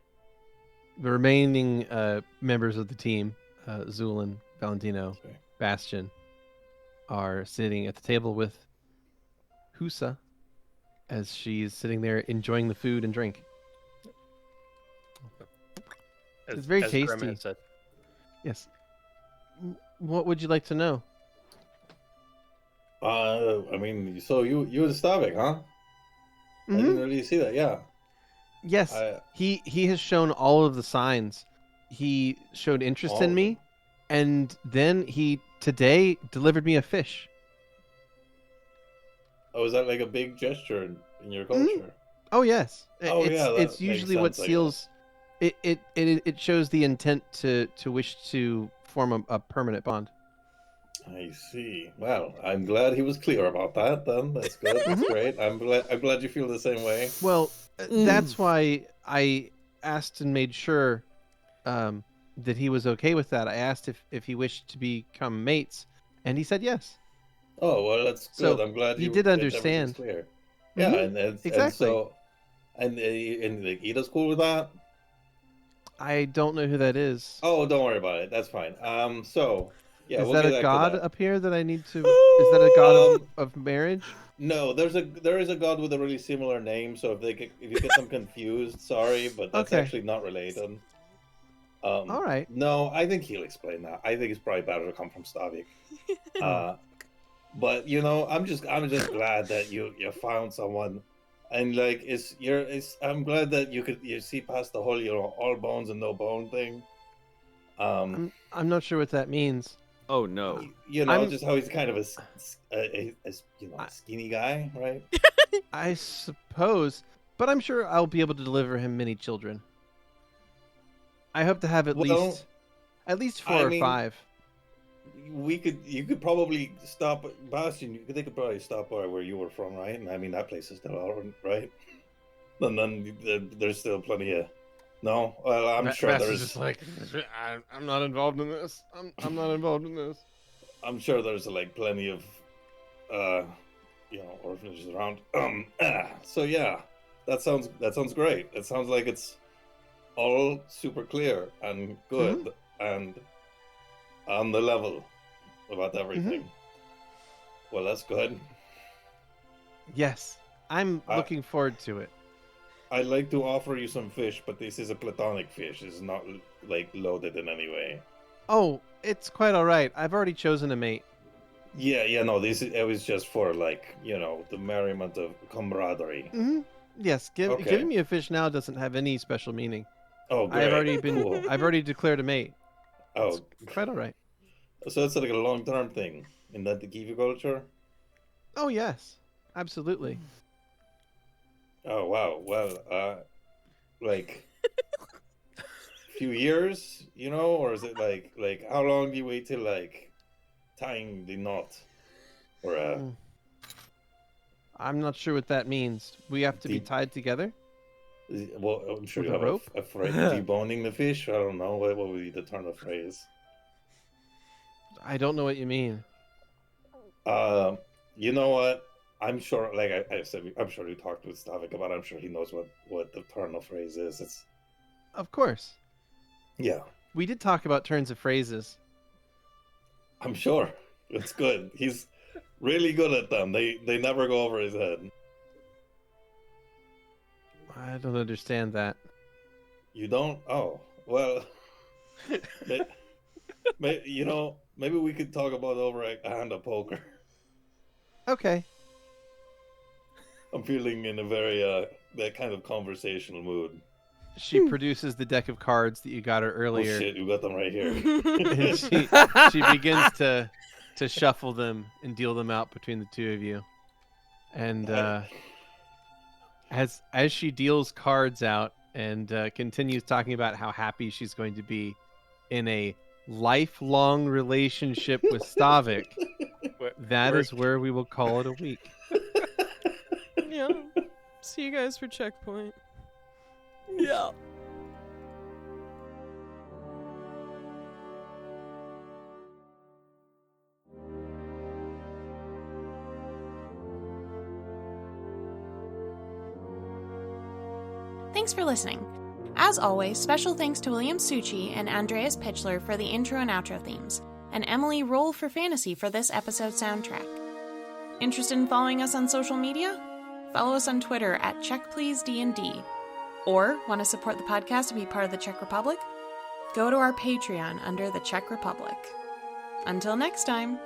The remaining members of the team, Zu'lin, Valentino, Sorry. Bastion, are sitting at the table with Husa as she's sitting there enjoying the food and drink. It's very as Grem tasty. had said. Yes. What would you like to know? I mean, so you were the Stavik, huh? I didn't really see that. Yeah. Yes. He has shown all of the signs. He showed interest All in of me, and then he today delivered me a fish. Oh, is that like a big gesture in your culture? Oh yes. Oh, it's, yeah, that it's makes usually what sense, I seals. It shows the intent to wish to form a permanent bond. I see. Well, I'm glad he was clear about that. Then that's good. That's great. I'm glad you feel the same way. Well, that's why I asked and made sure that he was okay with that. I asked if he wished to become mates, and he said yes. Oh well, that's So, good. I'm glad he you did that everything's understand. Clear. Yeah, Mhm. and Exactly. and like Ida's cool with that. I don't know who that is. Oh, don't worry about it. That's fine. So yeah, Is we'll that get a back to god that. up here that I need to? Is that a god of marriage? No, there is a god with a really similar name. So if you get them confused, sorry, but that's Okay. actually not related. All right. No, I think he'll explain that. I think it's probably better to come from Stavik. But I'm just glad that you found someone, and like I'm glad that you see past the whole all bones and no bone thing. I'm not sure what that means. Oh, no. I'm- just how he's kind of a skinny guy, right? I suppose, but I'm sure I'll be able to deliver him many children. I hope to have at Well, least 4 I or mean, 5. You could probably stop Bastion. They could probably stop by where you were from, right? And I mean that place is still out, right? And then there's still plenty of. No, well, I'm sure there's. Just like, I'm not involved in this. I'm not involved in this. I'm sure there's like plenty of, orphanages around. So yeah, that sounds great. It sounds like it's all super clear and good and on the level about everything. Well, that's good. Yes, I'm Uh, looking forward to it. I'd like to offer you some fish, but this is a platonic fish. It's not like loaded in any way. Oh, it's quite all right. I've already chosen a mate. Yeah, no, it was just for like, the merriment of camaraderie. Mm-hmm. Yes, Okay. giving me a fish now doesn't have any special meaning. Oh, great. Cool. I've already declared a mate. Oh, Quite all right. so it's like a long-term thing in that the Kiwi culture? Oh yes, absolutely. Oh, wow. Well, like few years, or is it like how long do you wait till like tying the knot? Or I'm not sure what that means. We have to be The- tied together. well, I'm sure With you a have rope? a phrase deboning the fish. I don't know what would be the turn of phrase. I don't know what you mean. You know what? I'm sure, like I said, I'm sure you talked with Stavik about it. I'm sure he knows what the turn of phrase is. It's Of course. yeah, We did talk about turns of phrases. I'm sure. It's good. He's really good at them. They never go over his head. I don't understand that. You don't? Oh, well. Maybe we could talk about over a hand of poker. Okay. I'm feeling in a very that kind of conversational mood. She produces the deck of cards that you got her Oh earlier. shit, you got them right here. And she begins to shuffle them and deal them out between the two of you. And as she deals cards out and continues talking about how happy she's going to be in a lifelong relationship with Stavik, that is where we will call it a week. Yeah. See you guys for checkpoint. Yeah. Thanks for listening. As always, special thanks to William Succi and Andreas Pichler for the intro and outro themes, and Emily Roll for Fantasy for this episode soundtrack. Interested in following us on social media? Follow us on Twitter at CheckPleaseDND. Or want to support the podcast and be part of the Czech Republic? Go to our Patreon under the Czech Republic. Until next time.